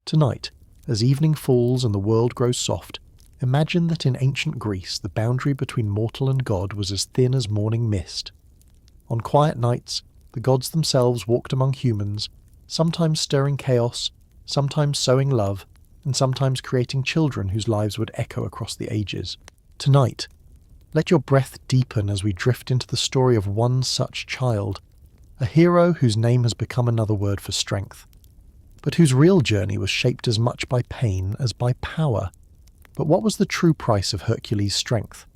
Tonight, as evening falls and the world grows soft, imagine that in ancient Greece the boundary between mortal and god was as thin as morning mist. On quiet nights, the gods themselves walked among humans, sometimes stirring chaos, sometimes sowing love, and sometimes creating children whose lives would echo across the ages. Tonight, let your breath deepen as we drift into the story of one such child, a hero whose name has become another word for strength, but whose real journey was shaped as much by pain as by power. But what was the true price of Hercules' strength?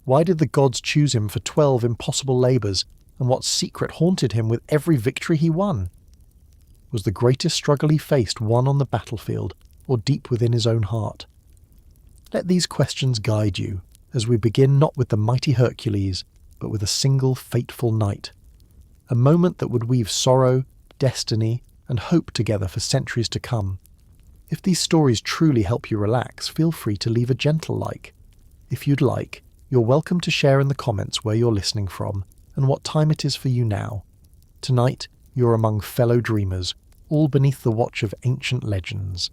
Why did the gods choose him for 12 impossible labours, and what secret haunted him with every victory he won? Was the greatest struggle he faced won on the battlefield, or deep within his own heart? Let these questions guide you, as we begin not with the mighty Hercules, but with a single fateful night. A moment that would weave sorrow, destiny, and hope together for centuries to come. If these stories truly help you relax, feel free to leave a gentle like. If you'd like, you're welcome to share in the comments where you're listening from, and what time it is for you now. Tonight, you're among fellow dreamers, all beneath the watch of ancient legends.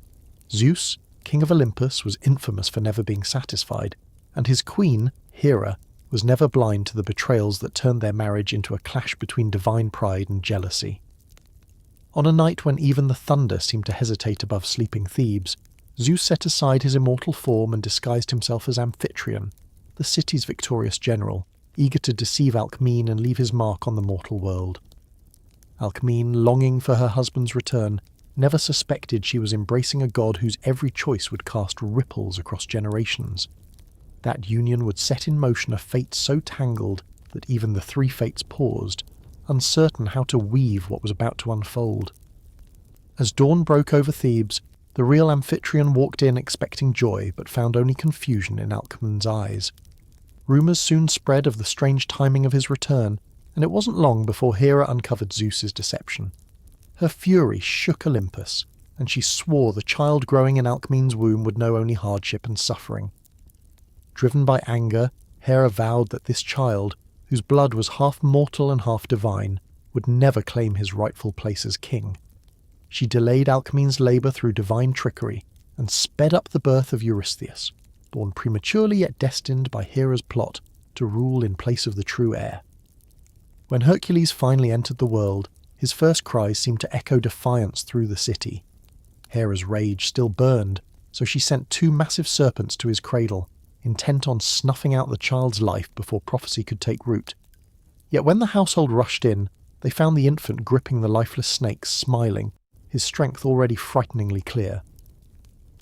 Zeus, king of Olympus, was infamous for never being satisfied, and his queen, Hera, was never blind to the betrayals that turned their marriage into a clash between divine pride and jealousy. On a night when even the thunder seemed to hesitate above sleeping Thebes, Zeus set aside his immortal form and disguised himself as Amphitryon, the city's victorious general, eager to deceive Alcmene and leave his mark on the mortal world. Alcmene, longing for her husband's return, never suspected she was embracing a god whose every choice would cast ripples across generations. That union would set in motion a fate so tangled that even the three fates paused, uncertain how to weave what was about to unfold. As dawn broke over Thebes, the real Amphitryon walked in expecting joy, but found only confusion in Alcmene's eyes. Rumours soon spread of the strange timing of his return, and it wasn't long before Hera uncovered Zeus's deception. Her fury shook Olympus, and she swore the child growing in Alcmene's womb would know only hardship and suffering. Driven by anger, Hera vowed that this child, whose blood was half mortal and half divine, would never claim his rightful place as king. She delayed Alcmene's labour through divine trickery, and sped up the birth of Eurystheus, born prematurely yet destined by Hera's plot to rule in place of the true heir. When Hercules finally entered the world, his first cries seemed to echo defiance through the city. Hera's rage still burned, so she sent 2 massive serpents to his cradle, intent on snuffing out the child's life before prophecy could take root. Yet when the household rushed in, they found the infant gripping the lifeless snakes, smiling, his strength already frighteningly clear.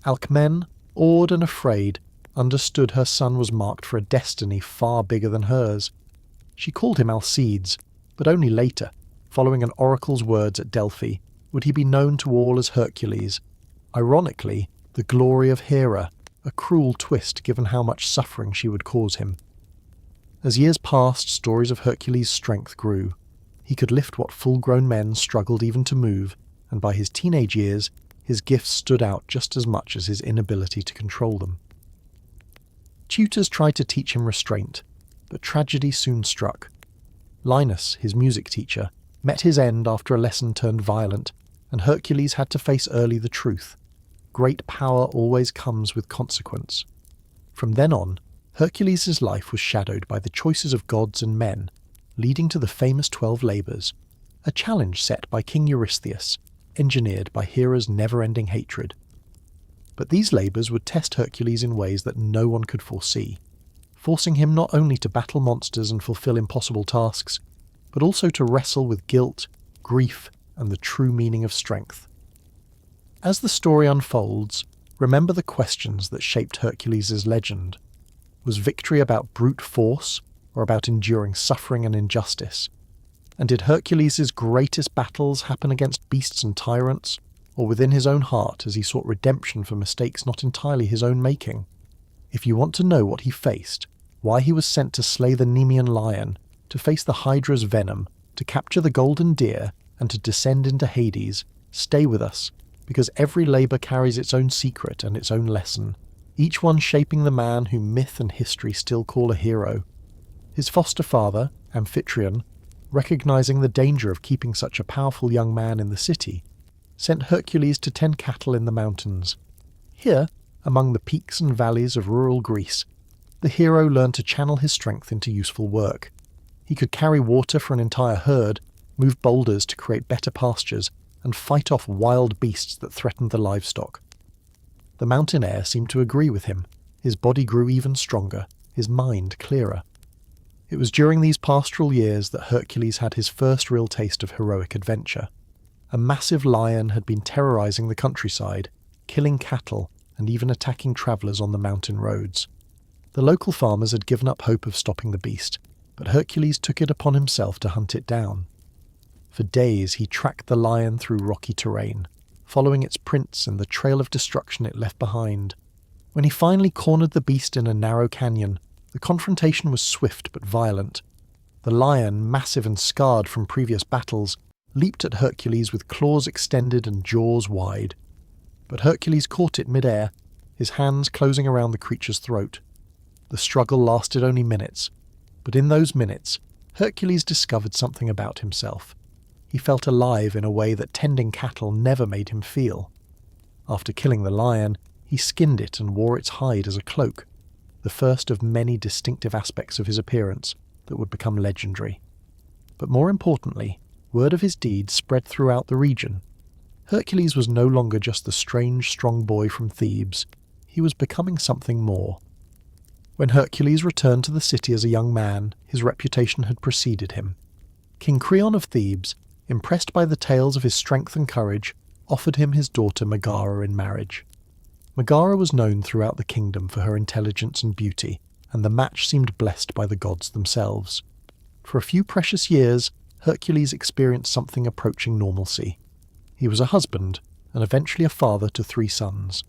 Alcmene, awed and afraid, understood her son was marked for a destiny far bigger than hers. She called him Alcides, but only later, following an oracle's words at Delphi, would he be known to all as Hercules, ironically, the glory of Hera, a cruel twist given how much suffering she would cause him. As years passed, stories of Hercules' strength grew. He could lift what full-grown men struggled even to move, and by his teenage years, his gifts stood out just as much as his inability to control them. Tutors tried to teach him restraint, but tragedy soon struck. Linus, his music teacher, met his end after a lesson turned violent, and Hercules had to face early the truth. Great power always comes with consequence. From then on, Hercules' life was shadowed by the choices of gods and men, leading to the famous 12 labours, a challenge set by King Eurystheus, engineered by Hera's never-ending hatred. But these labours would test Hercules in ways that no one could foresee, forcing him not only to battle monsters and fulfill impossible tasks, but also to wrestle with guilt, grief, and the true meaning of strength. As the story unfolds, remember the questions that shaped Hercules' legend. Was victory about brute force, or about enduring suffering and injustice? And did Hercules' greatest battles happen against beasts and tyrants, or within his own heart as he sought redemption for mistakes not entirely his own making? If you want to know what he faced, why he was sent to slay the Nemean lion, to face the Hydra's venom, to capture the golden deer, and to descend into Hades, stay with us, because every labour carries its own secret and its own lesson, each one shaping the man whom myth and history still call a hero. His foster father, Amphitryon, recognising the danger of keeping such a powerful young man in the city, sent Hercules to tend cattle in the mountains. Here, among the peaks and valleys of rural Greece, the hero learned to channel his strength into useful work. He could carry water for an entire herd, move boulders to create better pastures, and fight off wild beasts that threatened the livestock. The mountain air seemed to agree with him. His body grew even stronger, his mind clearer. It was during these pastoral years that Hercules had his first real taste of heroic adventure. A massive lion had been terrorizing the countryside, killing cattle and even attacking travellers on the mountain roads. The local farmers had given up hope of stopping the beast, but Hercules took it upon himself to hunt it down. For days he tracked the lion through rocky terrain, following its prints and the trail of destruction it left behind. When he finally cornered the beast in a narrow canyon, the confrontation was swift but violent. The lion, massive and scarred from previous battles, leaped at Hercules with claws extended and jaws wide. But Hercules caught it mid-air, his hands closing around the creature's throat. The struggle lasted only minutes, but in those minutes, Hercules discovered something about himself. He felt alive in a way that tending cattle never made him feel. After killing the lion, he skinned it and wore its hide as a cloak, the first of many distinctive aspects of his appearance that would become legendary. But more importantly, word of his deeds spread throughout the region. Hercules was no longer just the strange, strong boy from Thebes. He was becoming something more. When Hercules returned to the city as a young man, his reputation had preceded him. King Creon of Thebes, impressed by the tales of his strength and courage, offered him his daughter Megara in marriage. Megara was known throughout the kingdom for her intelligence and beauty, and the match seemed blessed by the gods themselves. For a few precious years, Hercules experienced something approaching normalcy. He was a husband, and eventually a father to 3 sons.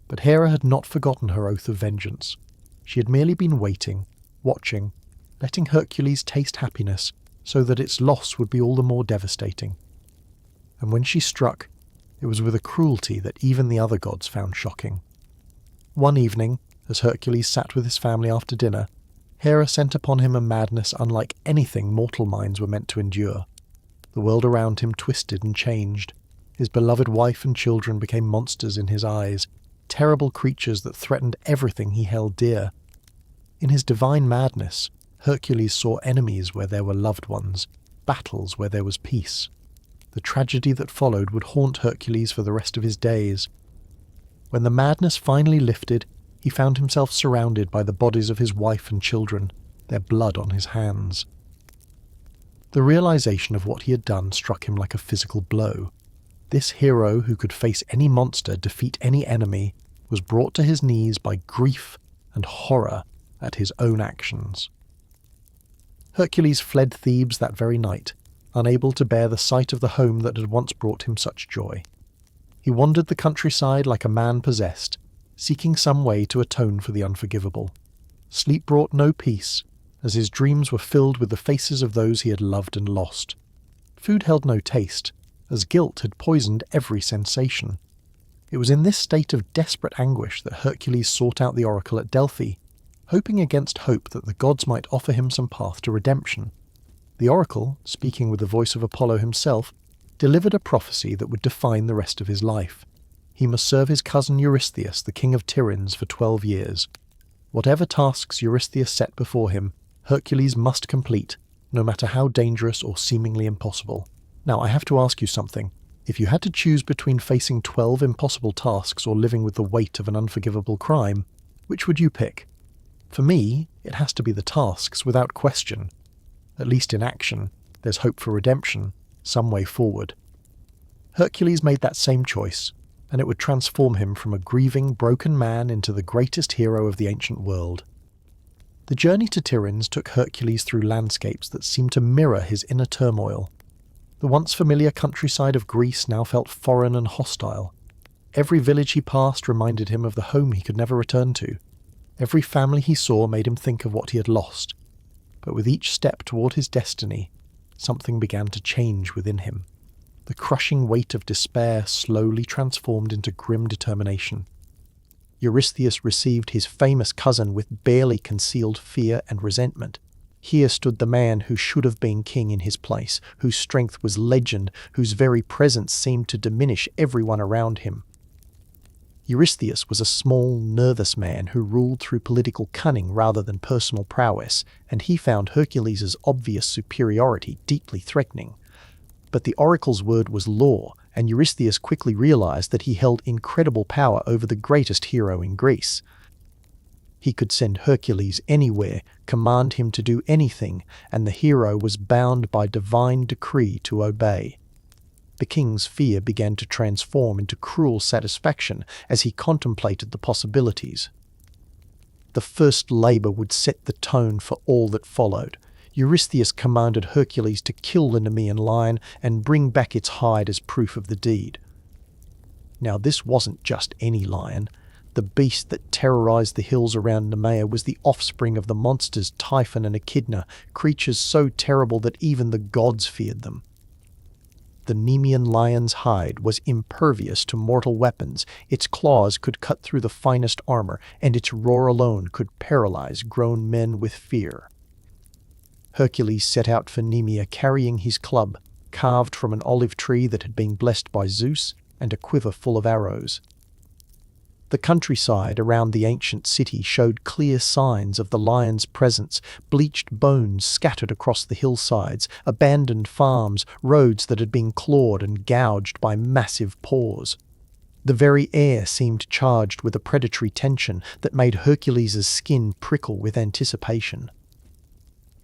But Hera had not forgotten her oath of vengeance. She had merely been waiting, watching, letting Hercules taste happiness, so that its loss would be all the more devastating. And when she struck, it was with a cruelty that even the other gods found shocking. One evening, as Hercules sat with his family after dinner, Hera sent upon him a madness unlike anything mortal minds were meant to endure. The world around him twisted and changed. His beloved wife and children became monsters in his eyes, terrible creatures that threatened everything he held dear. In his divine madness, Hercules saw enemies where there were loved ones, battles where there was peace. The tragedy that followed would haunt Hercules for the rest of his days. When the madness finally lifted, he found himself surrounded by the bodies of his wife and children, their blood on his hands. The realization of what he had done struck him like a physical blow. This hero who could face any monster, defeat any enemy, was brought to his knees by grief and horror at his own actions. Hercules fled Thebes that very night, unable to bear the sight of the home that had once brought him such joy. He wandered the countryside like a man possessed, seeking some way to atone for the unforgivable. Sleep brought no peace, as his dreams were filled with the faces of those he had loved and lost. Food held no taste, as guilt had poisoned every sensation. It was in this state of desperate anguish that Hercules sought out the oracle at Delphi, hoping against hope that the gods might offer him some path to redemption. The oracle, speaking with the voice of Apollo himself, delivered a prophecy that would define the rest of his life. He must serve his cousin Eurystheus, the king of Tiryns, for 12 years. Whatever tasks Eurystheus set before him, Hercules must complete, no matter how dangerous or seemingly impossible. Now, I have to ask you something. If you had to choose between facing 12 impossible tasks or living with the weight of an unforgivable crime, which would you pick? For me, it has to be the tasks, without question. At least in action, there's hope for redemption, some way forward. Hercules made that same choice, and it would transform him from a grieving, broken man into the greatest hero of the ancient world. The journey to Tiryns took Hercules through landscapes that seemed to mirror his inner turmoil. The once familiar countryside of Greece now felt foreign and hostile. Every village he passed reminded him of the home he could never return to. Every family he saw made him think of what he had lost. But with each step toward his destiny, something began to change within him. The crushing weight of despair slowly transformed into grim determination. Eurystheus received his famous cousin with barely concealed fear and resentment. Here stood the man who should have been king in his place, whose strength was legend, whose very presence seemed to diminish everyone around him. Eurystheus was a small, nervous man who ruled through political cunning rather than personal prowess, and he found Hercules' obvious superiority deeply threatening. But the oracle's word was law, and Eurystheus quickly realized that he held incredible power over the greatest hero in Greece. He could send Hercules anywhere, command him to do anything, and the hero was bound by divine decree to obey. The king's fear began to transform into cruel satisfaction as he contemplated the possibilities. The first labor would set the tone for all that followed. Eurystheus commanded Hercules to kill the Nemean lion and bring back its hide as proof of the deed. Now this wasn't just any lion. The beast that terrorized the hills around Nemea was the offspring of the monsters Typhon and Echidna, creatures so terrible that even the gods feared them. The Nemean lion's hide was impervious to mortal weapons, its claws could cut through the finest armor, and its roar alone could paralyze grown men with fear. Hercules set out for Nemea carrying his club, carved from an olive tree that had been blessed by Zeus, and a quiver full of arrows. The countryside around the ancient city showed clear signs of the lion's presence, bleached bones scattered across the hillsides, abandoned farms, roads that had been clawed and gouged by massive paws. The very air seemed charged with a predatory tension that made Hercules' skin prickle with anticipation.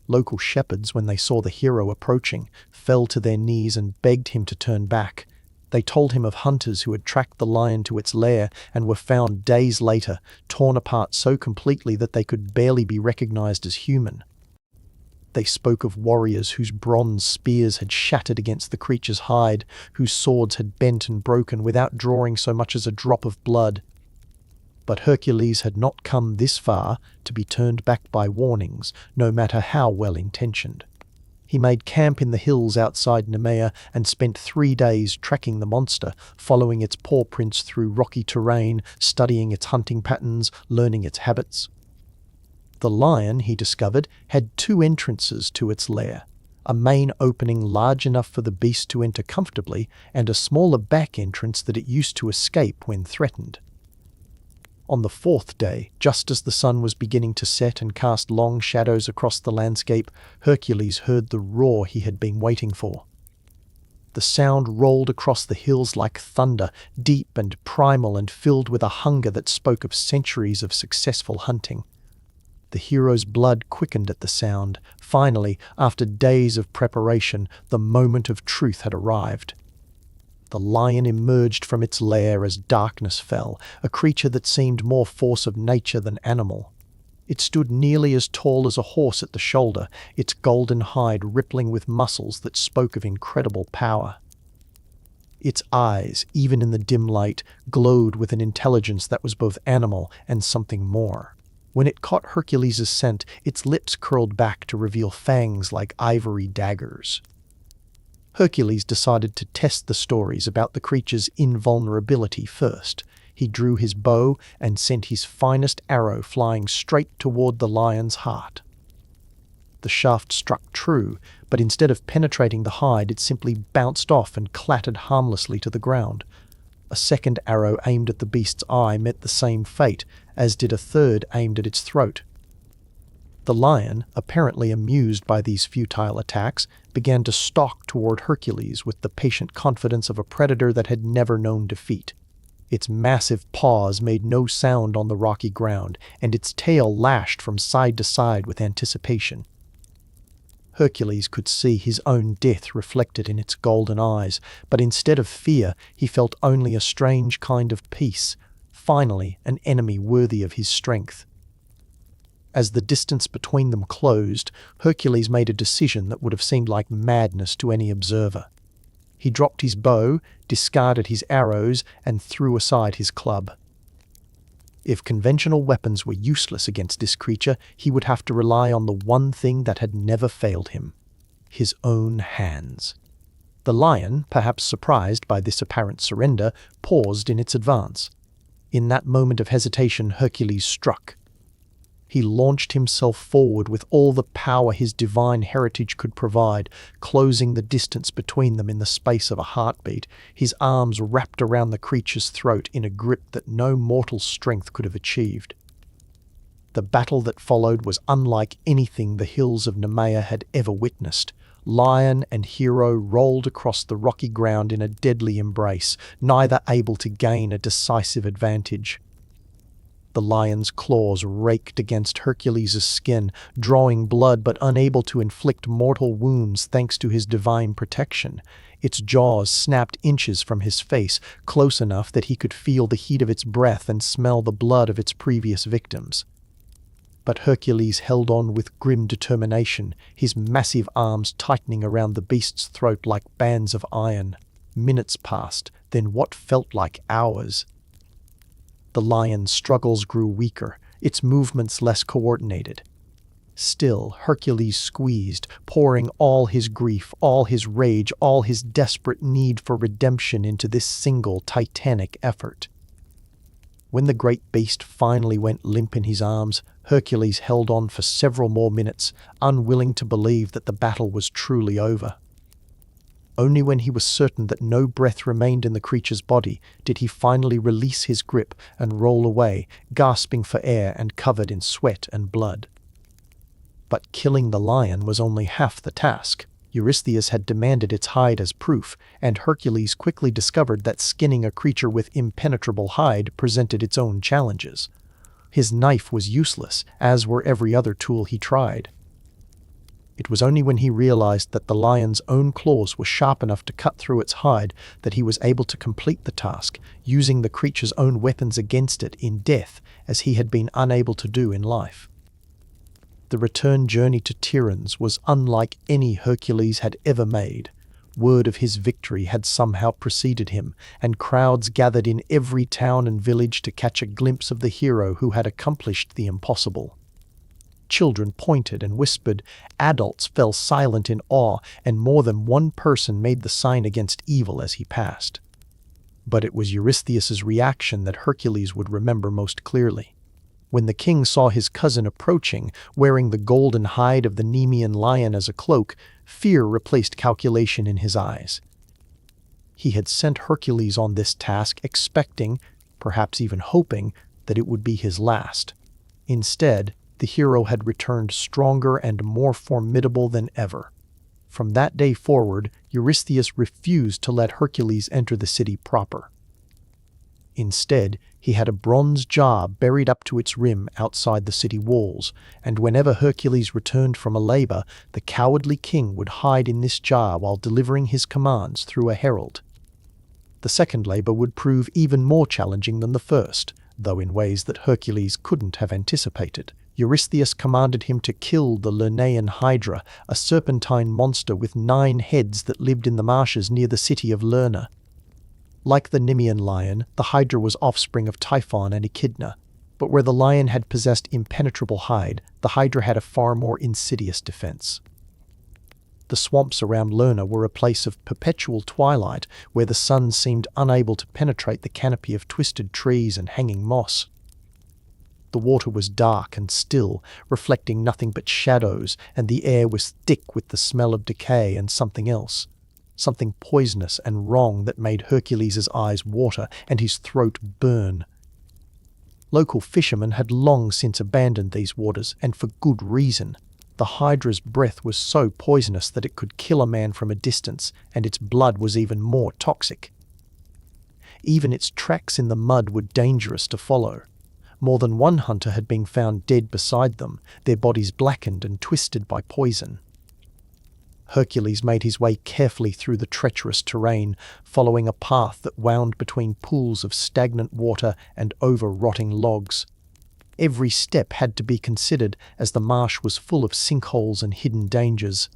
Local shepherds, when they saw the hero approaching, fell to their knees and begged him to turn back. They told him of hunters who had tracked the lion to its lair and were found days later, torn apart so completely that they could barely be recognized as human. They spoke of warriors whose bronze spears had shattered against the creature's hide, whose swords had bent and broken without drawing so much as a drop of blood. But Hercules had not come this far to be turned back by warnings, no matter how well-intentioned. He made camp in the hills outside Nemea and spent 3 days tracking the monster, following its paw prints through rocky terrain, studying its hunting patterns, learning its habits. The lion, he discovered, had 2 entrances to its lair, a main opening large enough for the beast to enter comfortably, and a smaller back entrance that it used to escape when threatened. On the 4th day, just as the sun was beginning to set and cast long shadows across the landscape, Hercules heard the roar he had been waiting for. The sound rolled across the hills like thunder, deep and primal and filled with a hunger that spoke of centuries of successful hunting. The hero's blood quickened at the sound. Finally, after days of preparation, the moment of truth had arrived. The lion emerged from its lair as darkness fell, a creature that seemed more force of nature than animal. It stood nearly as tall as a horse at the shoulder, its golden hide rippling with muscles that spoke of incredible power. Its eyes, even in the dim light, glowed with an intelligence that was both animal and something more. When it caught Hercules' scent, its lips curled back to reveal fangs like ivory daggers. Hercules decided to test the stories about the creature's invulnerability first. He drew his bow and sent his finest arrow flying straight toward the lion's heart. The shaft struck true, but instead of penetrating the hide, it simply bounced off and clattered harmlessly to the ground. A second arrow aimed at the beast's eye met the same fate, as did a third aimed at its throat. The lion, apparently amused by these futile attacks, began to stalk toward Hercules with the patient confidence of a predator that had never known defeat. Its massive paws made no sound on the rocky ground, and its tail lashed from side to side with anticipation. Hercules could see his own death reflected in its golden eyes, but instead of fear, he felt only a strange kind of peace. Finally, an enemy worthy of his strength. As the distance between them closed, Hercules made a decision that would have seemed like madness to any observer. He dropped his bow, discarded his arrows, and threw aside his club. If conventional weapons were useless against this creature, he would have to rely on the one thing that had never failed him: his own hands. The lion, perhaps surprised by this apparent surrender, paused in its advance. In that moment of hesitation, Hercules struck. He launched himself forward with all the power his divine heritage could provide, closing the distance between them in the space of a heartbeat, his arms wrapped around the creature's throat in a grip that no mortal strength could have achieved. The battle that followed was unlike anything the hills of Nemea had ever witnessed. Lion and hero rolled across the rocky ground in a deadly embrace, neither able to gain a decisive advantage. The lion's claws raked against Hercules' skin, drawing blood but unable to inflict mortal wounds thanks to his divine protection. Its jaws snapped inches from his face, close enough that he could feel the heat of its breath and smell the blood of its previous victims. But Hercules held on with grim determination, his massive arms tightening around the beast's throat like bands of iron. Minutes passed, then what felt like hours. The lion's struggles grew weaker, its movements less coordinated. Still, Hercules squeezed, pouring all his grief, all his rage, all his desperate need for redemption into this single titanic effort. When the great beast finally went limp in his arms, Hercules held on for several more minutes, unwilling to believe that the battle was truly over. Only when he was certain that no breath remained in the creature's body did he finally release his grip and roll away, gasping for air and covered in sweat and blood. But killing the lion was only half the task. Eurystheus had demanded its hide as proof, and Hercules quickly discovered that skinning a creature with impenetrable hide presented its own challenges. His knife was useless, as were every other tool he tried. It was only when he realized that the lion's own claws were sharp enough to cut through its hide that he was able to complete the task, using the creature's own weapons against it in death, as he had been unable to do in life. The return journey to Tiryns was unlike any Hercules had ever made. Word of his victory had somehow preceded him, and crowds gathered in every town and village to catch a glimpse of the hero who had accomplished the impossible. Children pointed and whispered, adults fell silent in awe, and more than one person made the sign against evil as he passed. But it was Eurystheus' reaction that Hercules would remember most clearly. When the king saw his cousin approaching, wearing the golden hide of the Nemean lion as a cloak, fear replaced calculation in his eyes. He had sent Hercules on this task expecting, perhaps even hoping, that it would be his last. Instead, the hero had returned stronger and more formidable than ever. From that day forward, Eurystheus refused to let Hercules enter the city proper. Instead, he had a bronze jar buried up to its rim outside the city walls, and whenever Hercules returned from a labor, the cowardly king would hide in this jar while delivering his commands through a herald. The second labor would prove even more challenging than the first, though in ways that Hercules couldn't have anticipated. Eurystheus commanded him to kill the Lernaean Hydra, a serpentine monster with 9 heads that lived in the marshes near the city of Lerna. Like the Nemean lion, the Hydra was offspring of Typhon and Echidna, but where the lion had possessed impenetrable hide, the Hydra had a far more insidious defense. The swamps around Lerna were a place of perpetual twilight, where the sun seemed unable to penetrate the canopy of twisted trees and hanging moss. The water was dark and still, reflecting nothing but shadows, and the air was thick with the smell of decay and something else. Something poisonous and wrong that made Hercules' eyes water and his throat burn. Local fishermen had long since abandoned these waters, and for good reason. The Hydra's breath was so poisonous that it could kill a man from a distance, and its blood was even more toxic. Even its tracks in the mud were dangerous to follow. More than one hunter had been found dead beside them, their bodies blackened and twisted by poison. Hercules made his way carefully through the treacherous terrain, following a path that wound between pools of stagnant water and over-rotting logs. Every step had to be considered, as the marsh was full of sinkholes and hidden dangers.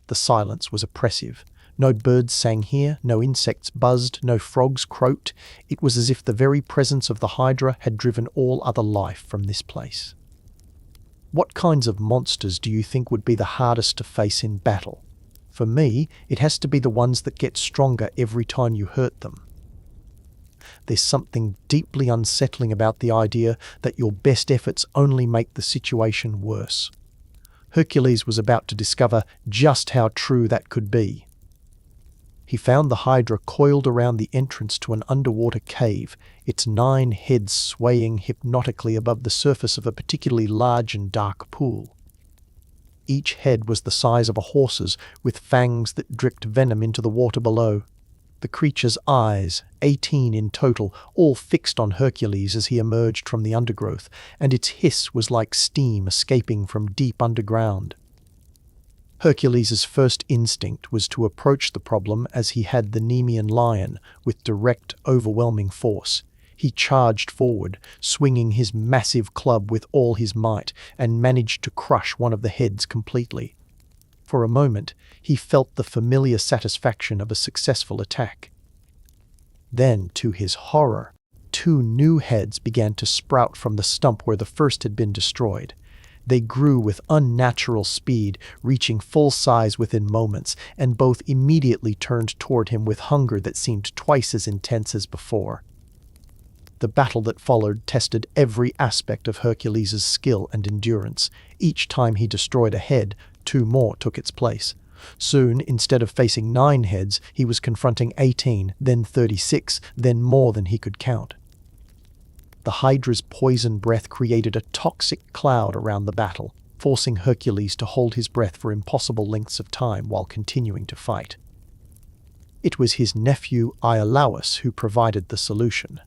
The silence was oppressive. No birds sang here, no insects buzzed, no frogs croaked. It was as if the very presence of the Hydra had driven all other life from this place. What kinds of monsters do you think would be the hardest to face in battle? For me, it has to be the ones that get stronger every time you hurt them. There's something deeply unsettling about the idea that your best efforts only make the situation worse. Hercules was about to discover just how true that could be. He found the Hydra coiled around the entrance to an underwater cave, its 9 heads swaying hypnotically above the surface of a particularly large and dark pool. Each head was the size of a horse's, with fangs that dripped venom into the water below. The creature's eyes, 18 in total, all fixed on Hercules as he emerged from the undergrowth, and its hiss was like steam escaping from deep underground. Hercules' first instinct was to approach the problem as he had the Nemean lion, with direct, overwhelming force. He charged forward, swinging his massive club with all his might, and managed to crush one of the heads completely. For a moment, he felt the familiar satisfaction of a successful attack. Then, to his horror, 2 new heads began to sprout from the stump where the first had been destroyed. They grew with unnatural speed, reaching full size within moments, and both immediately turned toward him with hunger that seemed twice as intense as before. The battle that followed tested every aspect of Hercules' skill and endurance. Each time he destroyed a head, 2 more took its place. Soon, instead of facing 9 heads, he was confronting 18, then 36, then more than he could count. The Hydra's poison breath created a toxic cloud around the battle, forcing Hercules to hold his breath for impossible lengths of time while continuing to fight. It was his nephew Iolaus who provided the solution.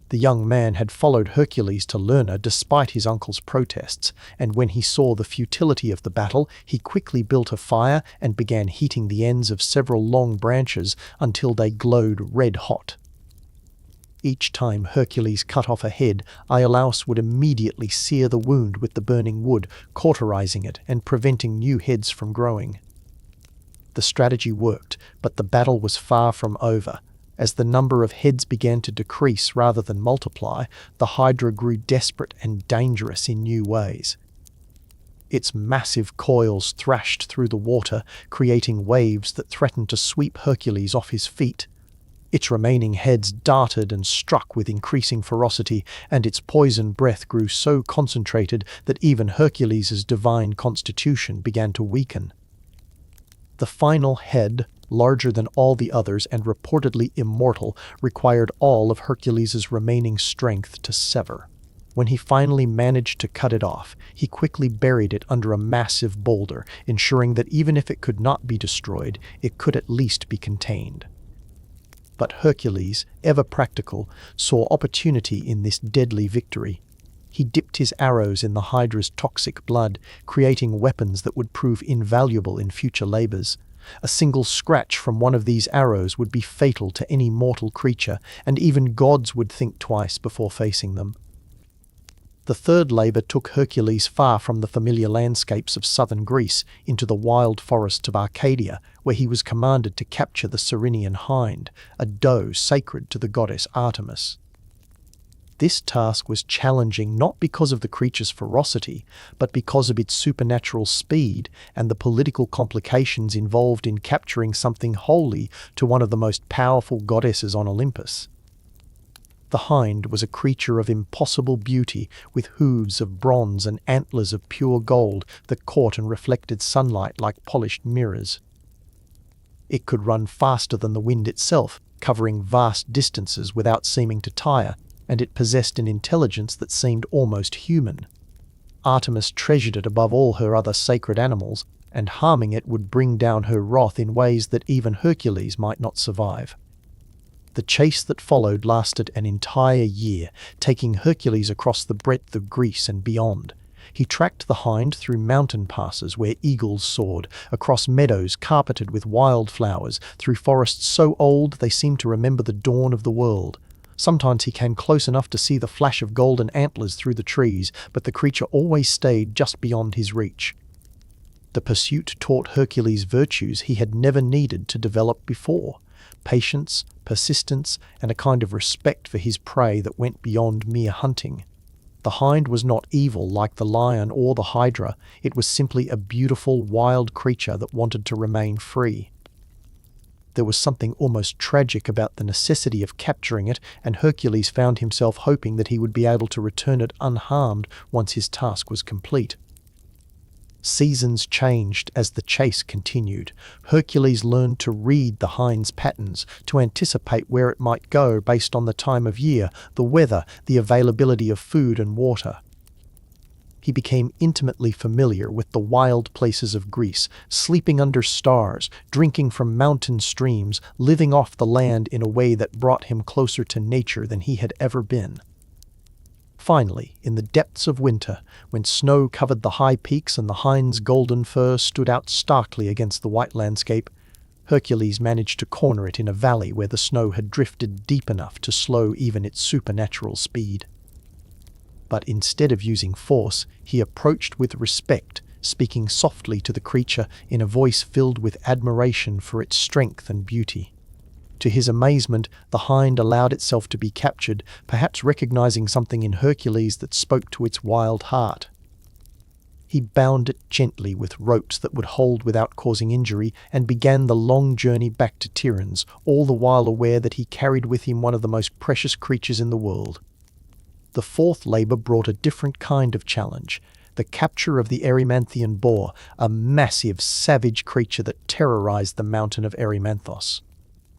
The young man had followed Hercules to Lerna despite his uncle's protests, and when he saw the futility of the battle, he quickly built a fire and began heating the ends of several long branches until they glowed red-hot. Each time Hercules cut off a head, Iolaus would immediately sear the wound with the burning wood, cauterizing it and preventing new heads from growing. The strategy worked, but the battle was far from over. As the number of heads began to decrease rather than multiply, the Hydra grew desperate and dangerous in new ways. Its massive coils thrashed through the water, creating waves that threatened to sweep Hercules off his feet. Its remaining heads darted and struck with increasing ferocity, and its poison breath grew so concentrated that even Hercules' divine constitution began to weaken. The final head, larger than all the others and reportedly immortal, required all of Hercules' remaining strength to sever. When he finally managed to cut it off, he quickly buried it under a massive boulder, ensuring that even if it could not be destroyed, it could at least be contained. But Hercules, ever practical, saw opportunity in this deadly victory. He dipped his arrows in the Hydra's toxic blood, creating weapons that would prove invaluable in future labors. A single scratch from one of these arrows would be fatal to any mortal creature, and even gods would think twice before facing them. The third labor took Hercules far from the familiar landscapes of southern Greece into the wild forests of Arcadia, where he was commanded to capture the Cyrenian hind, a doe sacred to the goddess Artemis. This task was challenging not because of the creature's ferocity, but because of its supernatural speed and the political complications involved in capturing something holy to one of the most powerful goddesses on Olympus. The hind was a creature of impossible beauty, with hooves of bronze and antlers of pure gold that caught and reflected sunlight like polished mirrors. It could run faster than the wind itself, covering vast distances without seeming to tire, and it possessed an intelligence that seemed almost human. Artemis treasured it above all her other sacred animals, and harming it would bring down her wrath in ways that even Hercules might not survive. The chase that followed lasted an entire year, taking Hercules across the breadth of Greece and beyond. He tracked the hind through mountain passes where eagles soared, across meadows carpeted with wildflowers, through forests so old they seemed to remember the dawn of the world. Sometimes he came close enough to see the flash of golden antlers through the trees, but the creature always stayed just beyond his reach. The pursuit taught Hercules virtues he had never needed to develop before: patience, persistence, and a kind of respect for his prey that went beyond mere hunting. The hind was not evil like the lion or the hydra, it was simply a beautiful, wild creature that wanted to remain free. there was something almost tragic about the necessity of capturing it, and Hercules found himself hoping that he would be able to return it unharmed once his task was complete. Seasons changed as the chase continued. Hercules learned to read the hind's patterns, to anticipate where it might go based on the time of year, the weather, the availability of food and water. He became intimately familiar with the wild places of Greece, sleeping under stars, drinking from mountain streams, living off the land in a way that brought him closer to nature than he had ever been. Finally, in the depths of winter, when snow covered the high peaks and the hind's golden fur stood out starkly against the white landscape, Hercules managed to corner it in a valley where the snow had drifted deep enough to slow even its supernatural speed. But instead of using force, he approached with respect, speaking softly to the creature in a voice filled with admiration for its strength and beauty. To his amazement, the hind allowed itself to be captured, perhaps recognizing something in Hercules that spoke to its wild heart. He bound it gently with ropes that would hold without causing injury, and began the long journey back to Tiryns, all the while aware that he carried with him one of the most precious creatures in the world. The fourth labor brought a different kind of challenge, the capture of the Erymanthian boar, a massive, savage creature that terrorized the mountain of Erymanthos.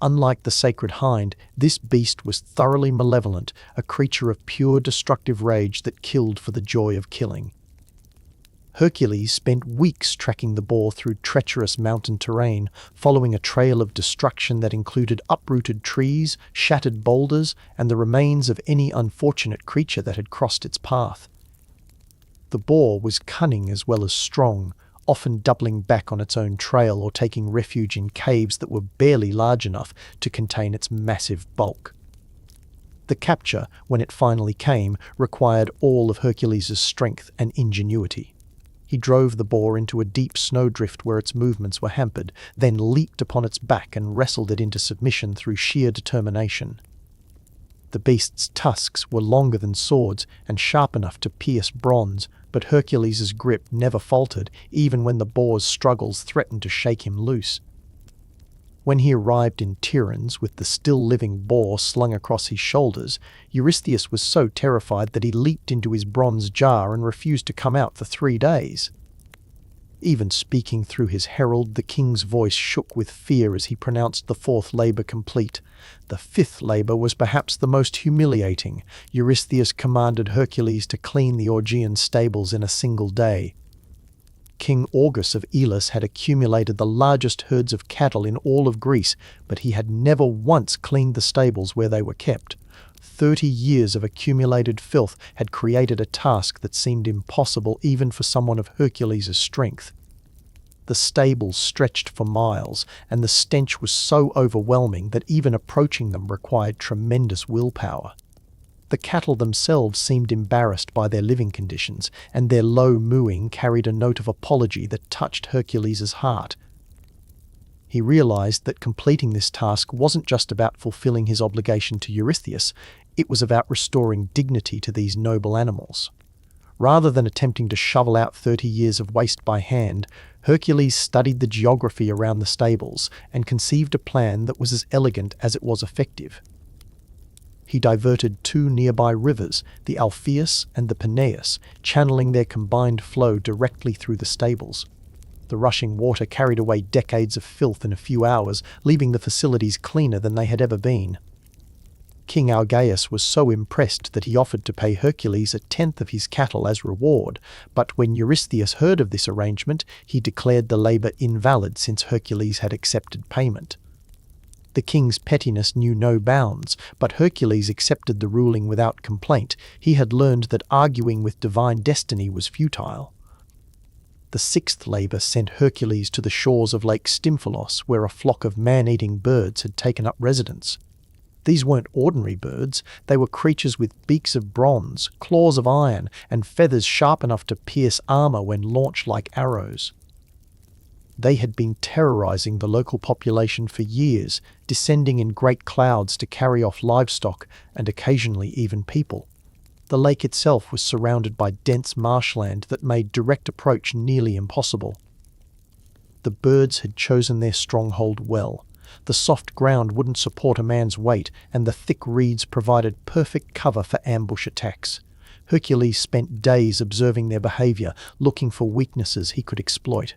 Unlike the sacred hind, this beast was thoroughly malevolent, a creature of pure destructive rage that killed for the joy of killing. Hercules spent weeks tracking the boar through treacherous mountain terrain, following a trail of destruction that included uprooted trees, shattered boulders, and the remains of any unfortunate creature that had crossed its path. The boar was cunning as well as strong, often doubling back on its own trail or taking refuge in caves that were barely large enough to contain its massive bulk. The capture, when it finally came, required all of Hercules' strength and ingenuity. He drove the boar into a deep snowdrift where its movements were hampered, then leaped upon its back and wrestled it into submission through sheer determination. The beast's tusks were longer than swords and sharp enough to pierce bronze, but Hercules' grip never faltered, even when the boar's struggles threatened to shake him loose. When he arrived in Tiryns with the still-living boar slung across his shoulders, Eurystheus was so terrified that he leaped into his bronze jar and refused to come out for 3 days. Even speaking through his herald, the king's voice shook with fear as he pronounced the fourth labor complete. The fifth labor was perhaps the most humiliating. Eurystheus commanded Hercules to clean the Augean stables in a single day. King Augus of Elis had accumulated the largest herds of cattle in all of Greece, but he had never once cleaned the stables where they were kept. 30 years of accumulated filth had created a task that seemed impossible even for someone of Hercules' strength. The stables stretched for miles, and the stench was so overwhelming that even approaching them required tremendous willpower. The cattle themselves seemed embarrassed by their living conditions, and their low mooing carried a note of apology that touched Hercules' heart. He realized that completing this task wasn't just about fulfilling his obligation to Eurystheus, it was about restoring dignity to these noble animals. Rather than attempting to shovel out 30 years of waste by hand, Hercules studied the geography around the stables and conceived a plan that was as elegant as it was effective. He diverted 2 nearby rivers, the Alpheus and the Peneus, channeling their combined flow directly through the stables. The rushing water carried away decades of filth in a few hours, leaving the facilities cleaner than they had ever been. King Augeas was so impressed that he offered to pay Hercules 1/10 of his cattle as reward, but when Eurystheus heard of this arrangement, he declared the labor invalid since Hercules had accepted payment. The king's pettiness knew no bounds, but Hercules accepted the ruling without complaint. He had learned that arguing with divine destiny was futile. The sixth labor sent Hercules to the shores of Lake Stymphalos, where a flock of man-eating birds had taken up residence. These weren't ordinary birds, they were creatures with beaks of bronze, claws of iron, and feathers sharp enough to pierce armor when launched like arrows. They had been terrorizing the local population for years, descending in great clouds to carry off livestock and occasionally even people. The lake itself was surrounded by dense marshland that made direct approach nearly impossible. The birds had chosen their stronghold well. The soft ground wouldn't support a man's weight, and the thick reeds provided perfect cover for ambush attacks. Hercules spent days observing their behavior, looking for weaknesses he could exploit.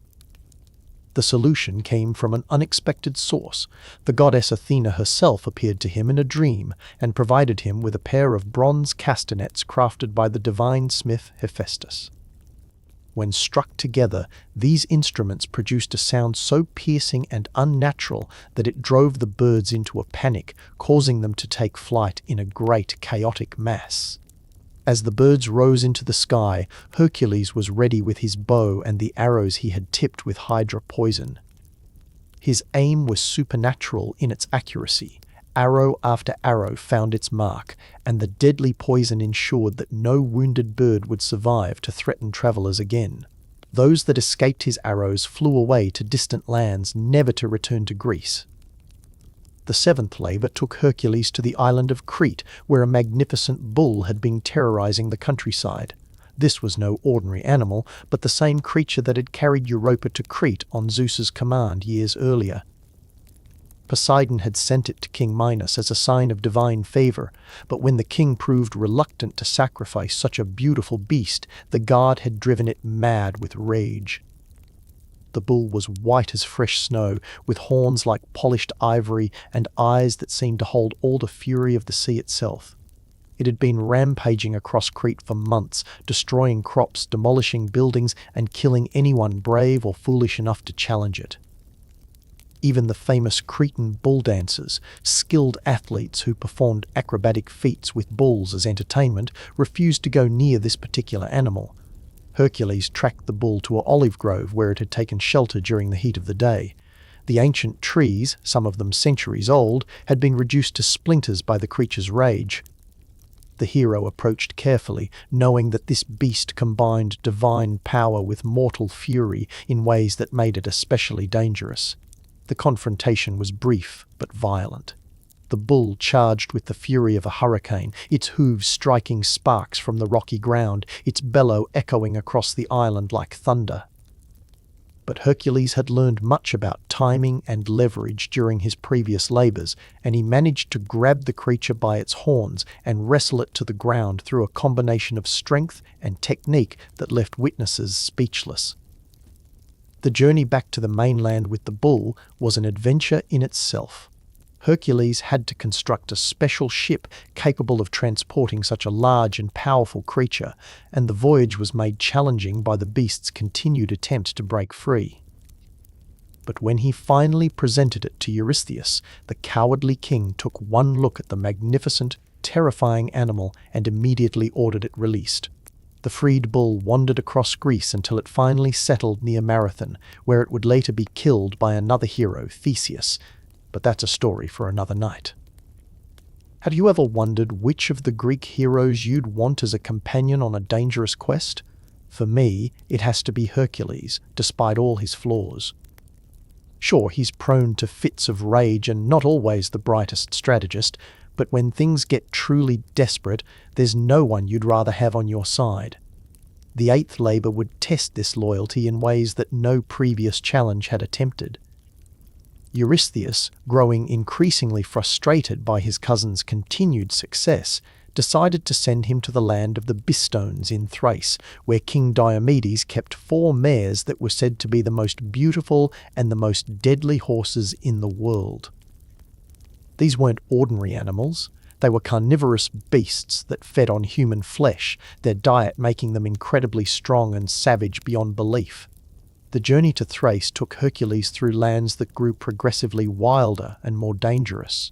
The solution came from an unexpected source. The goddess Athena herself appeared to him in a dream and provided him with a pair of bronze castanets crafted by the divine smith Hephaestus. When struck together, these instruments produced a sound so piercing and unnatural that it drove the birds into a panic, causing them to take flight in a great chaotic mass. As the birds rose into the sky, Hercules was ready with his bow and the arrows he had tipped with hydra poison. His aim was supernatural in its accuracy. Arrow after arrow found its mark, and the deadly poison ensured that no wounded bird would survive to threaten travelers again. Those that escaped his arrows flew away to distant lands, never to return to Greece. The seventh labor took Hercules to the island of Crete, where a magnificent bull had been terrorizing the countryside. This was no ordinary animal, but the same creature that had carried Europa to Crete on Zeus's command years earlier. Poseidon had sent it to King Minos as a sign of divine favor, but when the king proved reluctant to sacrifice such a beautiful beast, the god had driven it mad with rage. The bull was white as fresh snow, with horns like polished ivory and eyes that seemed to hold all the fury of the sea itself. It had been rampaging across Crete for months, destroying crops, demolishing buildings, and killing anyone brave or foolish enough to challenge it. Even the famous Cretan bull dancers, skilled athletes who performed acrobatic feats with bulls as entertainment, refused to go near this particular animal. Hercules tracked the bull to an olive grove where it had taken shelter during the heat of the day. The ancient trees, some of them centuries old, had been reduced to splinters by the creature's rage. The hero approached carefully, knowing that this beast combined divine power with mortal fury in ways that made it especially dangerous. The confrontation was brief but violent. The bull charged with the fury of a hurricane, its hooves striking sparks from the rocky ground, its bellow echoing across the island like thunder. But Hercules had learned much about timing and leverage during his previous labors, and he managed to grab the creature by its horns and wrestle it to the ground through a combination of strength and technique that left witnesses speechless. The journey back to the mainland with the bull was an adventure in itself. Hercules had to construct a special ship capable of transporting such a large and powerful creature, and the voyage was made challenging by the beast's continued attempt to break free. But when he finally presented it to Eurystheus, the cowardly king took one look at the magnificent, terrifying animal and immediately ordered it released. The freed bull wandered across Greece until it finally settled near Marathon, where it would later be killed by another hero, Theseus. But that's a story for another night. Had you ever wondered which of the Greek heroes you'd want as a companion on a dangerous quest? For me, it has to be Hercules, despite all his flaws. Sure, he's prone to fits of rage and not always the brightest strategist, but when things get truly desperate, there's no one you'd rather have on your side. The eighth labor would test this loyalty in ways that no previous challenge had attempted. Eurystheus, growing increasingly frustrated by his cousin's continued success, decided to send him to the land of the Bistones in Thrace, where King Diomedes kept 4 mares that were said to be the most beautiful and the most deadly horses in the world. These weren't ordinary animals. They were carnivorous beasts that fed on human flesh, their diet making them incredibly strong and savage beyond belief. The journey to Thrace took Hercules through lands that grew progressively wilder and more dangerous.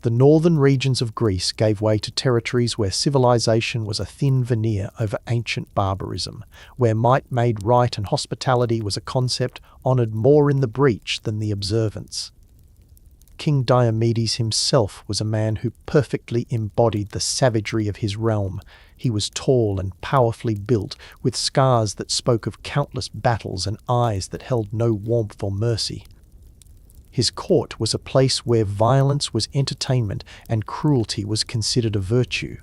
The northern regions of Greece gave way to territories where civilization was a thin veneer over ancient barbarism, where might made right and hospitality was a concept honoured more in the breach than the observance. King Diomedes himself was a man who perfectly embodied the savagery of his realm. He was tall and powerfully built, with scars that spoke of countless battles and eyes that held no warmth or mercy. His court was a place where violence was entertainment and cruelty was considered a virtue.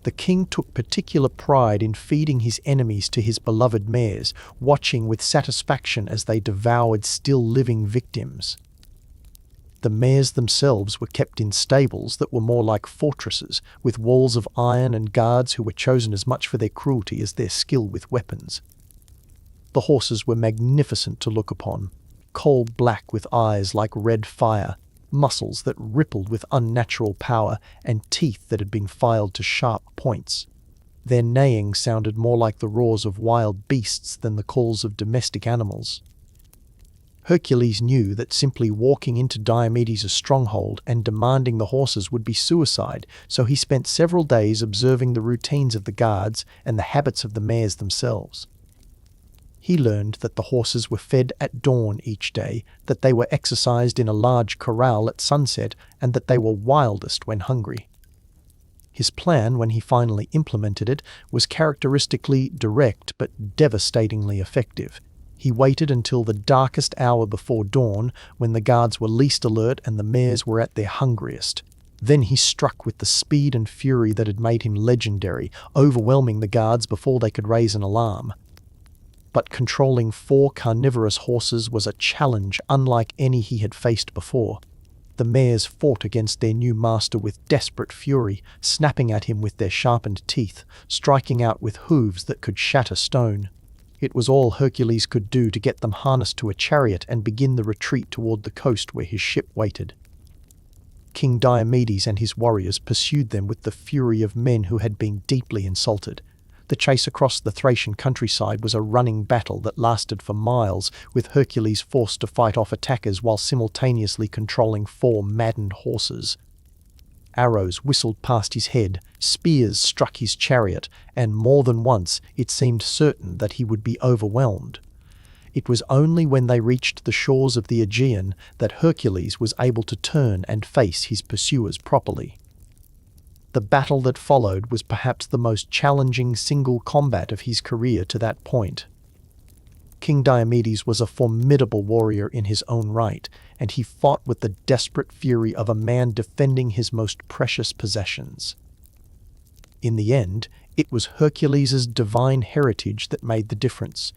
The king took particular pride in feeding his enemies to his beloved mares, watching with satisfaction as they devoured still living victims. The mares themselves were kept in stables that were more like fortresses, with walls of iron and guards who were chosen as much for their cruelty as their skill with weapons. The horses were magnificent to look upon, coal black with eyes like red fire, muscles that rippled with unnatural power, and teeth that had been filed to sharp points. Their neighing sounded more like the roars of wild beasts than the calls of domestic animals. Hercules knew that simply walking into Diomedes' stronghold and demanding the horses would be suicide, so he spent several days observing the routines of the guards and the habits of the mares themselves. He learned that the horses were fed at dawn each day, that they were exercised in a large corral at sunset, and that they were wildest when hungry. His plan, when he finally implemented it, was characteristically direct but devastatingly effective. He waited until the darkest hour before dawn, when the guards were least alert and the mares were at their hungriest. Then he struck with the speed and fury that had made him legendary, overwhelming the guards before they could raise an alarm. But controlling 4 carnivorous horses was a challenge unlike any he had faced before. The mares fought against their new master with desperate fury, snapping at him with their sharpened teeth, striking out with hooves that could shatter stone. It was all Hercules could do to get them harnessed to a chariot and begin the retreat toward the coast where his ship waited. King Diomedes and his warriors pursued them with the fury of men who had been deeply insulted. The chase across the Thracian countryside was a running battle that lasted for miles, with Hercules forced to fight off attackers while simultaneously controlling 4 maddened horses. Arrows whistled past his head, spears struck his chariot, and more than once it seemed certain that he would be overwhelmed. It was only when they reached the shores of the Aegean that Hercules was able to turn and face his pursuers properly. The battle that followed was perhaps the most challenging single combat of his career to that point. King Diomedes was a formidable warrior in his own right, and he fought with the desperate fury of a man defending his most precious possessions. In the end, it was Hercules' divine heritage that made the difference.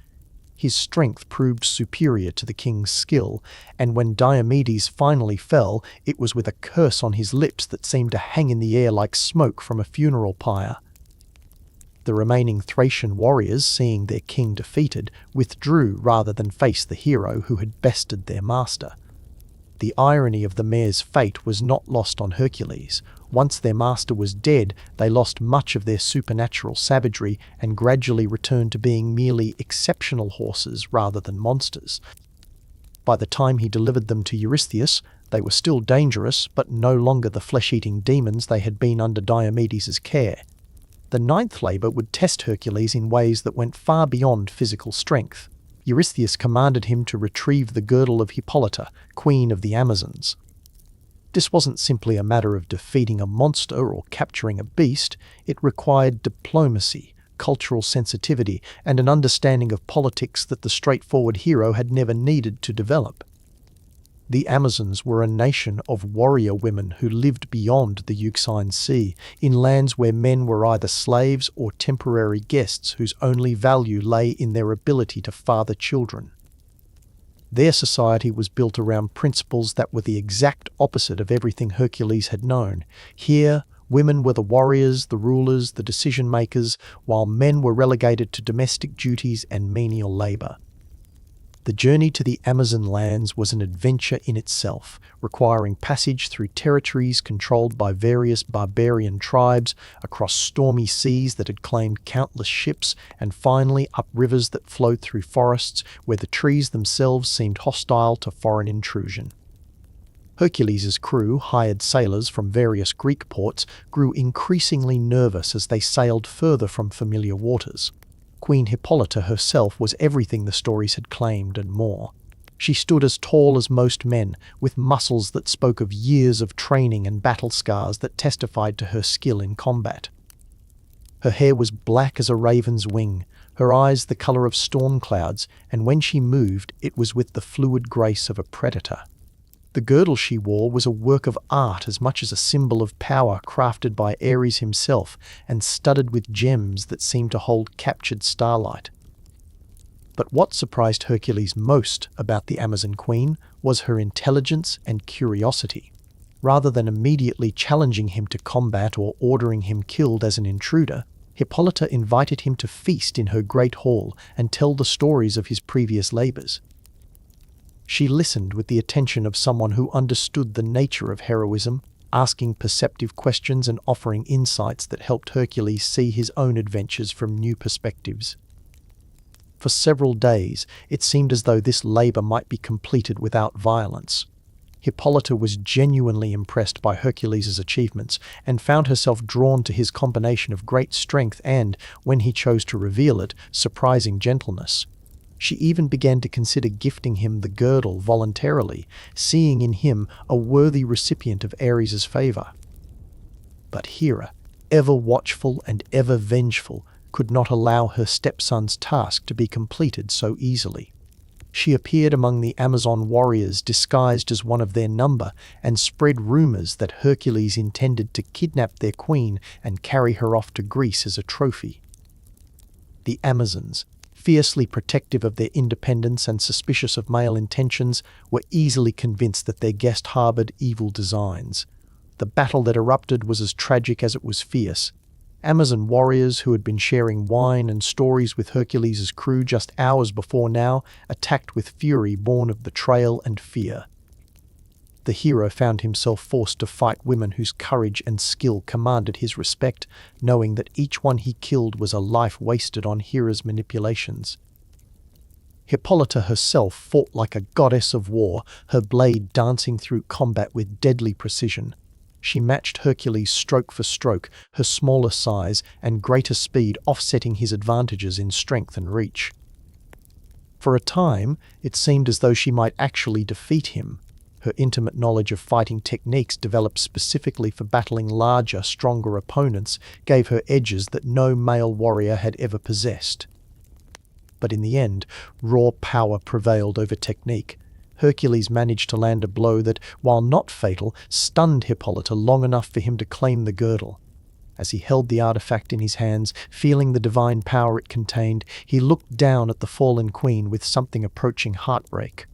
His strength proved superior to the king's skill, and when Diomedes finally fell, it was with a curse on his lips that seemed to hang in the air like smoke from a funeral pyre. The remaining Thracian warriors, seeing their king defeated, withdrew rather than face the hero who had bested their master. The irony of the mare's fate was not lost on Hercules. Once their master was dead, they lost much of their supernatural savagery and gradually returned to being merely exceptional horses rather than monsters. By the time he delivered them to Eurystheus, they were still dangerous, but no longer the flesh-eating demons they had been under Diomedes' care. The 9th labour would test Hercules in ways that went far beyond physical strength. Eurystheus commanded him to retrieve the girdle of Hippolyta, queen of the Amazons. This wasn't simply a matter of defeating a monster or capturing a beast. It required diplomacy, cultural sensitivity, and an understanding of politics that the straightforward hero had never needed to develop. The Amazons were a nation of warrior women who lived beyond the Euxine Sea, in lands where men were either slaves or temporary guests whose only value lay in their ability to father children. Their society was built around principles that were the exact opposite of everything Hercules had known. Here, women were the warriors, the rulers, the decision-makers, while men were relegated to domestic duties and menial labour. The journey to the Amazon lands was an adventure in itself, requiring passage through territories controlled by various barbarian tribes, across stormy seas that had claimed countless ships, and finally up rivers that flowed through forests where the trees themselves seemed hostile to foreign intrusion. Hercules' crew, hired sailors from various Greek ports, grew increasingly nervous as they sailed further from familiar waters. Queen Hippolyta herself was everything the stories had claimed and more. She stood as tall as most men, with muscles that spoke of years of training and battle scars that testified to her skill in combat. Her hair was black as a raven's wing, her eyes the colour of storm clouds, and when she moved, it was with the fluid grace of a predator. The girdle she wore was a work of art as much as a symbol of power crafted by Ares himself and studded with gems that seemed to hold captured starlight. But what surprised Hercules most about the Amazon Queen was her intelligence and curiosity. Rather than immediately challenging him to combat or ordering him killed as an intruder, Hippolyta invited him to feast in her great hall and tell the stories of his previous labors. She listened with the attention of someone who understood the nature of heroism, asking perceptive questions and offering insights that helped Hercules see his own adventures from new perspectives. For several days, it seemed as though this labor might be completed without violence. Hippolyta was genuinely impressed by Hercules' achievements and found herself drawn to his combination of great strength and, when he chose to reveal it, surprising gentleness. She even began to consider gifting him the girdle voluntarily, seeing in him a worthy recipient of Ares' favor. But Hera, ever watchful and ever vengeful, could not allow her stepson's task to be completed so easily. She appeared among the Amazon warriors disguised as one of their number and spread rumors that Hercules intended to kidnap their queen and carry her off to Greece as a trophy. The Amazons, fiercely protective of their independence and suspicious of male intentions, were easily convinced that their guest harbored evil designs. The battle that erupted was as tragic as it was fierce. Amazon warriors who had been sharing wine and stories with Hercules' crew just hours before now attacked with fury born of betrayal and fear. The hero found himself forced to fight women whose courage and skill commanded his respect, knowing that each one he killed was a life wasted on Hera's manipulations. Hippolyta herself fought like a goddess of war, her blade dancing through combat with deadly precision. She matched Hercules stroke for stroke, her smaller size and greater speed offsetting his advantages in strength and reach. For a time, it seemed as though she might actually defeat him. Her intimate knowledge of fighting techniques developed specifically for battling larger, stronger opponents gave her edges that no male warrior had ever possessed. But in the end, raw power prevailed over technique. Hercules managed to land a blow that, while not fatal, stunned Hippolyta long enough for him to claim the girdle. As he held the artifact in his hands, feeling the divine power it contained, he looked down at the fallen queen with something approaching heartbreak.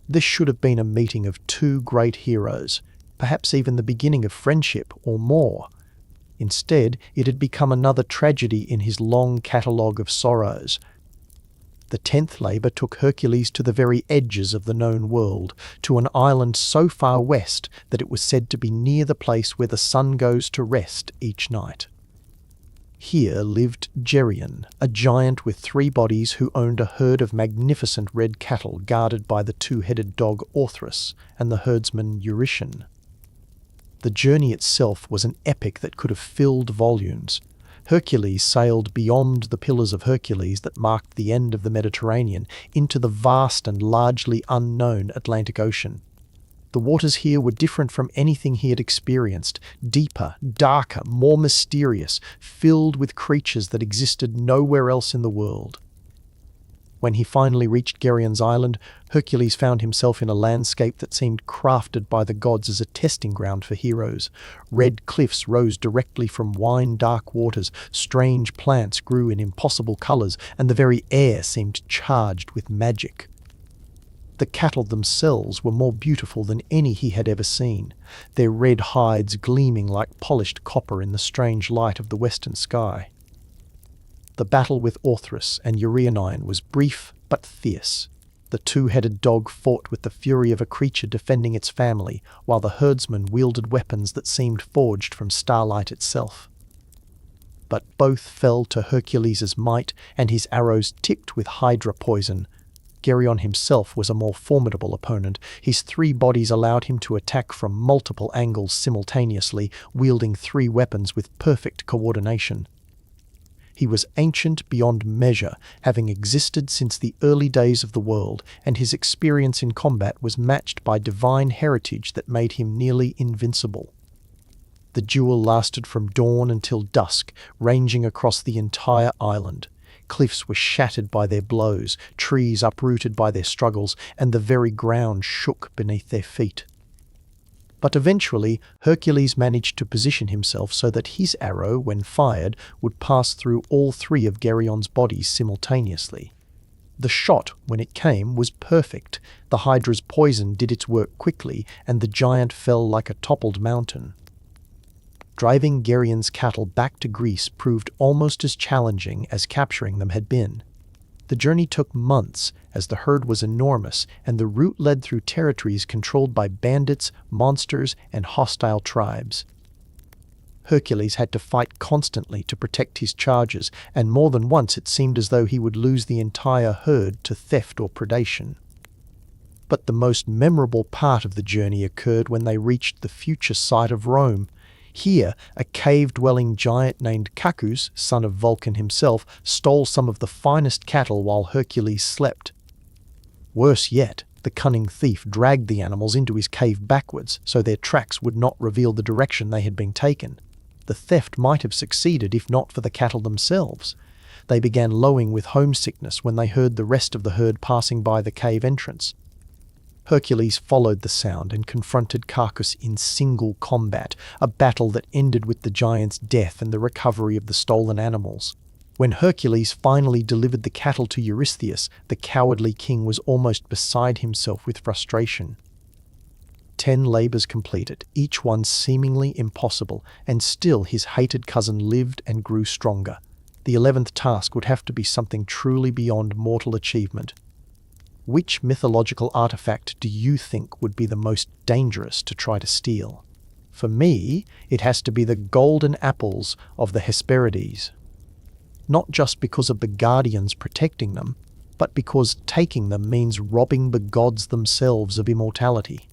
This should have been a meeting of two great heroes, perhaps even the beginning of friendship or more. Instead, it had become another tragedy in his long catalogue of sorrows. The 10th labor took Hercules to the very edges of the known world, to an island so far west that it was said to be near the place where the sun goes to rest each night. Here lived Geryon, a giant with 3 bodies who owned a herd of magnificent red cattle guarded by the 2-headed dog Orthrus and the herdsman Eurytion. The journey itself was an epic that could have filled volumes. Hercules sailed beyond the Pillars of Hercules that marked the end of the Mediterranean into the vast and largely unknown Atlantic Ocean. The waters here were different from anything he had experienced, deeper, darker, more mysterious, filled with creatures that existed nowhere else in the world. When he finally reached Geryon's island, Hercules found himself in a landscape that seemed crafted by the gods as a testing ground for heroes. Red cliffs rose directly from wine-dark waters, strange plants grew in impossible colors, and the very air seemed charged with magic. The cattle themselves were more beautiful than any he had ever seen, their red hides gleaming like polished copper in the strange light of the western sky. The battle with Orthrus and Eurytion was brief but fierce. The 2-headed dog fought with the fury of a creature defending its family, while the herdsman wielded weapons that seemed forged from starlight itself. But both fell to Hercules' might, and his arrows tipped with hydra poison. Geryon himself was a more formidable opponent. His 3 bodies allowed him to attack from multiple angles simultaneously, wielding 3 weapons with perfect coordination. He was ancient beyond measure, having existed since the early days of the world, and his experience in combat was matched by divine heritage that made him nearly invincible. The duel lasted from dawn until dusk, ranging across the entire island. Cliffs were shattered by their blows, trees uprooted by their struggles, and the very ground shook beneath their feet. But eventually, Hercules managed to position himself so that his arrow, when fired, would pass through all 3 of Geryon's bodies simultaneously. The shot, when it came, was perfect. The Hydra's poison did its work quickly, and the giant fell like a toppled mountain. Driving Gerion's cattle back to Greece proved almost as challenging as capturing them had been. The journey took months, as the herd was enormous, and the route led through territories controlled by bandits, monsters, and hostile tribes. Hercules had to fight constantly to protect his charges, and more than once it seemed as though he would lose the entire herd to theft or predation. But the most memorable part of the journey occurred when they reached the future site of Rome. Here, a cave-dwelling giant named Cacus, son of Vulcan himself, stole some of the finest cattle while Hercules slept. Worse yet, the cunning thief dragged the animals into his cave backwards, so their tracks would not reveal the direction they had been taken. The theft might have succeeded if not for the cattle themselves. They began lowing with homesickness when they heard the rest of the herd passing by the cave entrance. Hercules followed the sound and confronted Cacus in single combat, a battle that ended with the giant's death and the recovery of the stolen animals. When Hercules finally delivered the cattle to Eurystheus, the cowardly king was almost beside himself with frustration. 10 labors completed, each one seemingly impossible, and still his hated cousin lived and grew stronger. The 11th task would have to be something truly beyond mortal achievement. Which mythological artifact do you think would be the most dangerous to try to steal? For me, it has to be the golden apples of the Hesperides. Not just because of the guardians protecting them, but because taking them means robbing the gods themselves of immortality.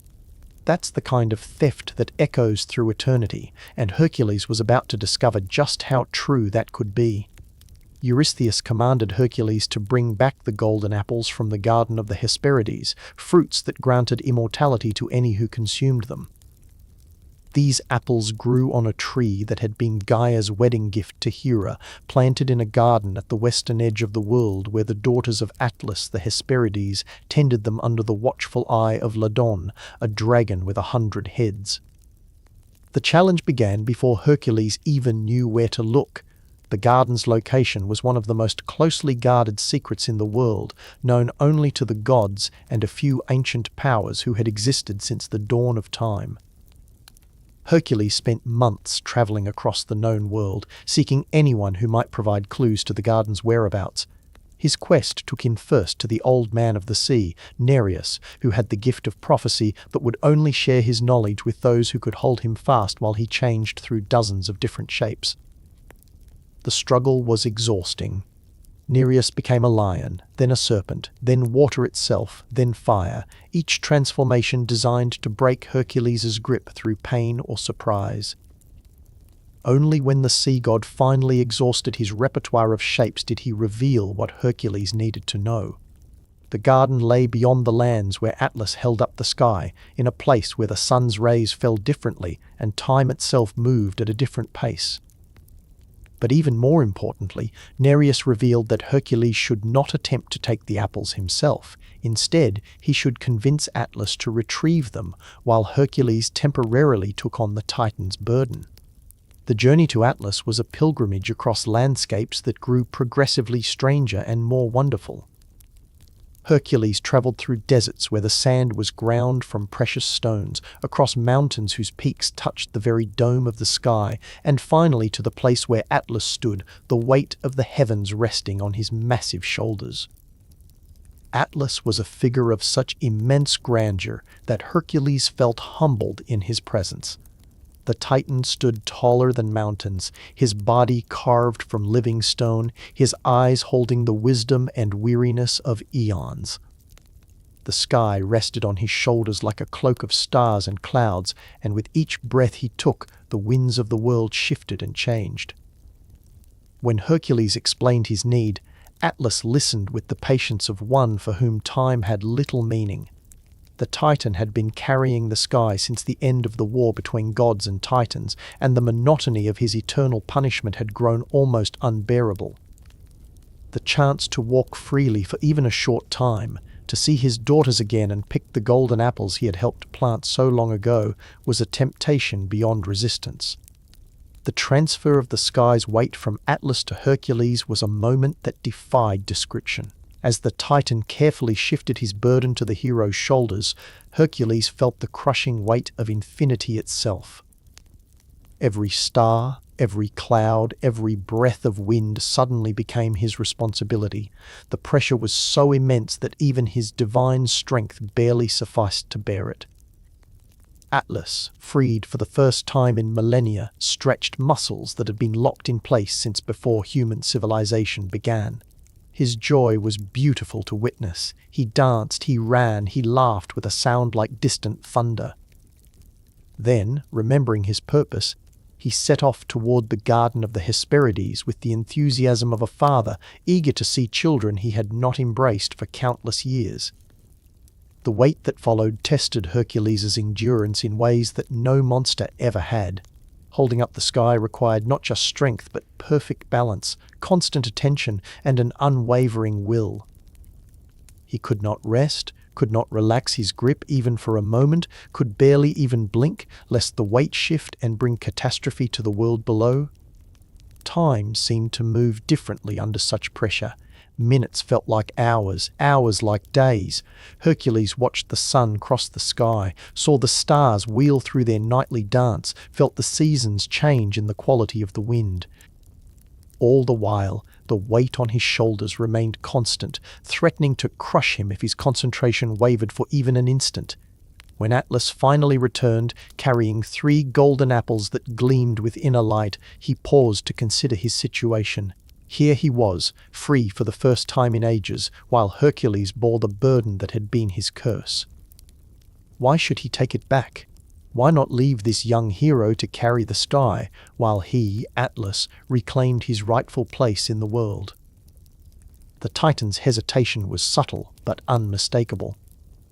That's the kind of theft that echoes through eternity, and Hercules was about to discover just how true that could be. Eurystheus commanded Hercules to bring back the golden apples from the garden of the Hesperides, fruits that granted immortality to any who consumed them. These apples grew on a tree that had been Gaia's wedding gift to Hera, planted in a garden at the western edge of the world where the daughters of Atlas the Hesperides tended them under the watchful eye of Ladon, a dragon with 100 heads. The challenge began before Hercules even knew where to look. The garden's location was one of the most closely guarded secrets in the world, known only to the gods and a few ancient powers who had existed since the dawn of time. Hercules spent months traveling across the known world, seeking anyone who might provide clues to the garden's whereabouts. His quest took him first to the old man of the sea, Nereus, who had the gift of prophecy but would only share his knowledge with those who could hold him fast while he changed through dozens of different shapes. The struggle was exhausting. Nereus became a lion, then a serpent, then water itself, then fire, each transformation designed to break Hercules' grip through pain or surprise. Only when the sea god finally exhausted his repertoire of shapes did he reveal what Hercules needed to know. The garden lay beyond the lands where Atlas held up the sky, in a place where the sun's rays fell differently and time itself moved at a different pace. But even more importantly, Nereus revealed that Hercules should not attempt to take the apples himself. Instead, he should convince Atlas to retrieve them, while Hercules temporarily took on the Titan's burden. The journey to Atlas was a pilgrimage across landscapes that grew progressively stranger and more wonderful. Hercules traveled through deserts where the sand was ground from precious stones, across mountains whose peaks touched the very dome of the sky, and finally to the place where Atlas stood, the weight of the heavens resting on his massive shoulders. Atlas was a figure of such immense grandeur that Hercules felt humbled in his presence. The Titan stood taller than mountains, his body carved from living stone, his eyes holding the wisdom and weariness of eons. The sky rested on his shoulders like a cloak of stars and clouds, and with each breath he took, the winds of the world shifted and changed. When Hercules explained his need, Atlas listened with the patience of one for whom time had little meaning. The Titan had been carrying the sky since the end of the war between gods and Titans, and the monotony of his eternal punishment had grown almost unbearable. The chance to walk freely for even a short time, to see his daughters again and pick the golden apples he had helped plant so long ago, was a temptation beyond resistance. The transfer of the sky's weight from Atlas to Hercules was a moment that defied description. As the Titan carefully shifted his burden to the hero's shoulders, Hercules felt the crushing weight of infinity itself. Every star, every cloud, every breath of wind suddenly became his responsibility. The pressure was so immense that even his divine strength barely sufficed to bear it. Atlas, freed for the first time in millennia, stretched muscles that had been locked in place since before human civilization began. His joy was beautiful to witness. He danced, he ran, he laughed with a sound like distant thunder. Then, remembering his purpose, he set off toward the garden of the Hesperides with the enthusiasm of a father eager to see children he had not embraced for countless years. The wait that followed tested Hercules' endurance in ways that no monster ever had. Holding up the sky required not just strength but perfect balance, constant attention, and an unwavering will. He could not rest, could not relax his grip even for a moment, could barely even blink, lest the weight shift and bring catastrophe to the world below. Time seemed to move differently under such pressure. Minutes felt like hours, hours like days. Hercules watched the sun cross the sky, saw the stars wheel through their nightly dance, felt the seasons change in the quality of the wind. All the while, the weight on his shoulders remained constant, threatening to crush him if his concentration wavered for even an instant. When Atlas finally returned, carrying 3 golden apples that gleamed with inner light, he paused to consider his situation. Here he was, free for the first time in ages, while Hercules bore the burden that had been his curse. Why should he take it back? Why not leave this young hero to carry the sky, while he, Atlas, reclaimed his rightful place in the world? The Titan's hesitation was subtle but unmistakable.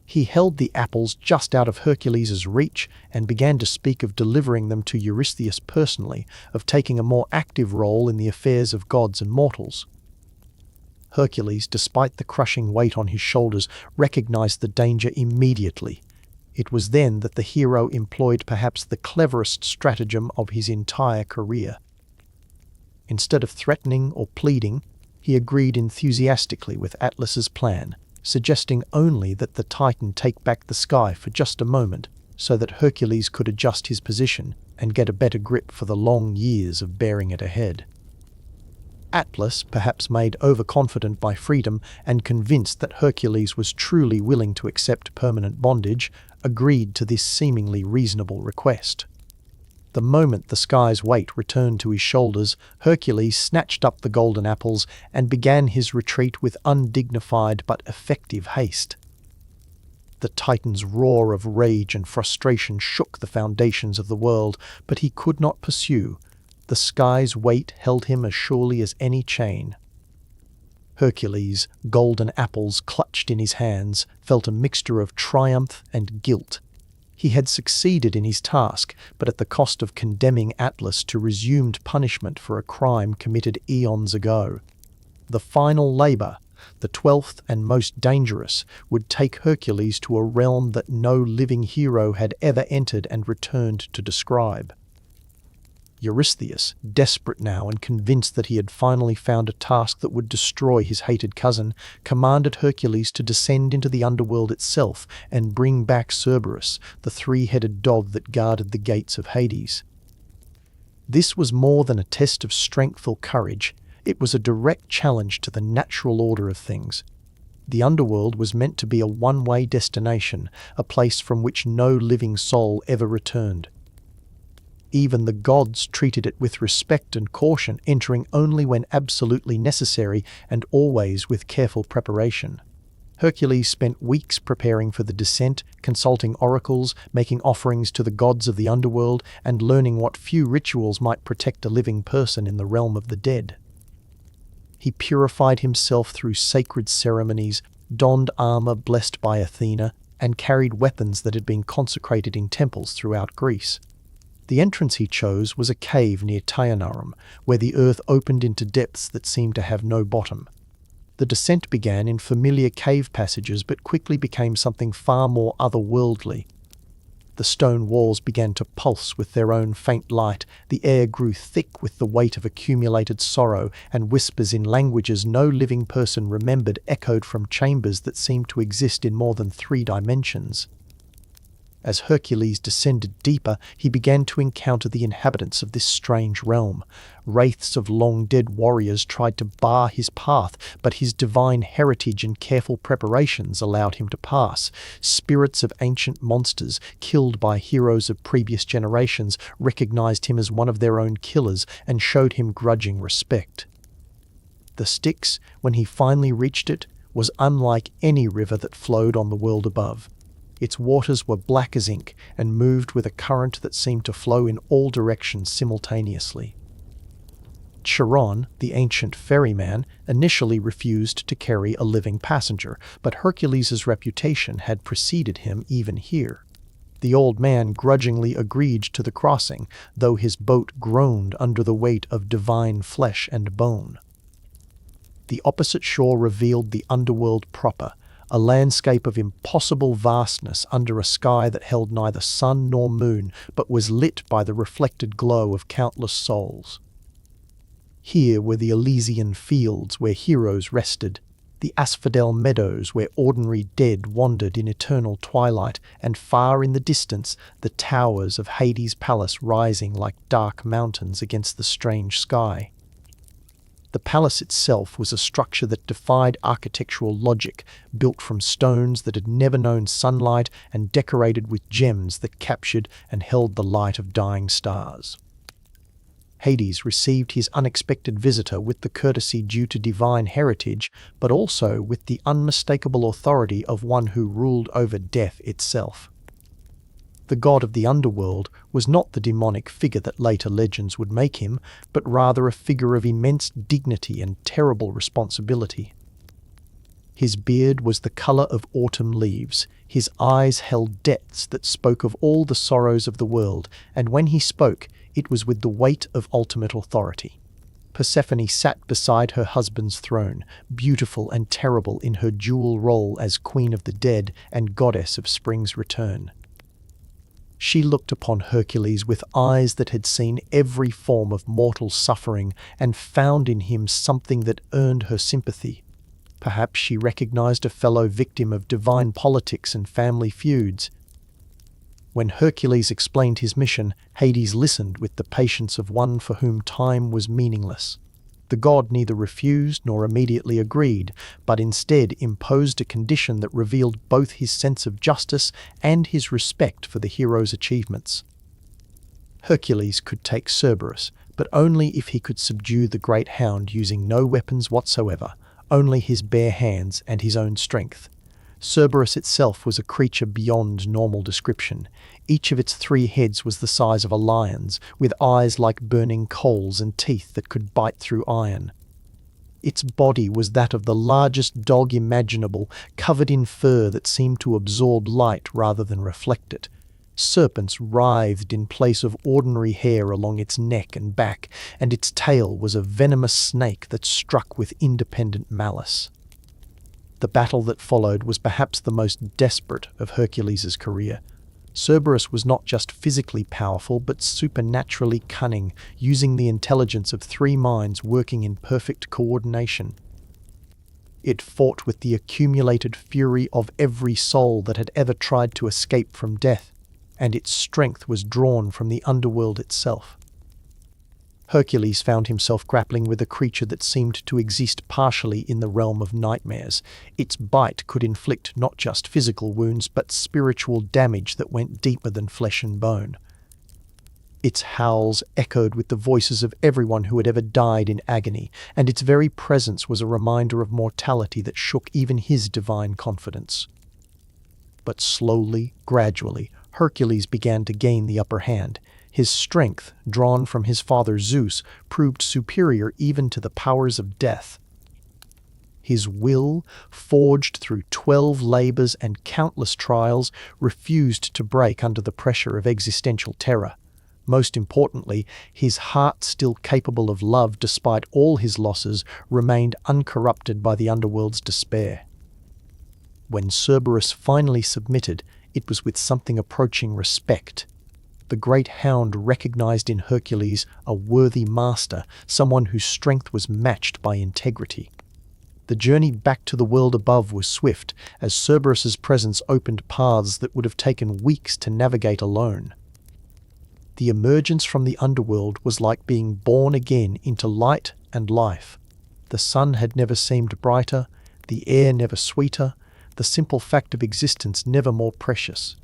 He held the apples just out of Hercules' reach and began to speak of delivering them to Eurystheus personally, of taking a more active role in the affairs of gods and mortals. Hercules, despite the crushing weight on his shoulders, recognized the danger immediately. It was then that the hero employed perhaps the cleverest stratagem of his entire career. Instead of threatening or pleading, he agreed enthusiastically with Atlas's plan, suggesting only that the Titan take back the sky for just a moment so that Hercules could adjust his position and get a better grip for the long years of bearing it ahead. Atlas, perhaps made overconfident by freedom and convinced that Hercules was truly willing to accept permanent bondage, agreed to this seemingly reasonable request. The moment the sky's weight returned to his shoulders, Hercules snatched up the golden apples and began his retreat with undignified but effective haste. The Titan's roar of rage and frustration shook the foundations of the world, but he could not pursue. The sky's weight held him as surely as any chain. Hercules, golden apples clutched in his hands, felt a mixture of triumph and guilt. He had succeeded in his task, but at the cost of condemning Atlas to resumed punishment for a crime committed eons ago. The final labor, the 12th and most dangerous, would take Hercules to a realm that no living hero had ever entered and returned to describe. Eurystheus, desperate now and convinced that he had finally found a task that would destroy his hated cousin, commanded Hercules to descend into the underworld itself and bring back Cerberus, the 3-headed dog that guarded the gates of Hades. This was more than a test of strength or courage. It was a direct challenge to the natural order of things. The underworld was meant to be a one-way destination, a place from which no living soul ever returned. Even the gods treated it with respect and caution, entering only when absolutely necessary and always with careful preparation. Hercules spent weeks preparing for the descent, consulting oracles, making offerings to the gods of the underworld, and learning what few rituals might protect a living person in the realm of the dead. He purified himself through sacred ceremonies, donned armor blessed by Athena, and carried weapons that had been consecrated in temples throughout Greece. The entrance he chose was a cave near Tyanarum, where the earth opened into depths that seemed to have no bottom. The descent began in familiar cave passages but quickly became something far more otherworldly. The stone walls began to pulse with their own faint light, the air grew thick with the weight of accumulated sorrow, and whispers in languages no living person remembered echoed from chambers that seemed to exist in more than 3 dimensions. As Hercules descended deeper, he began to encounter the inhabitants of this strange realm. Wraiths of long-dead warriors tried to bar his path, but his divine heritage and careful preparations allowed him to pass. Spirits of ancient monsters, killed by heroes of previous generations, recognized him as one of their own killers and showed him grudging respect. The Styx, when he finally reached it, was unlike any river that flowed on the world above. Its waters were black as ink and moved with a current that seemed to flow in all directions simultaneously. Chiron, the ancient ferryman, initially refused to carry a living passenger, but Hercules' reputation had preceded him even here. The old man grudgingly agreed to the crossing, though his boat groaned under the weight of divine flesh and bone. The opposite shore revealed the underworld proper, a landscape of impossible vastness under a sky that held neither sun nor moon, but was lit by the reflected glow of countless souls. Here were the Elysian fields where heroes rested, the asphodel meadows where ordinary dead wandered in eternal twilight, and far in the distance the towers of Hades' palace rising like dark mountains against the strange sky. The palace itself was a structure that defied architectural logic, built from stones that had never known sunlight and decorated with gems that captured and held the light of dying stars. Hades received his unexpected visitor with the courtesy due to divine heritage, but also with the unmistakable authority of one who ruled over death itself. The god of the underworld was not the demonic figure that later legends would make him, but rather a figure of immense dignity and terrible responsibility. His beard was the color of autumn leaves, his eyes held depths that spoke of all the sorrows of the world, and when he spoke, it was with the weight of ultimate authority. Persephone sat beside her husband's throne, beautiful and terrible in her dual role as queen of the dead and goddess of spring's return. She looked upon Hercules with eyes that had seen every form of mortal suffering and found in him something that earned her sympathy. Perhaps she recognized a fellow victim of divine politics and family feuds. When Hercules explained his mission, Hades listened with the patience of one for whom time was meaningless. The god neither refused nor immediately agreed, but instead imposed a condition that revealed both his sense of justice and his respect for the hero's achievements. Hercules could take Cerberus, but only if he could subdue the great hound using no weapons whatsoever, only his bare hands and his own strength. Cerberus itself was a creature beyond normal description. Each of its 3 heads was the size of a lion's, with eyes like burning coals and teeth that could bite through iron. Its body was that of the largest dog imaginable, covered in fur that seemed to absorb light rather than reflect it. Serpents writhed in place of ordinary hair along its neck and back, and its tail was a venomous snake that struck with independent malice. The battle that followed was perhaps the most desperate of Hercules' career. Cerberus was not just physically powerful, but supernaturally cunning, using the intelligence of 3 minds working in perfect coordination. It fought with the accumulated fury of every soul that had ever tried to escape from death, and its strength was drawn from the underworld itself. Hercules found himself grappling with a creature that seemed to exist partially in the realm of nightmares. Its bite could inflict not just physical wounds, but spiritual damage that went deeper than flesh and bone. Its howls echoed with the voices of everyone who had ever died in agony, and its very presence was a reminder of mortality that shook even his divine confidence. But slowly, gradually, Hercules began to gain the upper hand. His strength, drawn from his father Zeus, proved superior even to the powers of death. His will, forged through 12 labors and countless trials, refused to break under the pressure of existential terror. Most importantly, his heart, still capable of love despite all his losses, remained uncorrupted by the underworld's despair. When Cerberus finally submitted, It was with something approaching respect. The great hound recognized in Hercules a worthy master, someone whose strength was matched by integrity. The journey back to the world above was swift, as Cerberus's presence opened paths that would have taken weeks to navigate alone. The emergence from the underworld was like being born again into light and life. The sun had never seemed brighter, the air never sweeter, the simple fact of existence never more precious.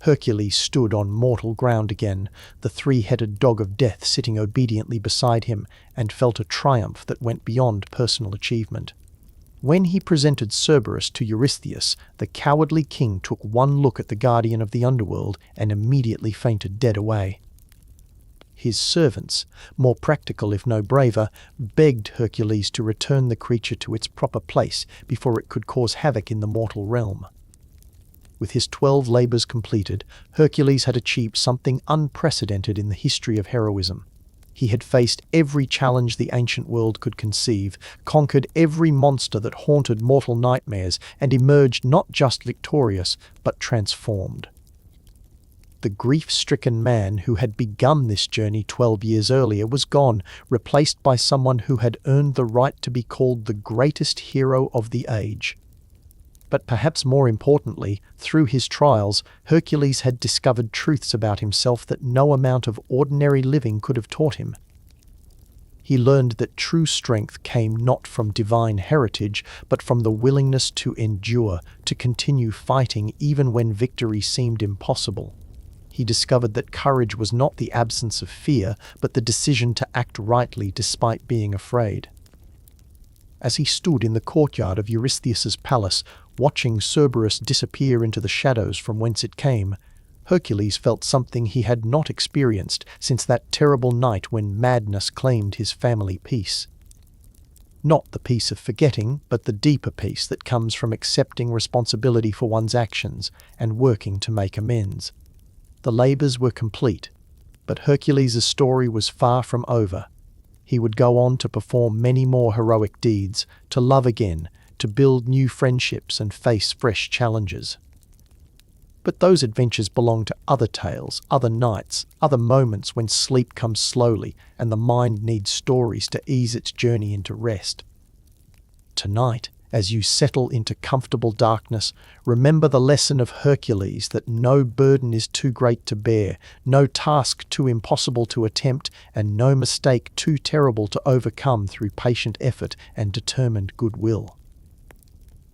Hercules stood on mortal ground again, the three-headed dog of death sitting obediently beside him, and felt a triumph that went beyond personal achievement. When he presented Cerberus to Eurystheus, the cowardly king took one look at the guardian of the underworld and immediately fainted dead away. His servants, more practical if no braver, begged Hercules to return the creature to its proper place before it could cause havoc in the mortal realm. With his 12 labors completed, Hercules had achieved something unprecedented in the history of heroism. He had faced every challenge the ancient world could conceive, conquered every monster that haunted mortal nightmares, and emerged not just victorious, but transformed. The grief-stricken man who had begun this journey 12 years earlier was gone, replaced by someone who had earned the right to be called the greatest hero of the age. But perhaps more importantly, through his trials, Hercules had discovered truths about himself that no amount of ordinary living could have taught him. He learned that true strength came not from divine heritage, but from the willingness to endure, to continue fighting even when victory seemed impossible. He discovered that courage was not the absence of fear, but the decision to act rightly despite being afraid. As he stood in the courtyard of Eurystheus's palace, watching Cerberus disappear into the shadows from whence it came, Hercules felt something he had not experienced since that terrible night when madness claimed his family peace. Not the peace of forgetting, but the deeper peace that comes from accepting responsibility for one's actions and working to make amends. The labors were complete, but Hercules' story was far from over. He would go on to perform many more heroic deeds, to love again, to build new friendships and face fresh challenges. But those adventures belong to other tales, other nights, other moments when sleep comes slowly and the mind needs stories to ease its journey into rest. Tonight, as you settle into comfortable darkness, remember the lesson of Hercules that no burden is too great to bear, no task too impossible to attempt, and no mistake too terrible to overcome through patient effort and determined goodwill.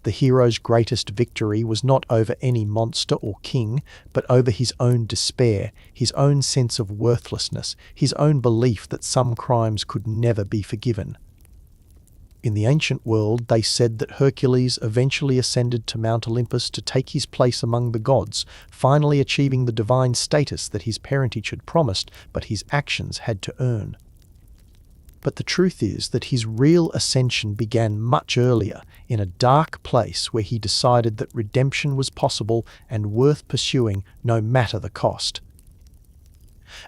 The hero's greatest victory was not over any monster or king, but over his own despair, his own sense of worthlessness, his own belief that some crimes could never be forgiven. In the ancient world, they said that Hercules eventually ascended to Mount Olympus to take his place among the gods, finally achieving the divine status that his parentage had promised, but his actions had to earn. But the truth is that his real ascension began much earlier, in a dark place where he decided that redemption was possible and worth pursuing no matter the cost.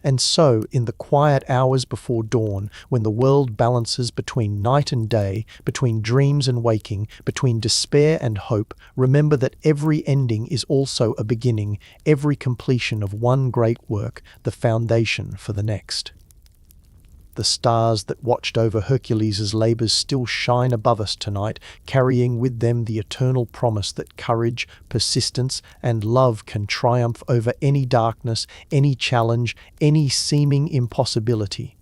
And so, in the quiet hours before dawn, when the world balances between night and day, between dreams and waking, between despair and hope, remember that every ending is also a beginning, every completion of one great work, the foundation for the next. The stars that watched over Hercules' labors still shine above us tonight, carrying with them the eternal promise that courage, persistence, and love can triumph over any darkness, any challenge, any seeming impossibility.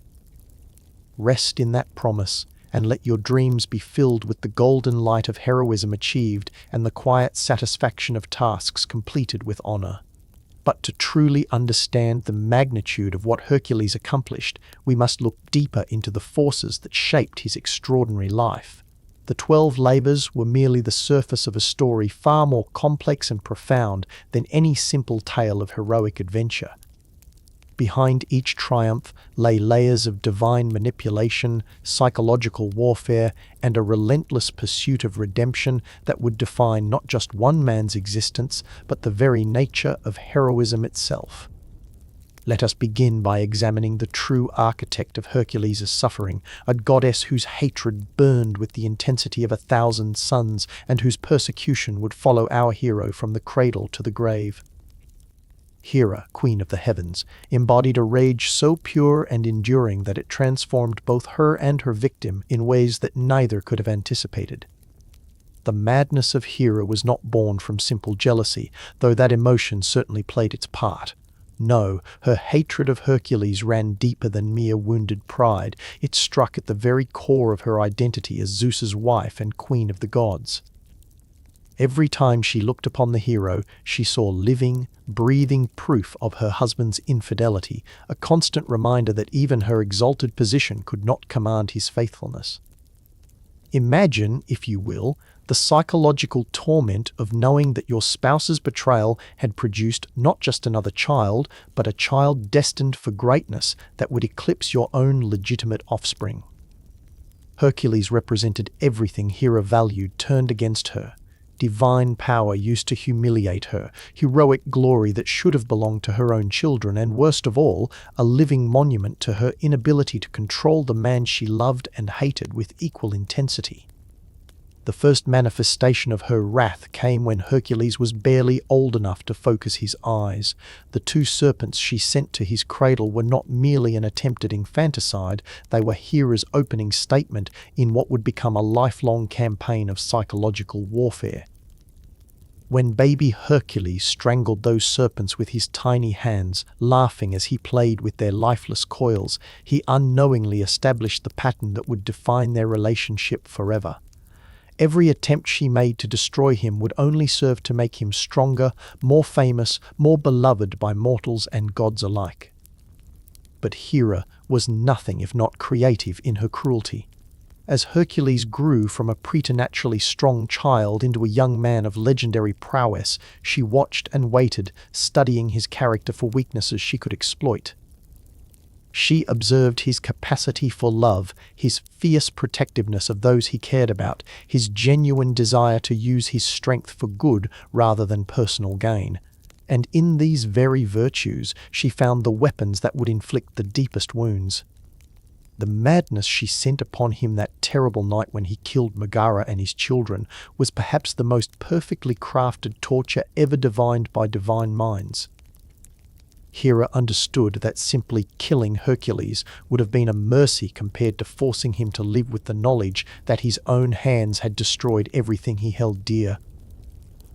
Rest in that promise, and let your dreams be filled with the golden light of heroism achieved and the quiet satisfaction of tasks completed with honor. But to truly understand the magnitude of what Hercules accomplished, we must look deeper into the forces that shaped his extraordinary life. The 12 labors were merely the surface of a story far more complex and profound than any simple tale of heroic adventure. Behind each triumph lay layers of divine manipulation, psychological warfare, and a relentless pursuit of redemption that would define not just one man's existence, but the very nature of heroism itself. Let us begin by examining the true architect of Hercules' suffering, a goddess whose hatred burned with the intensity of 1,000 suns and whose persecution would follow our hero from the cradle to the grave. Hera, queen of the heavens, embodied a rage so pure and enduring that it transformed both her and her victim in ways that neither could have anticipated. The madness of Hera was not born from simple jealousy, though that emotion certainly played its part. No, her hatred of Hercules ran deeper than mere wounded pride. It struck at the very core of her identity as Zeus's wife and queen of the gods. Every time she looked upon the hero, she saw living, breathing proof of her husband's infidelity, a constant reminder that even her exalted position could not command his faithfulness. Imagine, if you will, the psychological torment of knowing that your spouse's betrayal had produced not just another child, but a child destined for greatness that would eclipse your own legitimate offspring. Hercules represented everything Hera valued turned against her. Divine power used to humiliate her, heroic glory that should have belonged to her own children, and worst of all, a living monument to her inability to control the man she loved and hated with equal intensity. The first manifestation of her wrath came when Hercules was barely old enough to focus his eyes. The 2 serpents she sent to his cradle were not merely an attempt at infanticide, they were Hera's opening statement in what would become a lifelong campaign of psychological warfare. When baby Hercules strangled those serpents with his tiny hands, laughing as he played with their lifeless coils, he unknowingly established the pattern that would define their relationship forever. Every attempt she made to destroy him would only serve to make him stronger, more famous, more beloved by mortals and gods alike. But Hera was nothing if not creative in her cruelty. As Hercules grew from a preternaturally strong child into a young man of legendary prowess, she watched and waited, studying his character for weaknesses she could exploit. She observed his capacity for love, his fierce protectiveness of those he cared about, his genuine desire to use his strength for good rather than personal gain. And in these very virtues, she found the weapons that would inflict the deepest wounds. The madness she sent upon him that terrible night when he killed Megara and his children was perhaps the most perfectly crafted torture ever divined by divine minds. Hera understood that simply killing Hercules would have been a mercy compared to forcing him to live with the knowledge that his own hands had destroyed everything he held dear.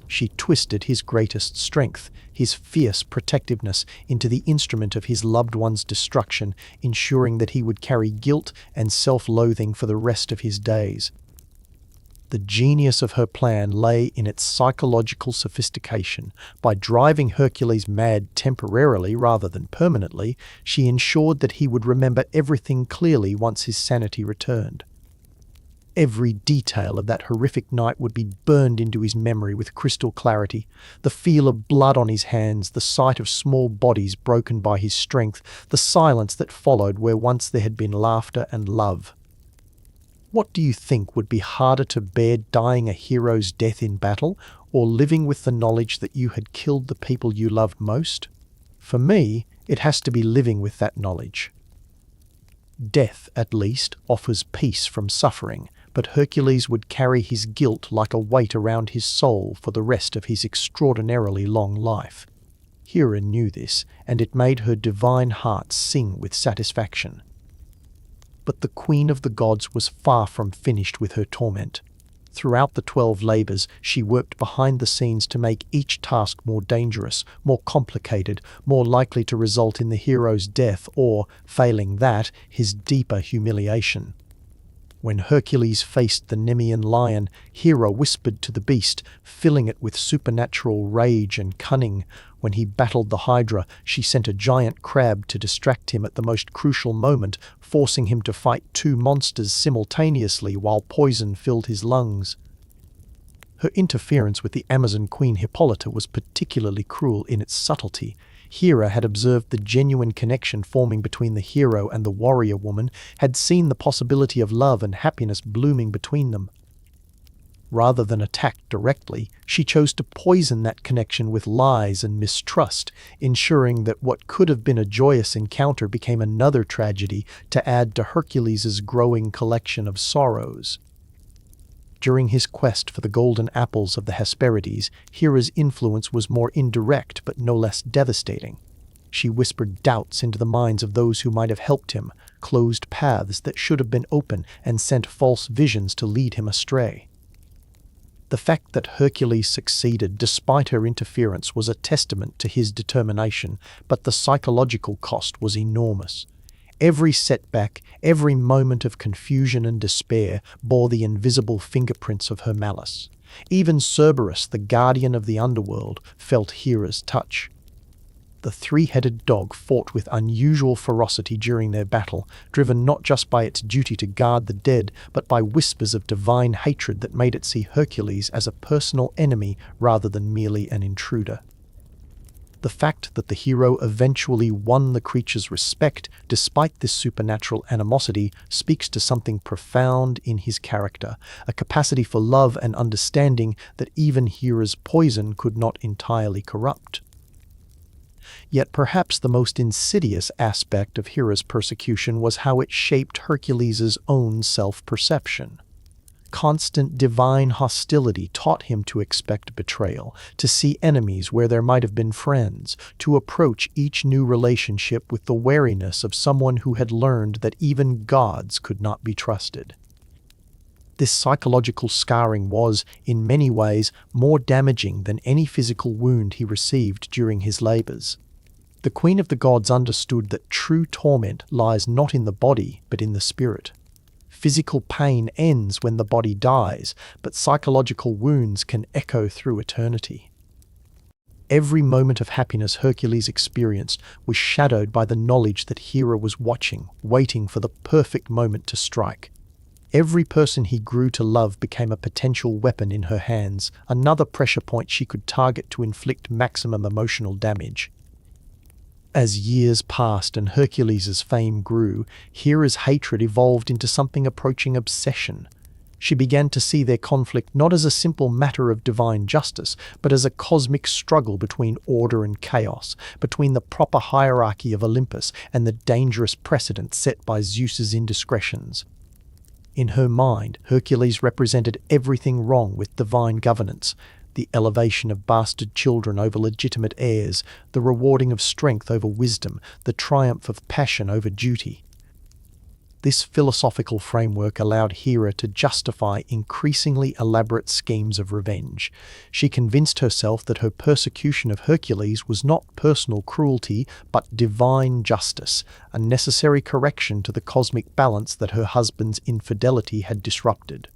She twisted his greatest strength, his fierce protectiveness, into the instrument of his loved one's destruction, ensuring that he would carry guilt and self-loathing for the rest of his days. The genius of her plan lay in its psychological sophistication. By driving Hercules mad temporarily rather than permanently, she ensured that he would remember everything clearly once his sanity returned. Every detail of that horrific night would be burned into his memory with crystal clarity. The feel of blood on his hands, the sight of small bodies broken by his strength, the silence that followed where once there had been laughter and love. What do you think would be harder to bear, dying a hero's death in battle, or living with the knowledge that you had killed the people you loved most? For me, it has to be living with that knowledge. Death, at least, offers peace from suffering, but Hercules would carry his guilt like a weight around his soul for the rest of his extraordinarily long life. Hera knew this, and it made her divine heart sing with satisfaction. But the queen of the gods was far from finished with her torment. Throughout the 12 labors, she worked behind the scenes to make each task more dangerous, more complicated, more likely to result in the hero's death or, failing that, his deeper humiliation. When Hercules faced the Nemean lion, Hera whispered to the beast, filling it with supernatural rage and cunning. When he battled the Hydra, she sent a giant crab to distract him at the most crucial moment, forcing him to fight 2 monsters simultaneously while poison filled his lungs. Her interference with the Amazon queen Hippolyta was particularly cruel in its subtlety. Hera had observed the genuine connection forming between the hero and the warrior woman, had seen the possibility of love and happiness blooming between them. Rather than attack directly, she chose to poison that connection with lies and mistrust, ensuring that what could have been a joyous encounter became another tragedy to add to Hercules' growing collection of sorrows. During his quest for the golden apples of the Hesperides, Hera's influence was more indirect but no less devastating. She whispered doubts into the minds of those who might have helped him, closed paths that should have been open, and sent false visions to lead him astray. The fact that Hercules succeeded despite her interference was a testament to his determination, but the psychological cost was enormous. Every setback, every moment of confusion and despair bore the invisible fingerprints of her malice. Even Cerberus, the guardian of the underworld, felt Hera's touch. The three-headed dog fought with unusual ferocity during their battle, driven not just by its duty to guard the dead, but by whispers of divine hatred that made it see Hercules as a personal enemy rather than merely an intruder. The fact that the hero eventually won the creature's respect despite this supernatural animosity speaks to something profound in his character, a capacity for love and understanding that even Hera's poison could not entirely corrupt. Yet perhaps the most insidious aspect of Hera's persecution was how it shaped Hercules' own self-perception. Constant divine hostility taught him to expect betrayal, to see enemies where there might have been friends, to approach each new relationship with the wariness of someone who had learned that even gods could not be trusted. This psychological scarring was, in many ways, more damaging than any physical wound he received during his labors. The Queen of the Gods understood that true torment lies not in the body, but in the spirit. Physical pain ends when the body dies, but psychological wounds can echo through eternity. Every moment of happiness Hercules experienced was shadowed by the knowledge that Hera was watching, waiting for the perfect moment to strike. Every person he grew to love became a potential weapon in her hands, another pressure point she could target to inflict maximum emotional damage. As years passed and Hercules' fame grew, Hera's hatred evolved into something approaching obsession. She began to see their conflict not as a simple matter of divine justice, but as a cosmic struggle between order and chaos, between the proper hierarchy of Olympus and the dangerous precedent set by Zeus's indiscretions. In her mind, Hercules represented everything wrong with divine governance: the elevation of bastard children over legitimate heirs, the rewarding of strength over wisdom, the triumph of passion over duty. This philosophical framework allowed Hera to justify increasingly elaborate schemes of revenge. She convinced herself that her persecution of Hercules was not personal cruelty, but divine justice, a necessary correction to the cosmic balance that her husband's infidelity had disrupted.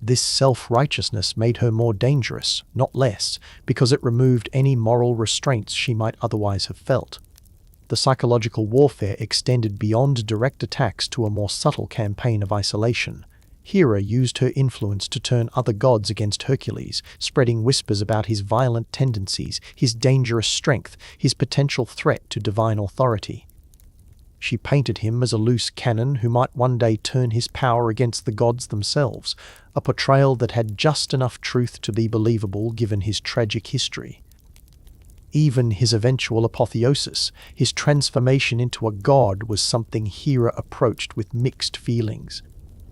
This self-righteousness made her more dangerous, not less, because it removed any moral restraints she might otherwise have felt. The psychological warfare extended beyond direct attacks to a more subtle campaign of isolation. Hera used her influence to turn other gods against Hercules, spreading whispers about his violent tendencies, his dangerous strength, his potential threat to divine authority. She painted him as a loose cannon who might one day turn his power against the gods themselves, a portrayal that had just enough truth to be believable given his tragic history. Even his eventual apotheosis, his transformation into a god, was something Hera approached with mixed feelings.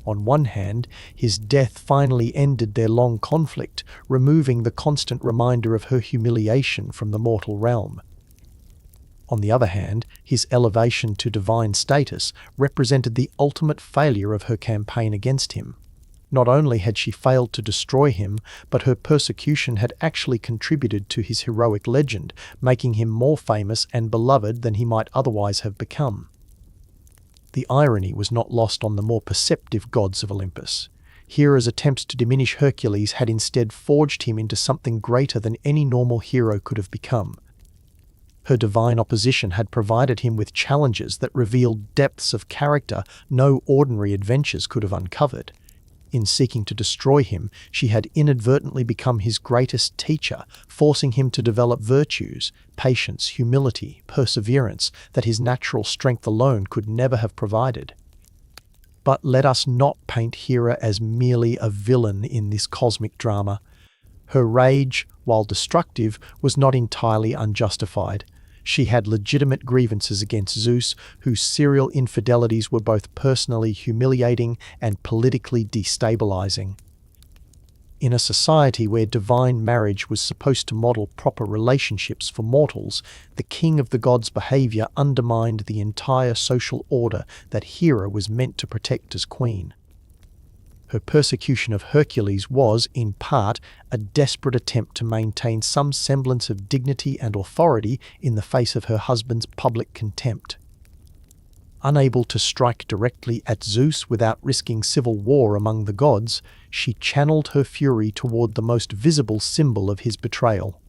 On one hand, his death finally ended their long conflict, removing the constant reminder of her humiliation from the mortal realm. On the other hand, his elevation to divine status represented the ultimate failure of her campaign against him. Not only had she failed to destroy him, but her persecution had actually contributed to his heroic legend, making him more famous and beloved than he might otherwise have become. The irony was not lost on the more perceptive gods of Olympus. Hera's attempts to diminish Hercules had instead forged him into something greater than any normal hero could have become. Her divine opposition had provided him with challenges that revealed depths of character no ordinary adventures could have uncovered. In seeking to destroy him, she had inadvertently become his greatest teacher, forcing him to develop virtues, patience, humility, perseverance, that his natural strength alone could never have provided. But let us not paint Hera as merely a villain in this cosmic drama. Her rage, while destructive, was not entirely unjustified. She had legitimate grievances against Zeus, whose serial infidelities were both personally humiliating and politically destabilizing. In a society where divine marriage was supposed to model proper relationships for mortals, the king of the gods' behavior undermined the entire social order that Hera was meant to protect as queen. Her persecution of Hercules was, in part, a desperate attempt to maintain some semblance of dignity and authority in the face of her husband's public contempt. Unable to strike directly at Zeus without risking civil war among the gods, she channeled her fury toward the most visible symbol of his betrayal.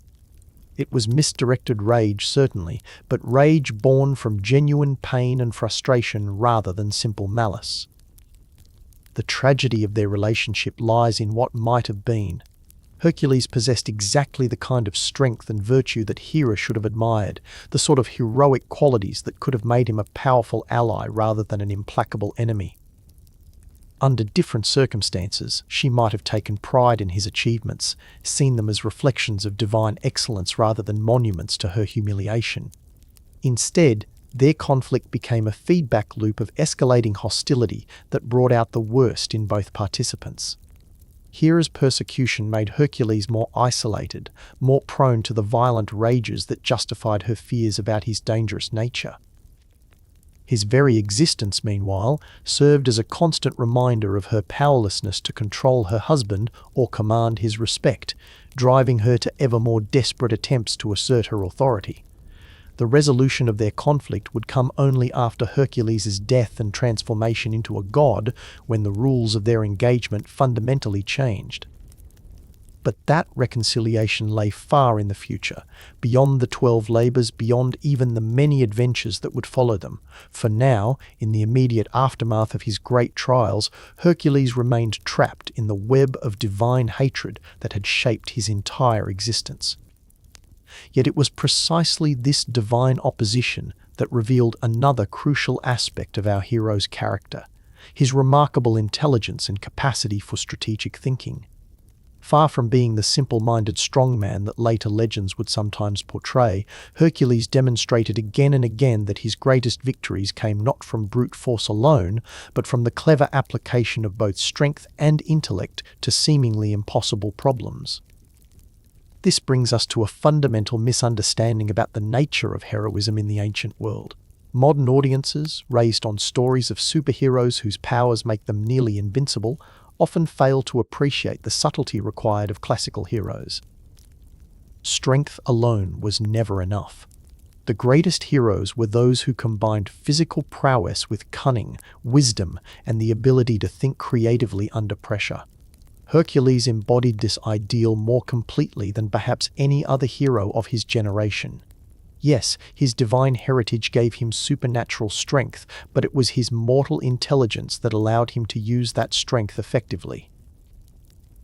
It was misdirected rage, certainly, but rage born from genuine pain and frustration rather than simple malice. The tragedy of their relationship lies in what might have been. Hercules possessed exactly the kind of strength and virtue that Hera should have admired, the sort of heroic qualities that could have made him a powerful ally rather than an implacable enemy. Under different circumstances, she might have taken pride in his achievements, seen them as reflections of divine excellence rather than monuments to her humiliation. Instead, their conflict became a feedback loop of escalating hostility that brought out the worst in both participants. Hera's persecution made Hercules more isolated, more prone to the violent rages that justified her fears about his dangerous nature. His very existence, meanwhile, served as a constant reminder of her powerlessness to control her husband or command his respect, driving her to ever more desperate attempts to assert her authority. The resolution of their conflict would come only after Hercules' death and transformation into a god, when the rules of their engagement fundamentally changed. But that reconciliation lay far in the future, beyond the 12 labors, beyond even the many adventures that would follow them. For now, in the immediate aftermath of his great trials, Hercules remained trapped in the web of divine hatred that had shaped his entire existence. Yet it was precisely this divine opposition that revealed another crucial aspect of our hero's character, his remarkable intelligence and capacity for strategic thinking. Far from being the simple-minded strongman that later legends would sometimes portray, Hercules demonstrated again and again that his greatest victories came not from brute force alone, but from the clever application of both strength and intellect to seemingly impossible problems. This brings us to a fundamental misunderstanding about the nature of heroism in the ancient world. Modern audiences, raised on stories of superheroes whose powers make them nearly invincible, often fail to appreciate the subtlety required of classical heroes. Strength alone was never enough. The greatest heroes were those who combined physical prowess with cunning, wisdom, and the ability to think creatively under pressure. Hercules embodied this ideal more completely than perhaps any other hero of his generation. Yes, his divine heritage gave him supernatural strength, but it was his mortal intelligence that allowed him to use that strength effectively.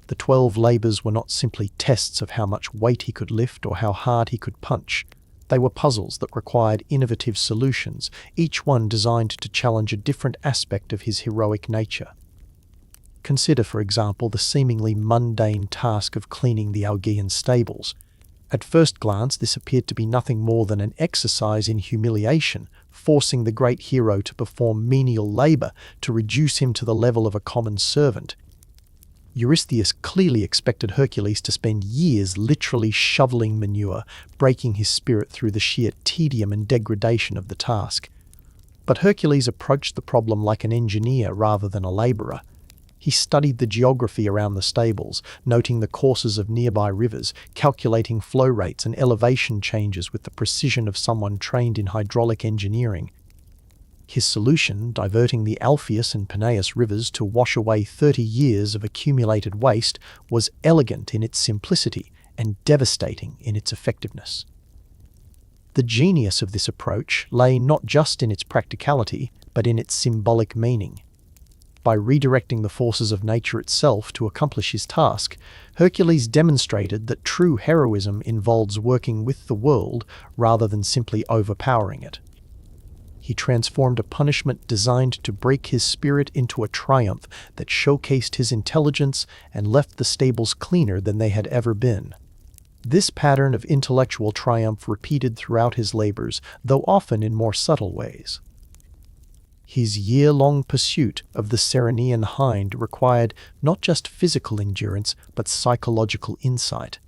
The 12 labors were not simply tests of how much weight he could lift or how hard he could punch. They were puzzles that required innovative solutions, each one designed to challenge a different aspect of his heroic nature. Consider, for example, the seemingly mundane task of cleaning the Augean stables. At first glance, this appeared to be nothing more than an exercise in humiliation, forcing the great hero to perform menial labor to reduce him to the level of a common servant. Eurystheus clearly expected Hercules to spend years literally shoveling manure, breaking his spirit through the sheer tedium and degradation of the task. But Hercules approached the problem like an engineer rather than a laborer. He studied the geography around the stables, noting the courses of nearby rivers, calculating flow rates and elevation changes with the precision of someone trained in hydraulic engineering. His solution, diverting the Alpheus and Peneus rivers to wash away 30 years of accumulated waste, was elegant in its simplicity and devastating in its effectiveness. The genius of this approach lay not just in its practicality, but in its symbolic meaning. By redirecting the forces of nature itself to accomplish his task, Hercules demonstrated that true heroism involves working with the world rather than simply overpowering it. He transformed a punishment designed to break his spirit into a triumph that showcased his intelligence and left the stables cleaner than they had ever been. This pattern of intellectual triumph repeated throughout his labors, though often in more subtle ways. His year-long pursuit of the Ceryneian hind required not just physical endurance, but psychological insight.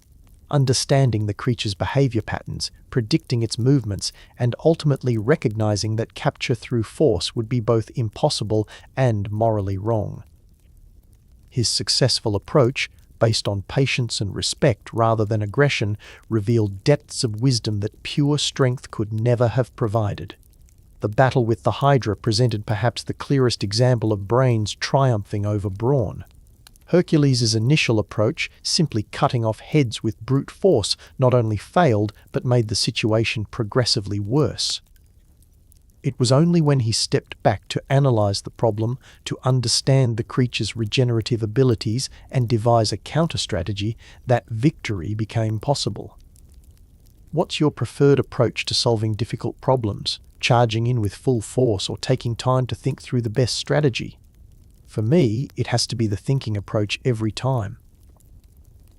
Understanding the creature's behavior patterns, predicting its movements, and ultimately recognizing that capture through force would be both impossible and morally wrong. His successful approach, based on patience and respect rather than aggression, revealed depths of wisdom that pure strength could never have provided. The battle with the Hydra presented perhaps the clearest example of brains triumphing over brawn. Hercules' initial approach, simply cutting off heads with brute force, not only failed, but made the situation progressively worse. It was only when he stepped back to analyze the problem, to understand the creature's regenerative abilities and devise a counter-strategy, that victory became possible. What's your preferred approach to solving difficult problems? Charging in with full force or taking time to think through the best strategy? For me, it has to be the thinking approach every time.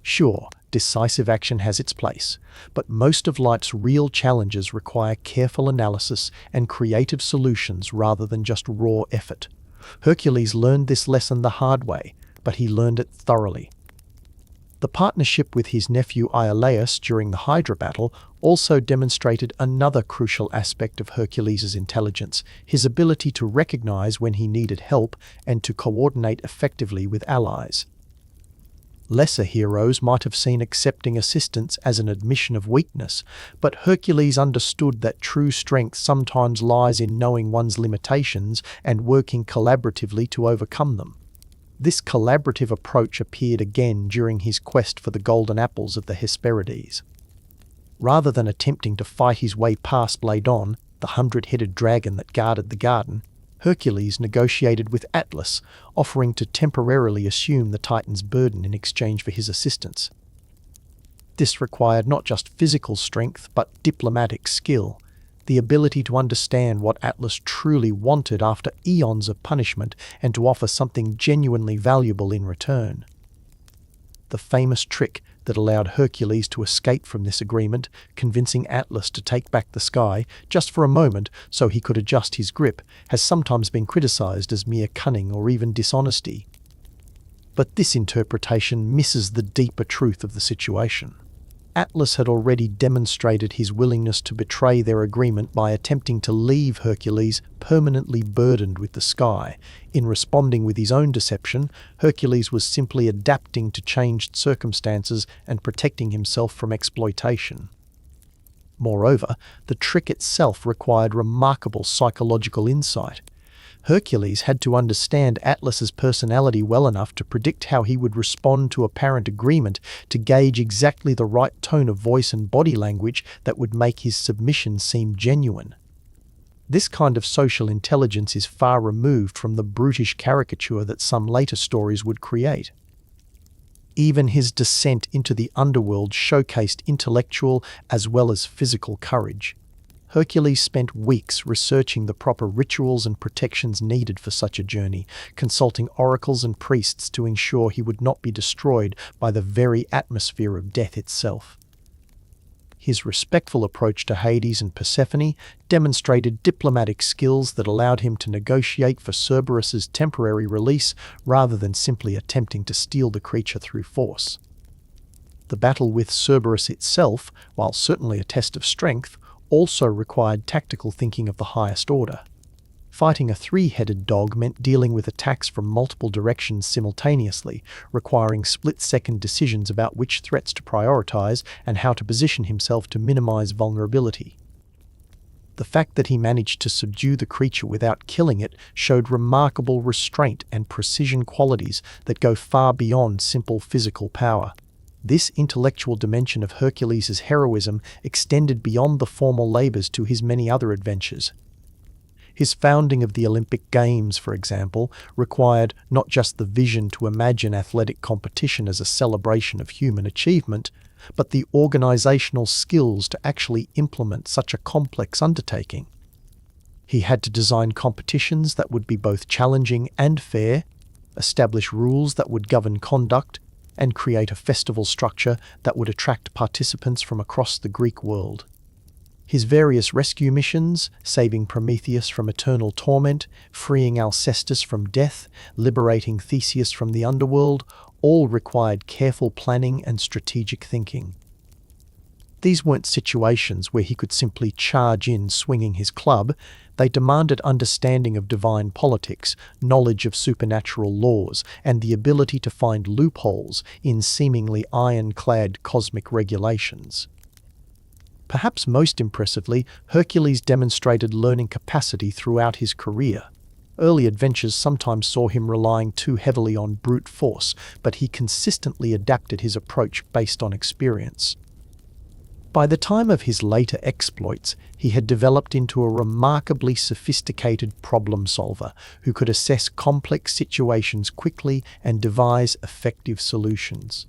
Sure, decisive action has its place, but most of life's real challenges require careful analysis and creative solutions rather than just raw effort. Hercules learned this lesson the hard way, but he learned it thoroughly. The partnership with his nephew Iolaus during the Hydra battle also demonstrated another crucial aspect of Hercules' intelligence, his ability to recognize when he needed help and to coordinate effectively with allies. Lesser heroes might have seen accepting assistance as an admission of weakness, but Hercules understood that true strength sometimes lies in knowing one's limitations and working collaboratively to overcome them. This collaborative approach appeared again during his quest for the golden apples of the Hesperides. Rather than attempting to fight his way past Ladon, the 100-headed dragon that guarded the garden, Hercules negotiated with Atlas, offering to temporarily assume the Titan's burden in exchange for his assistance. This required not just physical strength, but diplomatic skill, the ability to understand what Atlas truly wanted after eons of punishment and to offer something genuinely valuable in return. The famous trick that allowed Hercules to escape from this agreement, convincing Atlas to take back the sky just for a moment so he could adjust his grip, has sometimes been criticized as mere cunning or even dishonesty. But this interpretation misses the deeper truth of the situation. Atlas had already demonstrated his willingness to betray their agreement by attempting to leave Hercules permanently burdened with the sky. In responding with his own deception, Hercules was simply adapting to changed circumstances and protecting himself from exploitation. Moreover, the trick itself required remarkable psychological insight. Hercules had to understand Atlas's personality well enough to predict how he would respond to apparent agreement, to gauge exactly the right tone of voice and body language that would make his submission seem genuine. This kind of social intelligence is far removed from the brutish caricature that some later stories would create. Even his descent into the underworld showcased intellectual as well as physical courage. Hercules spent weeks researching the proper rituals and protections needed for such a journey, consulting oracles and priests to ensure he would not be destroyed by the very atmosphere of death itself. His respectful approach to Hades and Persephone demonstrated diplomatic skills that allowed him to negotiate for Cerberus's temporary release rather than simply attempting to steal the creature through force. The battle with Cerberus itself, while certainly a test of strength, also required tactical thinking of the highest order. Fighting a 3-headed dog meant dealing with attacks from multiple directions simultaneously, requiring split-second decisions about which threats to prioritize and how to position himself to minimize vulnerability. The fact that he managed to subdue the creature without killing it showed remarkable restraint and precision qualities that go far beyond simple physical power. This intellectual dimension of Hercules' heroism extended beyond the formal labors to his many other adventures. His founding of the Olympic Games, for example, required not just the vision to imagine athletic competition as a celebration of human achievement, but the organizational skills to actually implement such a complex undertaking. He had to design competitions that would be both challenging and fair, establish rules that would govern conduct, and create a festival structure that would attract participants from across the Greek world. His various rescue missions, saving Prometheus from eternal torment, freeing Alcestis from death, liberating Theseus from the underworld, all required careful planning and strategic thinking. These weren't situations where he could simply charge in swinging his club. They demanded understanding of divine politics, knowledge of supernatural laws, and the ability to find loopholes in seemingly ironclad cosmic regulations. Perhaps most impressively, Hercules demonstrated learning capacity throughout his career. Early adventures sometimes saw him relying too heavily on brute force, but he consistently adapted his approach based on experience. By the time of his later exploits, he had developed into a remarkably sophisticated problem solver who could assess complex situations quickly and devise effective solutions.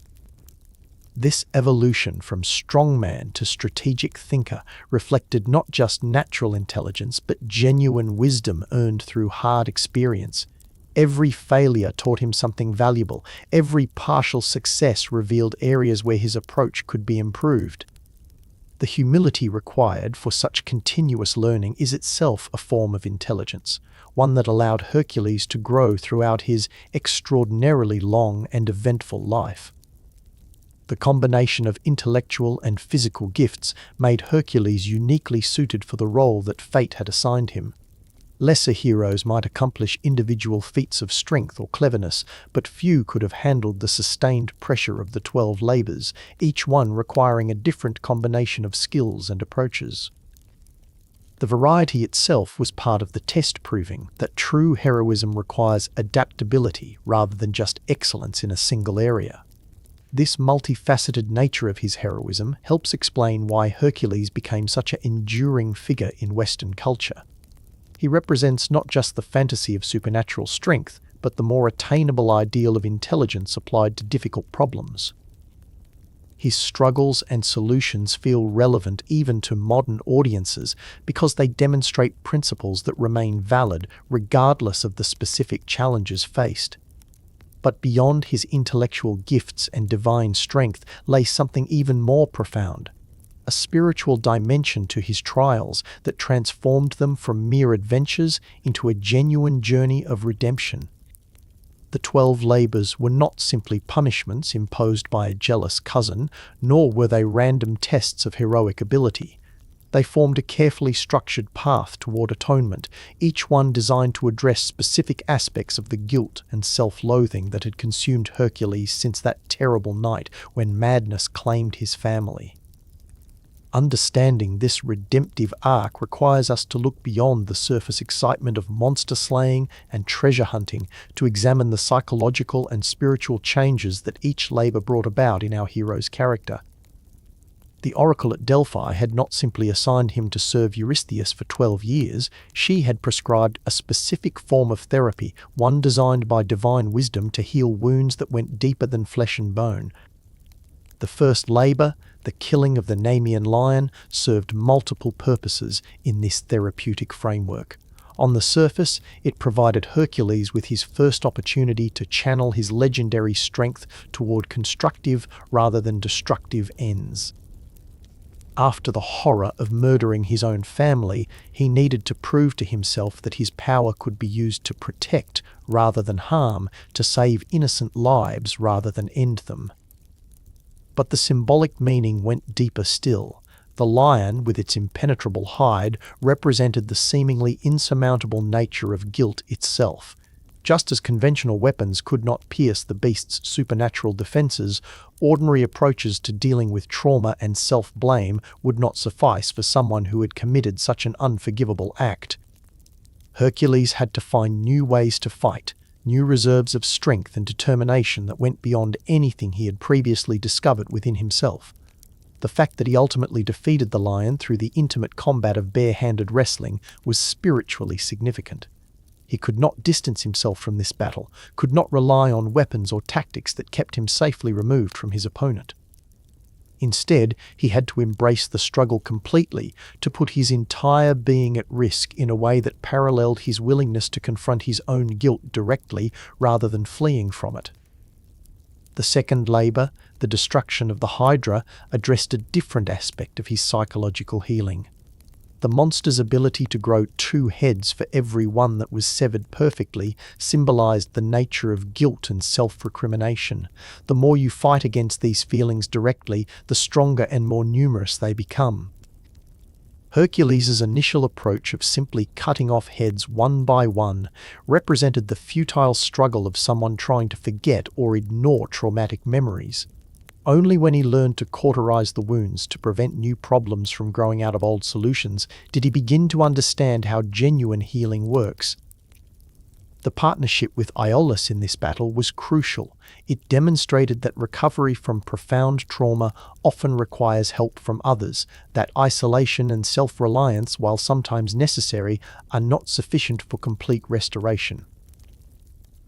This evolution from strongman to strategic thinker reflected not just natural intelligence but genuine wisdom earned through hard experience. Every failure taught him something valuable. Every partial success revealed areas where his approach could be improved. The humility required for such continuous learning is itself a form of intelligence, one that allowed Hercules to grow throughout his extraordinarily long and eventful life. The combination of intellectual and physical gifts made Hercules uniquely suited for the role that fate had assigned him. Lesser heroes might accomplish individual feats of strength or cleverness, but few could have handled the sustained pressure of the 12 labors, each one requiring a different combination of skills and approaches. The variety itself was part of the test, proving that true heroism requires adaptability rather than just excellence in a single area. This multifaceted nature of his heroism helps explain why Hercules became such an enduring figure in Western culture. He represents not just the fantasy of supernatural strength, but the more attainable ideal of intelligence applied to difficult problems. His struggles and solutions feel relevant even to modern audiences because they demonstrate principles that remain valid regardless of the specific challenges faced. But beyond his intellectual gifts and divine strength lay something even more profound. A spiritual dimension to his trials that transformed them from mere adventures into a genuine journey of redemption. The 12 labors were not simply punishments imposed by a jealous cousin, nor were they random tests of heroic ability. They formed a carefully structured path toward atonement, each one designed to address specific aspects of the guilt and self-loathing that had consumed Hercules since that terrible night when madness claimed his family. Understanding this redemptive arc requires us to look beyond the surface excitement of monster slaying and treasure hunting to examine the psychological and spiritual changes that each labor brought about in our hero's character. The oracle at Delphi had not simply assigned him to serve Eurystheus for 12 years, she had prescribed a specific form of therapy, one designed by divine wisdom to heal wounds that went deeper than flesh and bone. The first labor, the killing of the Nemean lion, served multiple purposes in this therapeutic framework. On the surface, it provided Hercules with his first opportunity to channel his legendary strength toward constructive rather than destructive ends. After the horror of murdering his own family, he needed to prove to himself that his power could be used to protect rather than harm, to save innocent lives rather than end them. But the symbolic meaning went deeper still. The lion, with its impenetrable hide, represented the seemingly insurmountable nature of guilt itself. Just as conventional weapons could not pierce the beast's supernatural defenses, ordinary approaches to dealing with trauma and self-blame would not suffice for someone who had committed such an unforgivable act. Hercules had to find new ways to fight, new reserves of strength and determination that went beyond anything he had previously discovered within himself. The fact that he ultimately defeated the lion through the intimate combat of bare-handed wrestling was spiritually significant. He could not distance himself from this battle, could not rely on weapons or tactics that kept him safely removed from his opponent. Instead, he had to embrace the struggle completely, to put his entire being at risk in a way that paralleled his willingness to confront his own guilt directly rather than fleeing from it. The second labor, the destruction of the Hydra, addressed a different aspect of his psychological healing. The monster's ability to grow two heads for every one that was severed perfectly symbolized the nature of guilt and self-recrimination. The more you fight against these feelings directly, the stronger and more numerous they become. Hercules' initial approach of simply cutting off heads one by one represented the futile struggle of someone trying to forget or ignore traumatic memories. Only when he learned to cauterize the wounds to prevent new problems from growing out of old solutions did he begin to understand how genuine healing works. The partnership with Iolaus in this battle was crucial. It demonstrated that recovery from profound trauma often requires help from others, that isolation and self-reliance, while sometimes necessary, are not sufficient for complete restoration.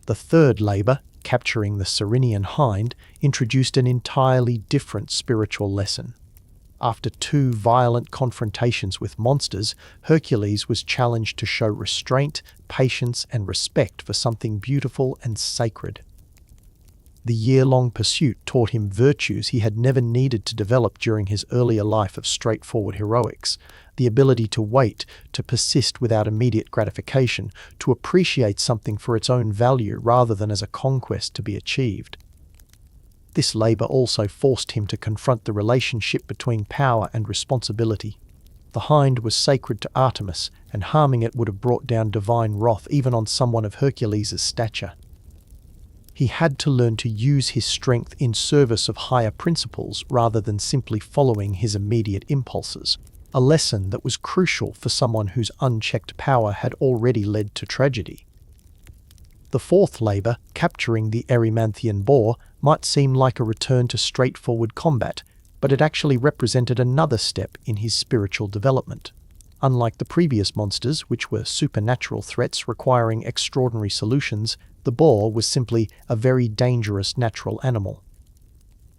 The third labor, capturing the Cyrenian hind, introduced an entirely different spiritual lesson. After two violent confrontations with monsters, Hercules was challenged to show restraint, patience, and respect for something beautiful and sacred. The year-long pursuit taught him virtues he had never needed to develop during his earlier life of straightforward heroics: the ability to wait, to persist without immediate gratification, to appreciate something for its own value rather than as a conquest to be achieved. This labor also forced him to confront the relationship between power and responsibility. The hind was sacred to Artemis, and harming it would have brought down divine wrath even on someone of Hercules' stature. He had to learn to use his strength in service of higher principles rather than simply following his immediate impulses, a lesson that was crucial for someone whose unchecked power had already led to tragedy. The fourth labor, capturing the Erymanthian boar, might seem like a return to straightforward combat, but it actually represented another step in his spiritual development. Unlike the previous monsters, which were supernatural threats requiring extraordinary solutions, the boar was simply a very dangerous natural animal.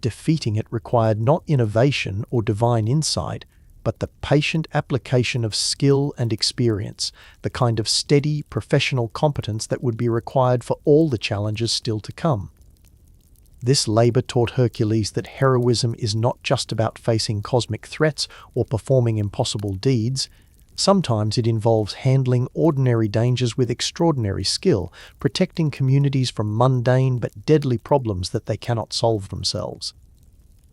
Defeating it required not innovation or divine insight, but the patient application of skill and experience, the kind of steady, professional competence that would be required for all the challenges still to come. This labor taught Hercules that heroism is not just about facing cosmic threats or performing impossible deeds. Sometimes it involves handling ordinary dangers with extraordinary skill, protecting communities from mundane but deadly problems that they cannot solve themselves.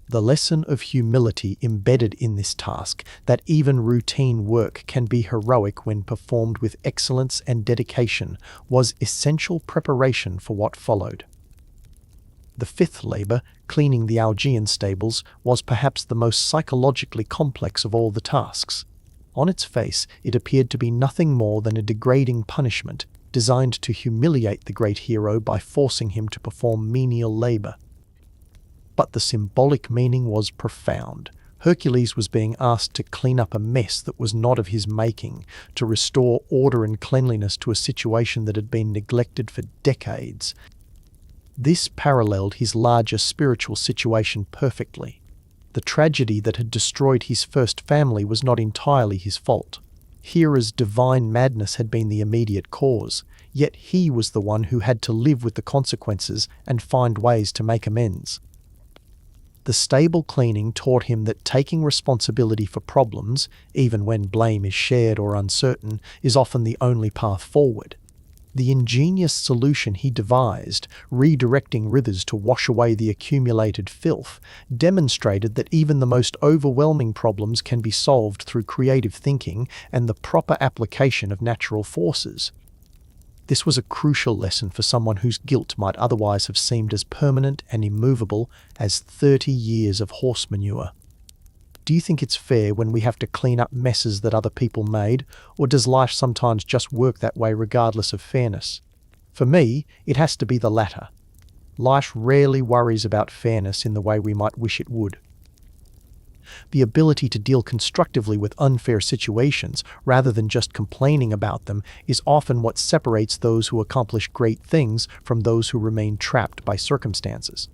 The lesson of humility embedded in this task, that even routine work can be heroic when performed with excellence and dedication, was essential preparation for what followed. The fifth labor, cleaning the Augean stables, was perhaps the most psychologically complex of all the tasks. On its face, it appeared to be nothing more than a degrading punishment, designed to humiliate the great hero by forcing him to perform menial labor. But the symbolic meaning was profound. Hercules was being asked to clean up a mess that was not of his making, to restore order and cleanliness to a situation that had been neglected for decades. This paralleled his larger spiritual situation perfectly. The tragedy that had destroyed his first family was not entirely his fault. Hera's divine madness had been the immediate cause, yet he was the one who had to live with the consequences and find ways to make amends. The stable cleaning taught him that taking responsibility for problems, even when blame is shared or uncertain, is often the only path forward. The ingenious solution he devised, redirecting rivers to wash away the accumulated filth, demonstrated that even the most overwhelming problems can be solved through creative thinking and the proper application of natural forces. This was a crucial lesson for someone whose guilt might otherwise have seemed as permanent and immovable as 30 years of horse manure. Do you think it's fair when we have to clean up messes that other people made, or does life sometimes just work that way regardless of fairness? For me, it has to be the latter. Life rarely worries about fairness in the way we might wish it would. The ability to deal constructively with unfair situations, rather than just complaining about them, is often what separates those who accomplish great things from those who remain trapped by circumstances.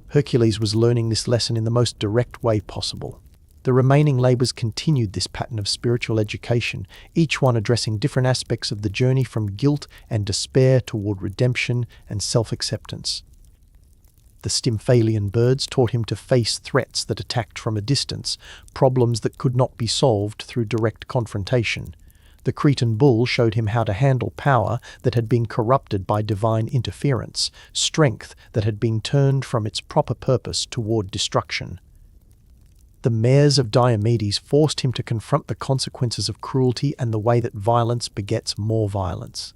Hercules was learning this lesson in the most direct way possible. The remaining labors continued this pattern of spiritual education, each one addressing different aspects of the journey from guilt and despair toward redemption and self-acceptance. The Stymphalian birds taught him to face threats that attacked from a distance, problems that could not be solved through direct confrontation. The Cretan bull showed him how to handle power that had been corrupted by divine interference, strength that had been turned from its proper purpose toward destruction. The mares of Diomedes forced him to confront the consequences of cruelty and the way that violence begets more violence.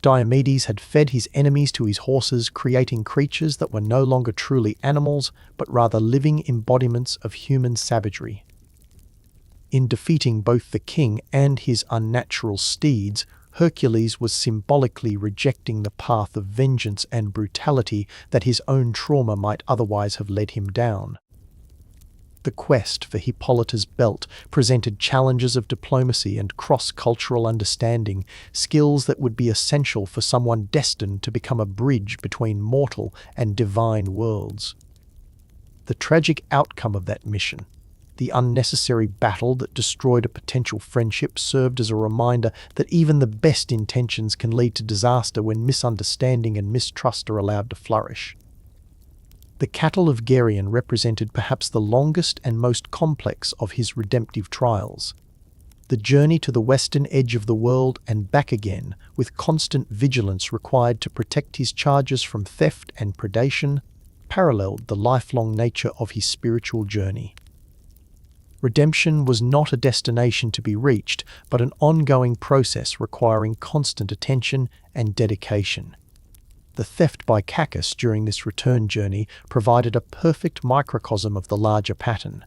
Diomedes had fed his enemies to his horses, creating creatures that were no longer truly animals, but rather living embodiments of human savagery. In defeating both the king and his unnatural steeds, Hercules was symbolically rejecting the path of vengeance and brutality that his own trauma might otherwise have led him down. The quest for Hippolyta's belt presented challenges of diplomacy and cross-cultural understanding, skills that would be essential for someone destined to become a bridge between mortal and divine worlds. The tragic outcome of that mission, the unnecessary battle that destroyed a potential friendship, served as a reminder that even the best intentions can lead to disaster when misunderstanding and mistrust are allowed to flourish. The cattle of Geryon represented perhaps the longest and most complex of his redemptive trials. The journey to the western edge of the world and back again, with constant vigilance required to protect his charges from theft and predation, paralleled the lifelong nature of his spiritual journey. Redemption was not a destination to be reached, but an ongoing process requiring constant attention and dedication. The theft by Cacus during this return journey provided a perfect microcosm of the larger pattern.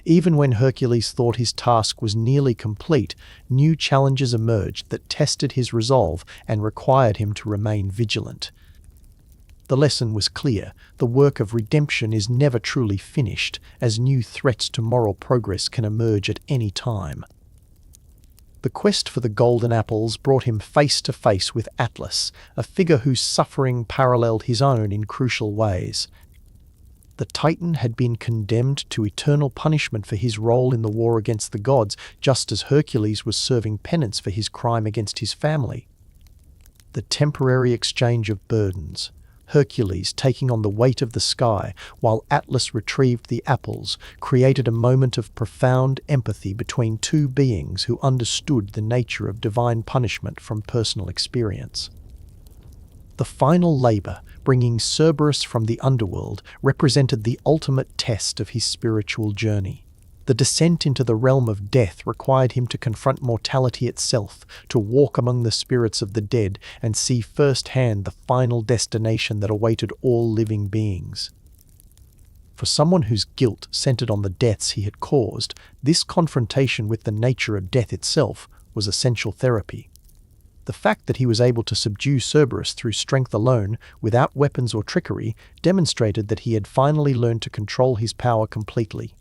Even when Hercules thought his task was nearly complete, new challenges emerged that tested his resolve and required him to remain vigilant. The lesson was clear: the work of redemption is never truly finished, as new threats to moral progress can emerge at any time. The quest for the golden apples brought him face to face with Atlas, a figure whose suffering paralleled his own in crucial ways. The Titan had been condemned to eternal punishment for his role in the war against the gods, just as Hercules was serving penance for his crime against his family. The temporary exchange of burdens, Hercules taking on the weight of the sky while Atlas retrieved the apples, created a moment of profound empathy between two beings who understood the nature of divine punishment from personal experience. The final labor, bringing Cerberus from the underworld, represented the ultimate test of his spiritual journey. The descent into the realm of death required him to confront mortality itself, to walk among the spirits of the dead and see firsthand the final destination that awaited all living beings. For someone whose guilt centered on the deaths he had caused, this confrontation with the nature of death itself was essential therapy. The fact that he was able to subdue Cerberus through strength alone, without weapons or trickery, demonstrated that he had finally learned to control his power completely.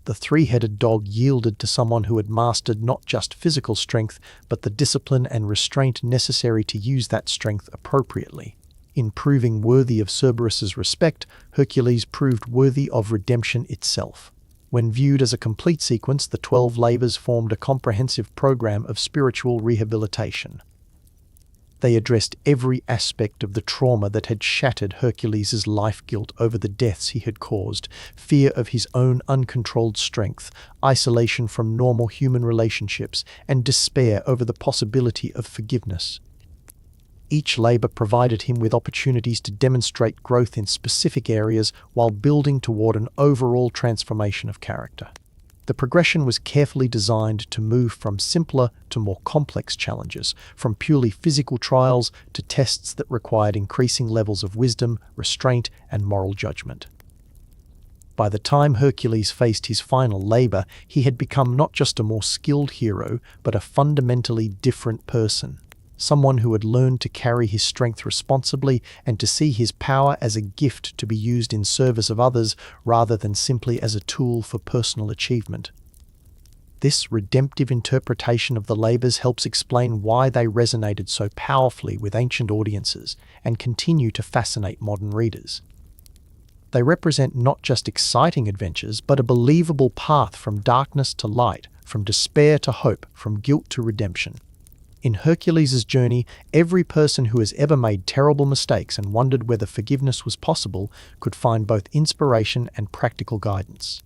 The three-headed dog yielded to someone who had mastered not just physical strength, but the discipline and restraint necessary to use that strength appropriately. In proving worthy of Cerberus's respect, Hercules proved worthy of redemption itself. When viewed as a complete sequence, the 12 labors formed a comprehensive program of spiritual rehabilitation. They addressed every aspect of the trauma that had shattered Hercules' life: guilt over the deaths he had caused, fear of his own uncontrolled strength, isolation from normal human relationships, and despair over the possibility of forgiveness. Each labor provided him with opportunities to demonstrate growth in specific areas while building toward an overall transformation of character. The progression was carefully designed to move from simpler to more complex challenges, from purely physical trials to tests that required increasing levels of wisdom, restraint, and moral judgment. By the time Hercules faced his final labor, he had become not just a more skilled hero, but a fundamentally different person. Someone who had learned to carry his strength responsibly and to see his power as a gift to be used in service of others rather than simply as a tool for personal achievement. This redemptive interpretation of the labors helps explain why they resonated so powerfully with ancient audiences and continue to fascinate modern readers. They represent not just exciting adventures, but a believable path from darkness to light, from despair to hope, from guilt to redemption. In Hercules' journey, every person who has ever made terrible mistakes and wondered whether forgiveness was possible could find both inspiration and practical guidance.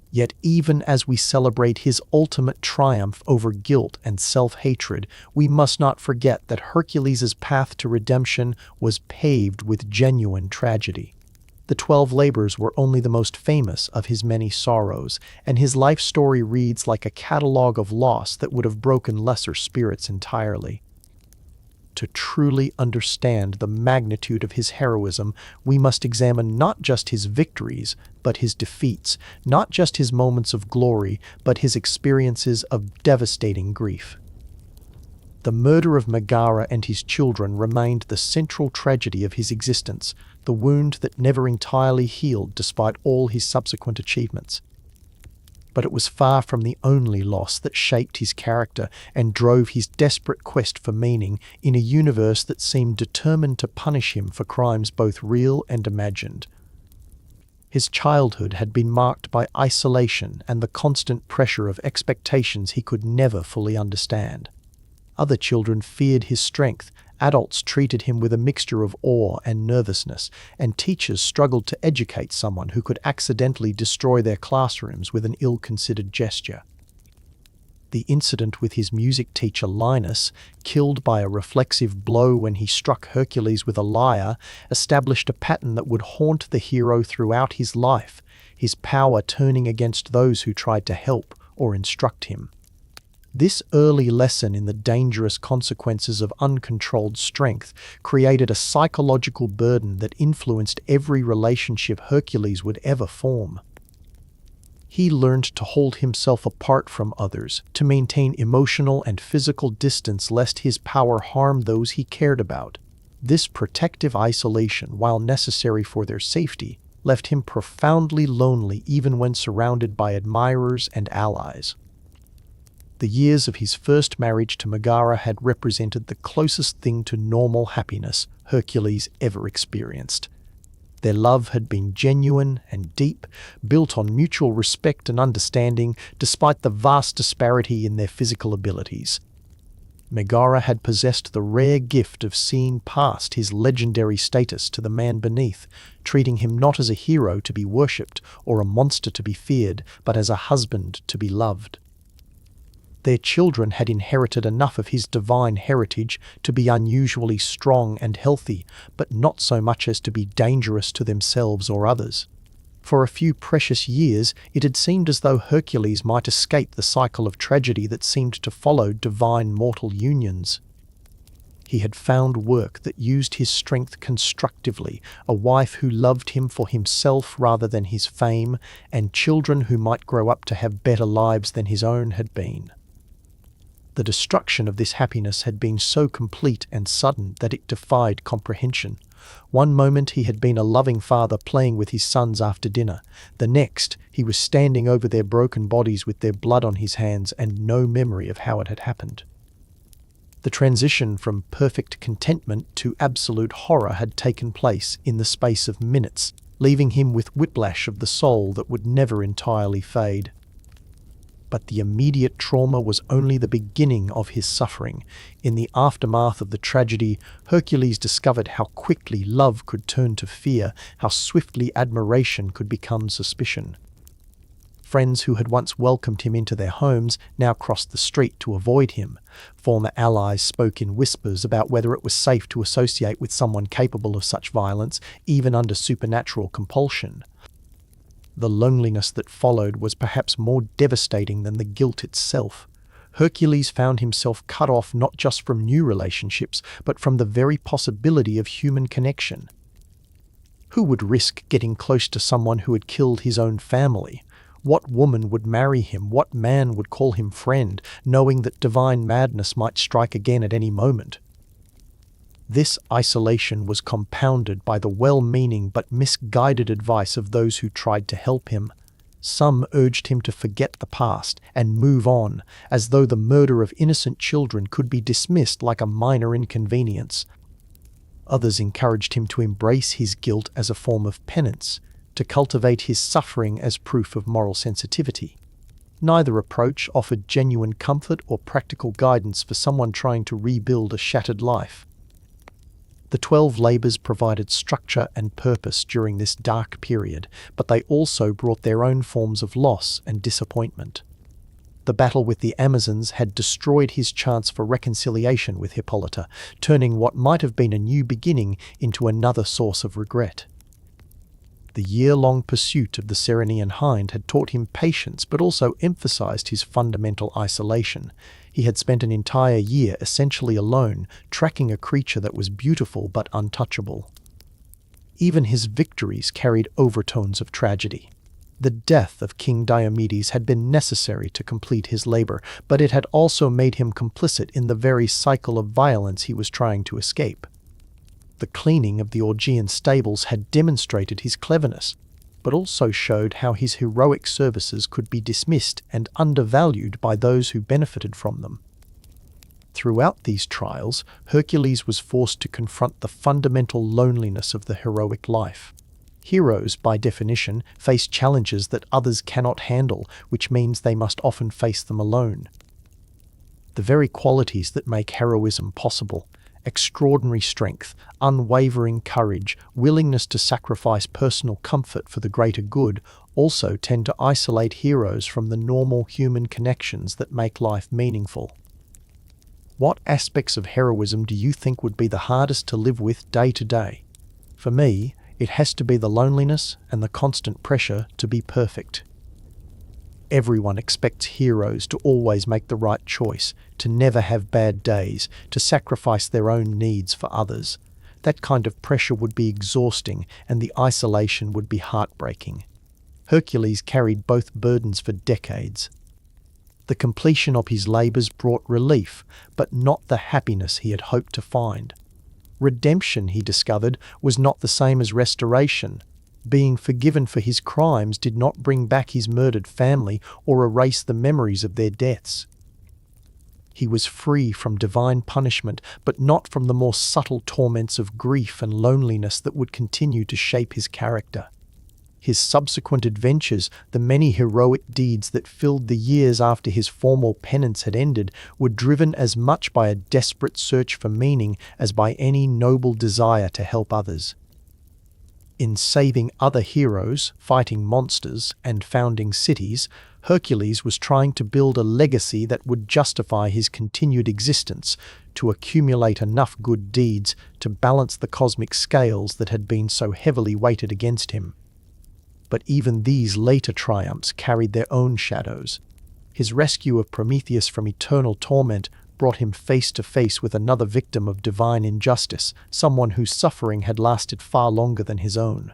Yet even as we celebrate his ultimate triumph over guilt and self-hatred, we must not forget that Hercules' path to redemption was paved with genuine tragedy. The 12 labors were only the most famous of his many sorrows, and his life story reads like a catalogue of loss that would have broken lesser spirits entirely. To truly understand the magnitude of his heroism, we must examine not just his victories, but his defeats, not just his moments of glory, but his experiences of devastating grief. The murder of Megara and his children remained the central tragedy of his existence, the wound that never entirely healed despite all his subsequent achievements. But it was far from the only loss that shaped his character and drove his desperate quest for meaning in a universe that seemed determined to punish him for crimes both real and imagined. His childhood had been marked by isolation and the constant pressure of expectations he could never fully understand. Other children feared his strength, adults treated him with a mixture of awe and nervousness, and teachers struggled to educate someone who could accidentally destroy their classrooms with an ill-considered gesture. The incident with his music teacher Linus, killed by a reflexive blow when he struck Hercules with a lyre, established a pattern that would haunt the hero throughout his life, his power turning against those who tried to help or instruct him. This early lesson in the dangerous consequences of uncontrolled strength created a psychological burden that influenced every relationship Hercules would ever form. He learned to hold himself apart from others, to maintain emotional and physical distance lest his power harm those he cared about. This protective isolation, while necessary for their safety, left him profoundly lonely even when surrounded by admirers and allies. The years of his first marriage to Megara had represented the closest thing to normal happiness Hercules ever experienced. Their love had been genuine and deep, built on mutual respect and understanding, despite the vast disparity in their physical abilities. Megara had possessed the rare gift of seeing past his legendary status to the man beneath, treating him not as a hero to be worshipped or a monster to be feared, but as a husband to be loved. Their children had inherited enough of his divine heritage to be unusually strong and healthy, but not so much as to be dangerous to themselves or others. For a few precious years, it had seemed as though Hercules might escape the cycle of tragedy that seemed to follow divine mortal unions. He had found work that used his strength constructively, a wife who loved him for himself rather than his fame, and children who might grow up to have better lives than his own had been. The destruction of this happiness had been so complete and sudden that it defied comprehension. One moment he had been a loving father playing with his sons after dinner. The next, he was standing over their broken bodies with their blood on his hands and no memory of how it had happened. The transition from perfect contentment to absolute horror had taken place in the space of minutes, leaving him with whiplash of the soul that would never entirely fade. But the immediate trauma was only the beginning of his suffering. In the aftermath of the tragedy, Hercules discovered how quickly love could turn to fear, how swiftly admiration could become suspicion. Friends who had once welcomed him into their homes now crossed the street to avoid him. Former allies spoke in whispers about whether it was safe to associate with someone capable of such violence, even under supernatural compulsion. The loneliness that followed was perhaps more devastating than the guilt itself. Hercules found himself cut off not just from new relationships, but from the very possibility of human connection. Who would risk getting close to someone who had killed his own family? What woman would marry him? What man would call him friend, knowing that divine madness might strike again at any moment? This isolation was compounded by the well-meaning but misguided advice of those who tried to help him. Some urged him to forget the past and move on, as though the murder of innocent children could be dismissed like a minor inconvenience. Others encouraged him to embrace his guilt as a form of penance, to cultivate his suffering as proof of moral sensitivity. Neither approach offered genuine comfort or practical guidance for someone trying to rebuild a shattered life. The 12 labors provided structure and purpose during this dark period, but they also brought their own forms of loss and disappointment. The battle with the Amazons had destroyed his chance for reconciliation with Hippolyta, turning what might have been a new beginning into another source of regret. The year-long pursuit of the Ceryneian hind had taught him patience but also emphasized his fundamental isolation. He had spent an entire year essentially alone, tracking a creature that was beautiful but untouchable. Even his victories carried overtones of tragedy. The death of King Diomedes had been necessary to complete his labor, but it had also made him complicit in the very cycle of violence he was trying to escape. The cleaning of the Augean stables had demonstrated his cleverness, but also showed how his heroic services could be dismissed and undervalued by those who benefited from them. Throughout these trials, Hercules was forced to confront the fundamental loneliness of the heroic life. Heroes, by definition, face challenges that others cannot handle, which means they must often face them alone. The very qualities that make heroism possible — extraordinary strength, unwavering courage, willingness to sacrifice personal comfort for the greater good — also tend to isolate heroes from the normal human connections that make life meaningful. What aspects of heroism do you think would be the hardest to live with day to day? For me, it has to be the loneliness and the constant pressure to be perfect. Everyone expects heroes to always make the right choice, to never have bad days, to sacrifice their own needs for others. That kind of pressure would be exhausting, and the isolation would be heartbreaking. Hercules carried both burdens for decades. The completion of his labors brought relief, but not the happiness he had hoped to find. Redemption, he discovered, was not the same as restoration. Being forgiven for his crimes did not bring back his murdered family or erase the memories of their deaths. He was free from divine punishment, but not from the more subtle torments of grief and loneliness that would continue to shape his character. His subsequent adventures, the many heroic deeds that filled the years after his formal penance had ended, were driven as much by a desperate search for meaning as by any noble desire to help others. In saving other heroes, fighting monsters, and founding cities, Hercules was trying to build a legacy that would justify his continued existence, to accumulate enough good deeds to balance the cosmic scales that had been so heavily weighted against him. But even these later triumphs carried their own shadows. His rescue of Prometheus from eternal torment brought him face to face with another victim of divine injustice, someone whose suffering had lasted far longer than his own.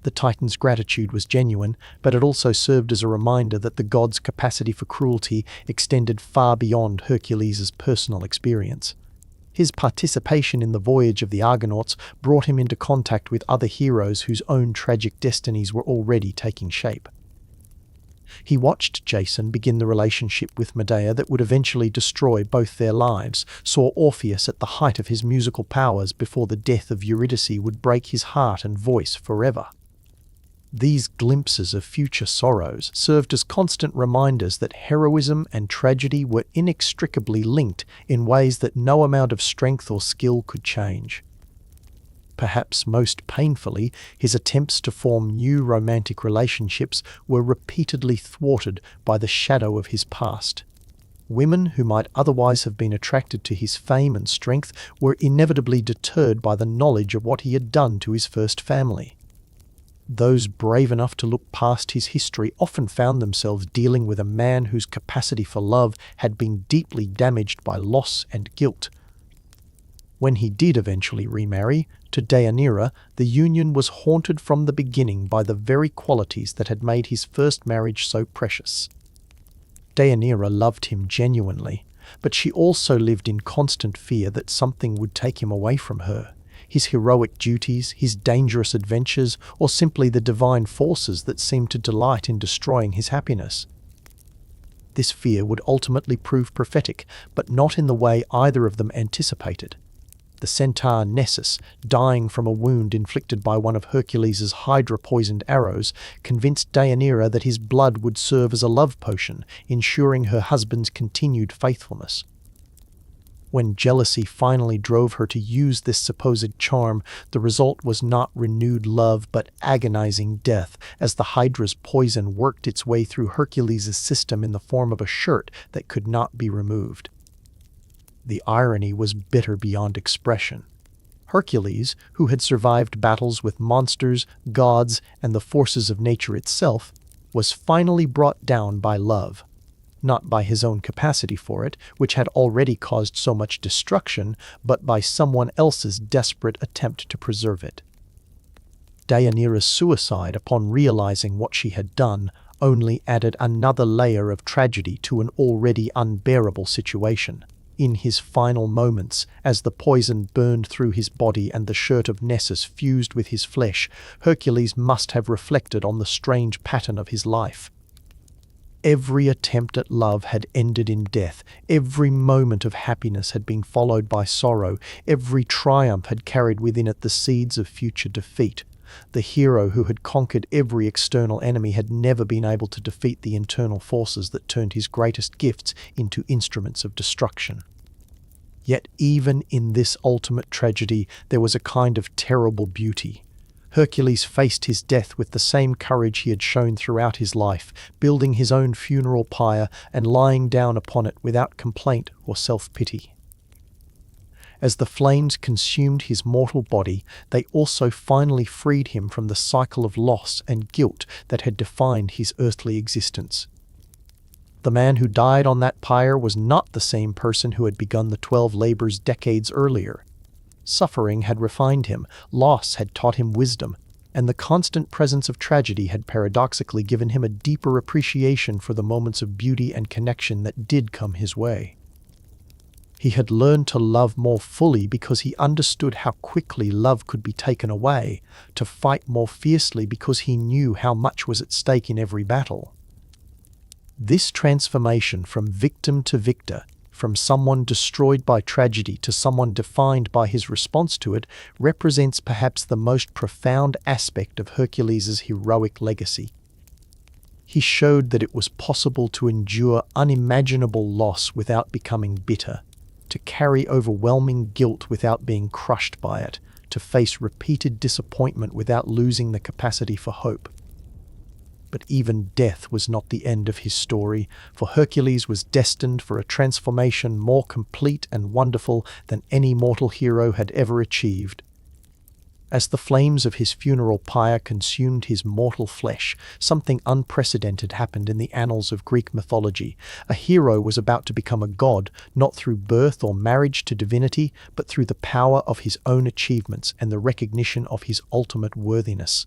The Titan's gratitude was genuine, but it also served as a reminder that the god's capacity for cruelty extended far beyond Hercules' personal experience. His participation in the voyage of the Argonauts brought him into contact with other heroes whose own tragic destinies were already taking shape. He watched Jason begin the relationship with Medea that would eventually destroy both their lives, saw Orpheus at the height of his musical powers before the death of Eurydice would break his heart and voice forever. These glimpses of future sorrows served as constant reminders that heroism and tragedy were inextricably linked in ways that no amount of strength or skill could change. Perhaps most painfully, his attempts to form new romantic relationships were repeatedly thwarted by the shadow of his past. Women who might otherwise have been attracted to his fame and strength were inevitably deterred by the knowledge of what he had done to his first family. Those brave enough to look past his history often found themselves dealing with a man whose capacity for love had been deeply damaged by loss and guilt. When he did eventually remarry, to Deianira, the union was haunted from the beginning by the very qualities that had made his first marriage so precious. Deianira loved him genuinely, but she also lived in constant fear that something would take him away from her. His heroic duties, his dangerous adventures, or simply the divine forces that seemed to delight in destroying his happiness. This fear would ultimately prove prophetic, but not in the way either of them anticipated. The centaur Nessus, dying from a wound inflicted by one of Hercules' hydra-poisoned arrows, convinced Deianira that his blood would serve as a love potion, ensuring her husband's continued faithfulness. When jealousy finally drove her to use this supposed charm, the result was not renewed love but agonizing death, as the Hydra's poison worked its way through Hercules' system in the form of a shirt that could not be removed. The irony was bitter beyond expression. Hercules, who had survived battles with monsters, gods, and the forces of nature itself, was finally brought down by love. Not by his own capacity for it, which had already caused so much destruction, but by someone else's desperate attempt to preserve it. Deianira's suicide, upon realizing what she had done, only added another layer of tragedy to an already unbearable situation. In his final moments, as the poison burned through his body and the shirt of Nessus fused with his flesh, Hercules must have reflected on the strange pattern of his life. Every attempt at love had ended in death, every moment of happiness had been followed by sorrow, every triumph had carried within it the seeds of future defeat. The hero who had conquered every external enemy had never been able to defeat the internal forces that turned his greatest gifts into instruments of destruction. Yet even in this ultimate tragedy, there was a kind of terrible beauty. Hercules faced his death with the same courage he had shown throughout his life, building his own funeral pyre and lying down upon it without complaint or self-pity. As the flames consumed his mortal body, they also finally freed him from the cycle of loss and guilt that had defined his earthly existence. The man who died on that pyre was not the same person who had begun the 12 labors decades earlier. Suffering had refined him, loss had taught him wisdom, and the constant presence of tragedy had paradoxically given him a deeper appreciation for the moments of beauty and connection that did come his way. He had learned to love more fully because he understood how quickly love could be taken away, to fight more fiercely because he knew how much was at stake in every battle. This transformation from victim to victor, from someone destroyed by tragedy to someone defined by his response to it, represents perhaps the most profound aspect of Hercules' heroic legacy. He showed that it was possible to endure unimaginable loss without becoming bitter, to carry overwhelming guilt without being crushed by it, to face repeated disappointment without losing the capacity for hope. But even death was not the end of his story, for Hercules was destined for a transformation more complete and wonderful than any mortal hero had ever achieved. As the flames of his funeral pyre consumed his mortal flesh, something unprecedented happened in the annals of Greek mythology. A hero was about to become a god, not through birth or marriage to divinity, but through the power of his own achievements and the recognition of his ultimate worthiness.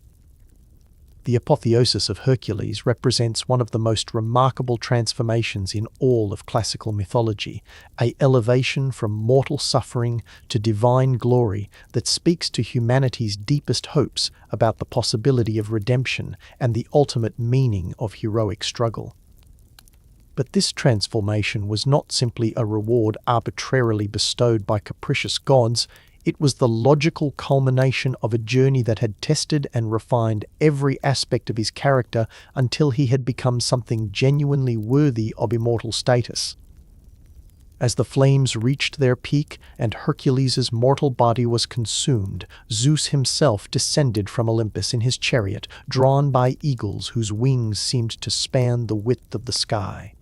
The apotheosis of Hercules represents one of the most remarkable transformations in all of classical mythology, an elevation from mortal suffering to divine glory that speaks to humanity's deepest hopes about the possibility of redemption and the ultimate meaning of heroic struggle. But this transformation was not simply a reward arbitrarily bestowed by capricious gods. It was the logical culmination of a journey that had tested and refined every aspect of his character until he had become something genuinely worthy of immortal status. As the flames reached their peak and Hercules' mortal body was consumed, Zeus himself descended from Olympus in his chariot, drawn by eagles whose wings seemed to span the width of the sky.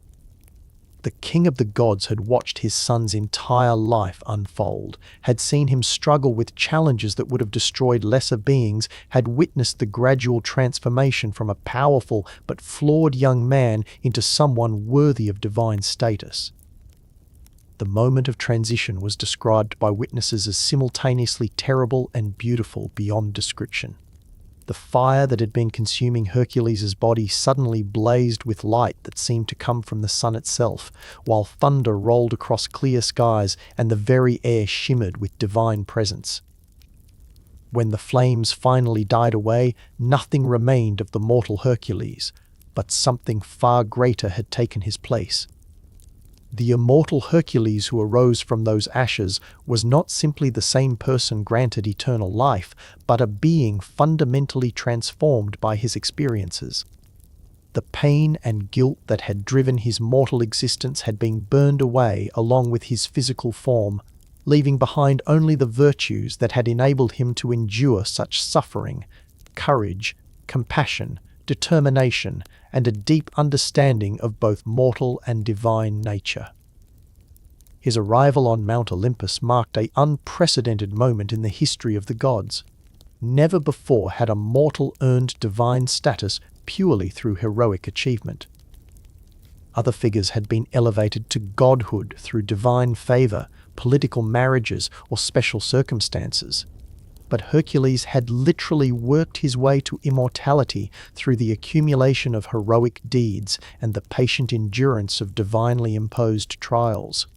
The king of the gods had watched his son's entire life unfold, had seen him struggle with challenges that would have destroyed lesser beings, had witnessed the gradual transformation from a powerful but flawed young man into someone worthy of divine status. The moment of transition was described by witnesses as simultaneously terrible and beautiful beyond description. The fire that had been consuming Hercules' body suddenly blazed with light that seemed to come from the sun itself, while thunder rolled across clear skies and the very air shimmered with divine presence. When the flames finally died away, nothing remained of the mortal Hercules, but something far greater had taken his place. The immortal Hercules who arose from those ashes was not simply the same person granted eternal life, but a being fundamentally transformed by his experiences. The pain and guilt that had driven his mortal existence had been burned away along with his physical form, leaving behind only the virtues that had enabled him to endure such suffering: courage, compassion, determination, and a deep understanding of both mortal and divine nature. His arrival on Mount Olympus marked an unprecedented moment in the history of the gods. Never before had a mortal earned divine status purely through heroic achievement. Other figures had been elevated to godhood through divine favor, political marriages, or special circumstances. But Hercules had literally worked his way to immortality through the accumulation of heroic deeds and the patient endurance of divinely imposed trials.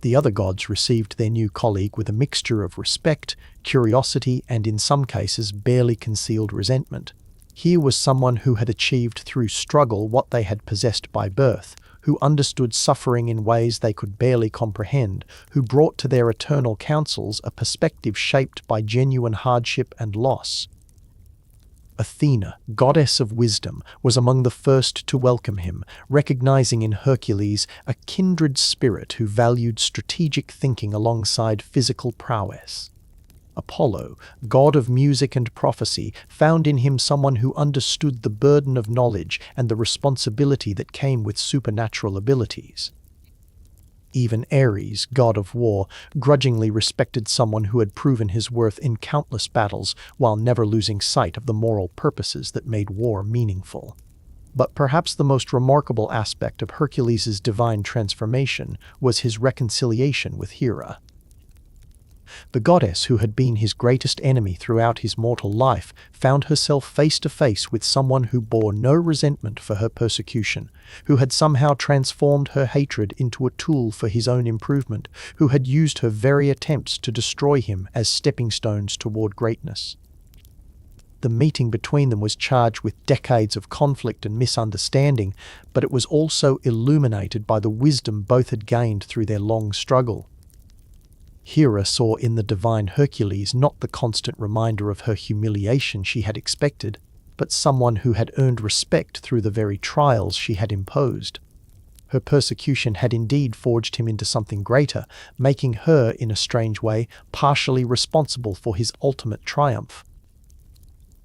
The other gods received their new colleague with a mixture of respect, curiosity, and in some cases barely concealed resentment. Here was someone who had achieved through struggle what they had possessed by birth, who understood suffering in ways they could barely comprehend, who brought to their eternal councils a perspective shaped by genuine hardship and loss. Athena, goddess of wisdom, was among the first to welcome him, recognizing in Hercules a kindred spirit who valued strategic thinking alongside physical prowess. Apollo, god of music and prophecy, found in him someone who understood the burden of knowledge and the responsibility that came with supernatural abilities. Even Ares, god of war, grudgingly respected someone who had proven his worth in countless battles while never losing sight of the moral purposes that made war meaningful. But perhaps the most remarkable aspect of Hercules' divine transformation was his reconciliation with Hera. The goddess who had been his greatest enemy throughout his mortal life found herself face to face with someone who bore no resentment for her persecution, who had somehow transformed her hatred into a tool for his own improvement, who had used her very attempts to destroy him as stepping stones toward greatness. The meeting between them was charged with decades of conflict and misunderstanding, but it was also illuminated by the wisdom both had gained through their long struggle. Hera saw in the divine Hercules not the constant reminder of her humiliation she had expected, but someone who had earned respect through the very trials she had imposed. Her persecution had indeed forged him into something greater, making her, in a strange way, partially responsible for his ultimate triumph.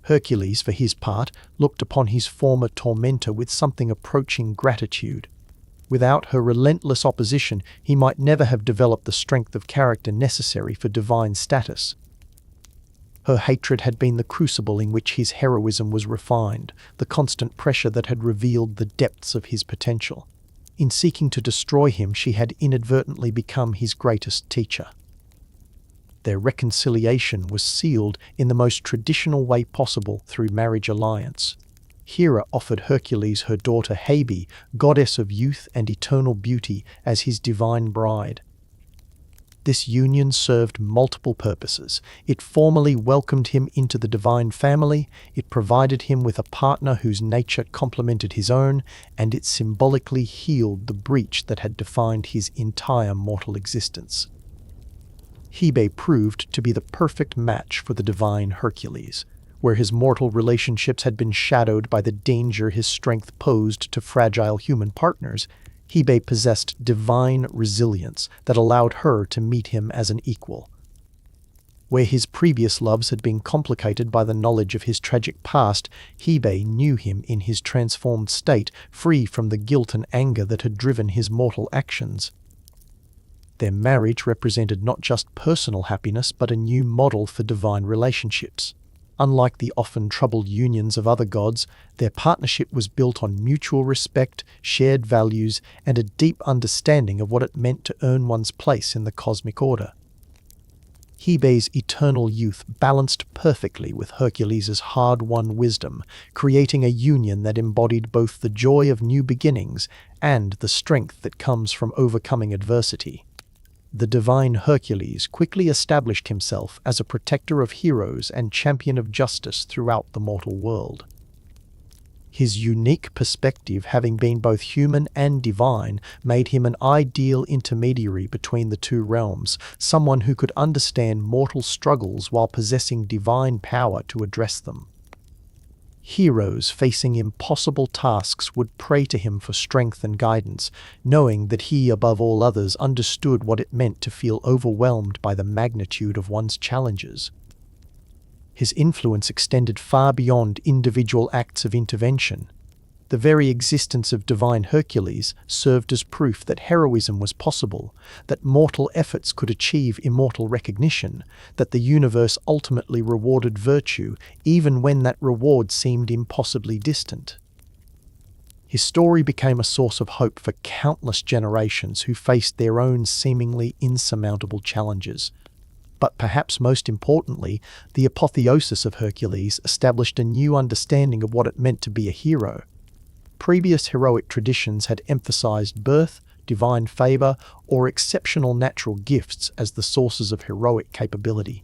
Hercules, for his part, looked upon his former tormentor with something approaching gratitude. Without her relentless opposition, he might never have developed the strength of character necessary for divine status. Her hatred had been the crucible in which his heroism was refined, the constant pressure that had revealed the depths of his potential. In seeking to destroy him, she had inadvertently become his greatest teacher. Their reconciliation was sealed in the most traditional way possible through marriage alliance. Hera offered Hercules her daughter Hebe, goddess of youth and eternal beauty, as his divine bride. This union served multiple purposes. It formally welcomed him into the divine family, it provided him with a partner whose nature complemented his own, and it symbolically healed the breach that had defined his entire mortal existence. Hebe proved to be the perfect match for the divine Hercules. Where his mortal relationships had been shadowed by the danger his strength posed to fragile human partners, Hebe possessed divine resilience that allowed her to meet him as an equal. Where his previous loves had been complicated by the knowledge of his tragic past, Hebe knew him in his transformed state, free from the guilt and anger that had driven his mortal actions. Their marriage represented not just personal happiness but a new model for divine relationships. Unlike the often troubled unions of other gods, their partnership was built on mutual respect, shared values, and a deep understanding of what it meant to earn one's place in the cosmic order. Hebe's eternal youth balanced perfectly with Hercules' hard-won wisdom, creating a union that embodied both the joy of new beginnings and the strength that comes from overcoming adversity. The divine Hercules quickly established himself as a protector of heroes and champion of justice throughout the mortal world. His unique perspective, having been both human and divine, made him an ideal intermediary between the two realms, someone who could understand mortal struggles while possessing divine power to address them. Heroes facing impossible tasks would pray to him for strength and guidance, knowing that he, above all others, understood what it meant to feel overwhelmed by the magnitude of one's challenges. His influence extended far beyond individual acts of intervention. The very existence of divine Hercules served as proof that heroism was possible, that mortal efforts could achieve immortal recognition, that the universe ultimately rewarded virtue even when that reward seemed impossibly distant. His story became a source of hope for countless generations who faced their own seemingly insurmountable challenges. But perhaps most importantly, the apotheosis of Hercules established a new understanding of what it meant to be a hero. Previous heroic traditions had emphasized birth, divine favor, or exceptional natural gifts as the sources of heroic capability.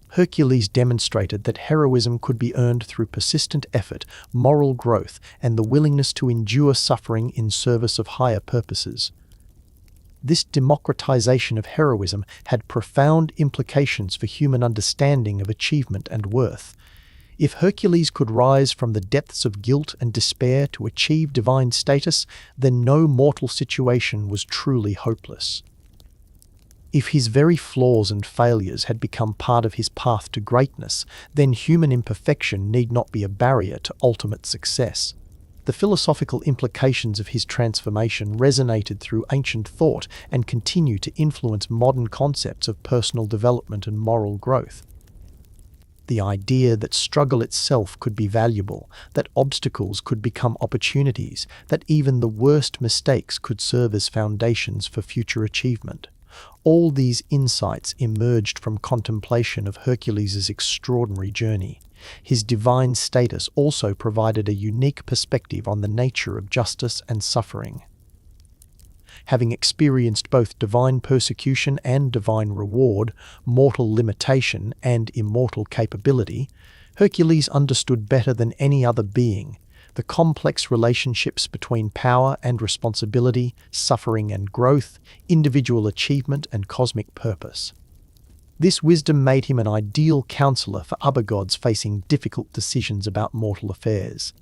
Hercules demonstrated that heroism could be earned through persistent effort, moral growth, and the willingness to endure suffering in service of higher purposes. This democratization of heroism had profound implications for human understanding of achievement and worth. If Hercules could rise from the depths of guilt and despair to achieve divine status, then no mortal situation was truly hopeless. If his very flaws and failures had become part of his path to greatness, then human imperfection need not be a barrier to ultimate success. The philosophical implications of his transformation resonated through ancient thought and continue to influence modern concepts of personal development and moral growth. The idea that struggle itself could be valuable, that obstacles could become opportunities, that even the worst mistakes could serve as foundations for future achievement. All these insights emerged from contemplation of Hercules' extraordinary journey. His divine status also provided a unique perspective on the nature of justice and suffering. Having experienced both divine persecution and divine reward, mortal limitation and immortal capability, Hercules understood better than any other being the complex relationships between power and responsibility, suffering and growth, individual achievement and cosmic purpose. This wisdom made him an ideal counselor for other gods facing difficult decisions about mortal affairs.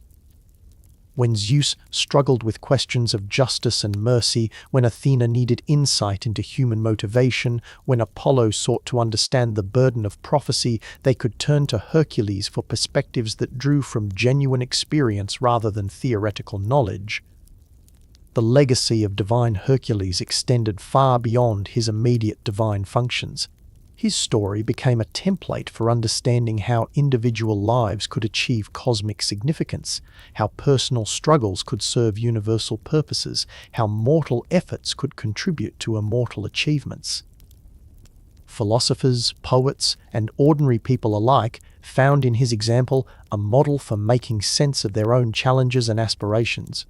When Zeus struggled with questions of justice and mercy, when Athena needed insight into human motivation, when Apollo sought to understand the burden of prophecy, they could turn to Hercules for perspectives that drew from genuine experience rather than theoretical knowledge. The legacy of divine Hercules extended far beyond his immediate divine functions. His story became a template for understanding how individual lives could achieve cosmic significance, how personal struggles could serve universal purposes, how mortal efforts could contribute to immortal achievements. Philosophers, poets, and ordinary people alike found in his example a model for making sense of their own challenges and aspirations.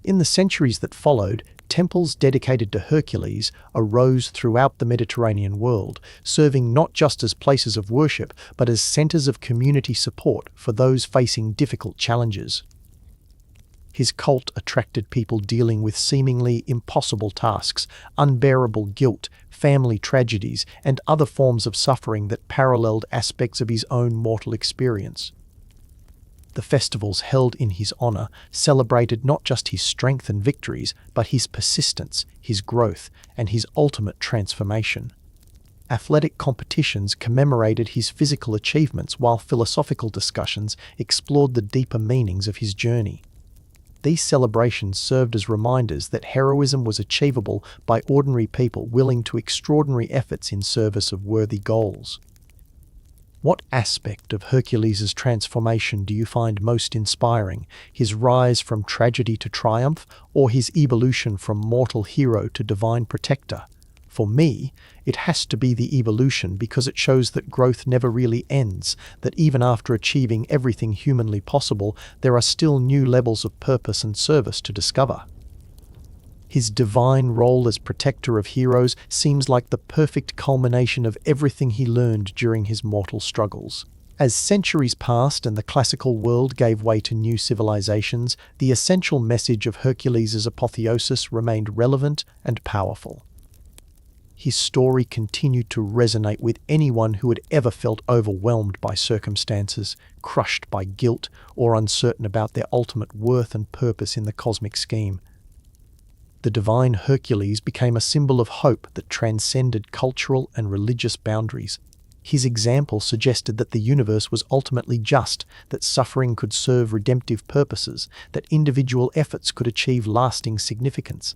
In the centuries that followed, temples dedicated to Hercules arose throughout the Mediterranean world, serving not just as places of worship, but as centers of community support for those facing difficult challenges. His cult attracted people dealing with seemingly impossible tasks, unbearable guilt, family tragedies, and other forms of suffering that paralleled aspects of his own mortal experience. The festivals held in his honor celebrated not just his strength and victories, but his persistence, his growth, and his ultimate transformation. Athletic competitions commemorated his physical achievements, while philosophical discussions explored the deeper meanings of his journey. These celebrations served as reminders that heroism was achievable by ordinary people willing to extraordinary efforts in service of worthy goals. What aspect of Hercules' transformation do you find most inspiring? His rise from tragedy to triumph, or his evolution from mortal hero to divine protector? For me, it has to be the evolution, because it shows that growth never really ends, that even after achieving everything humanly possible, there are still new levels of purpose and service to discover. His divine role as protector of heroes seems like the perfect culmination of everything he learned during his mortal struggles. As centuries passed and the classical world gave way to new civilizations, the essential message of Hercules' apotheosis remained relevant and powerful. His story continued to resonate with anyone who had ever felt overwhelmed by circumstances, crushed by guilt, or uncertain about their ultimate worth and purpose in the cosmic scheme. The divine Hercules became a symbol of hope that transcended cultural and religious boundaries. His example suggested that the universe was ultimately just, that suffering could serve redemptive purposes, that individual efforts could achieve lasting significance.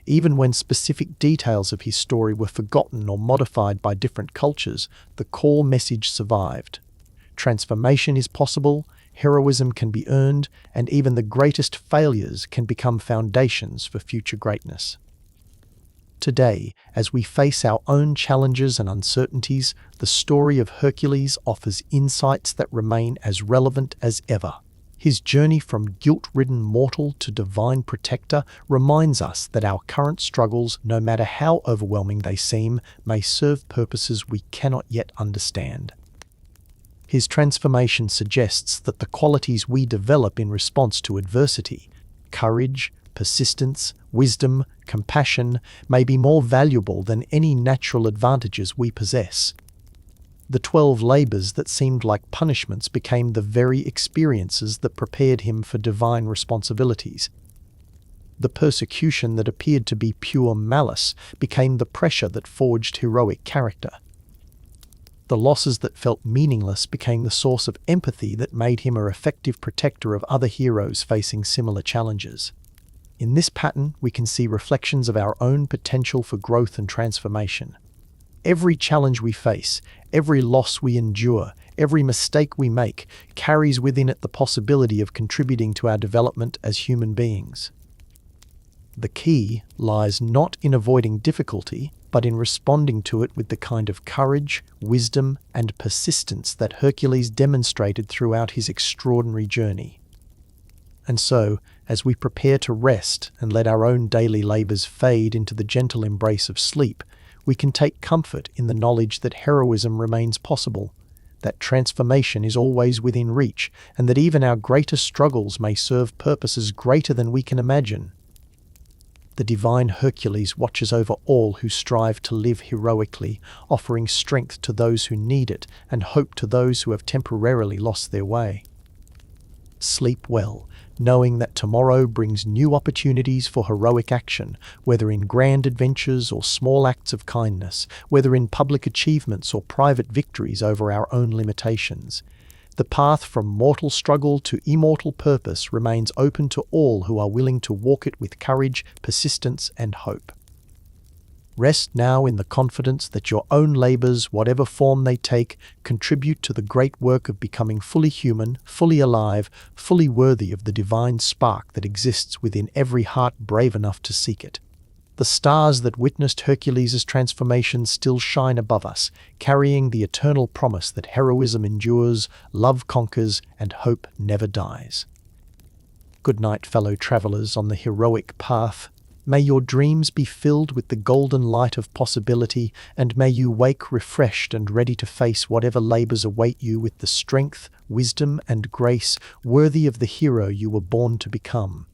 Even when specific details of his story were forgotten or modified by different cultures, the core message survived. Transformation is possible, heroism can be earned, and even the greatest failures can become foundations for future greatness. Today, as we face our own challenges and uncertainties, the story of Hercules offers insights that remain as relevant as ever. His journey from guilt-ridden mortal to divine protector reminds us that our current struggles, no matter how overwhelming they seem, may serve purposes we cannot yet understand. His transformation suggests that the qualities we develop in response to adversity, courage, persistence, wisdom, compassion, may be more valuable than any natural advantages we possess. The 12 labors that seemed like punishments became the very experiences that prepared him for divine responsibilities. The persecution that appeared to be pure malice became the pressure that forged heroic character. The losses that felt meaningless became the source of empathy that made him an effective protector of other heroes facing similar challenges. In this pattern, we can see reflections of our own potential for growth and transformation. Every challenge we face, every loss we endure, every mistake we make, carries within it the possibility of contributing to our development as human beings. The key lies not in avoiding difficulty, but in responding to it with the kind of courage, wisdom, and persistence that Hercules demonstrated throughout his extraordinary journey. And so, as we prepare to rest and let our own daily labors fade into the gentle embrace of sleep, we can take comfort in the knowledge that heroism remains possible, that transformation is always within reach, and that even our greatest struggles may serve purposes greater than we can imagine. The divine Hercules watches over all who strive to live heroically, offering strength to those who need it and hope to those who have temporarily lost their way. Sleep well, knowing that tomorrow brings new opportunities for heroic action, whether in grand adventures or small acts of kindness, whether in public achievements or private victories over our own limitations. The path from mortal struggle to immortal purpose remains open to all who are willing to walk it with courage, persistence, and hope. Rest now in the confidence that your own labors, whatever form they take, contribute to the great work of becoming fully human, fully alive, fully worthy of the divine spark that exists within every heart brave enough to seek it. The stars that witnessed Hercules' transformation still shine above us, carrying the eternal promise that heroism endures, love conquers, and hope never dies. Good night, fellow travelers on the heroic path. May your dreams be filled with the golden light of possibility, and may you wake refreshed and ready to face whatever labors await you with the strength, wisdom, and grace worthy of the hero you were born to become.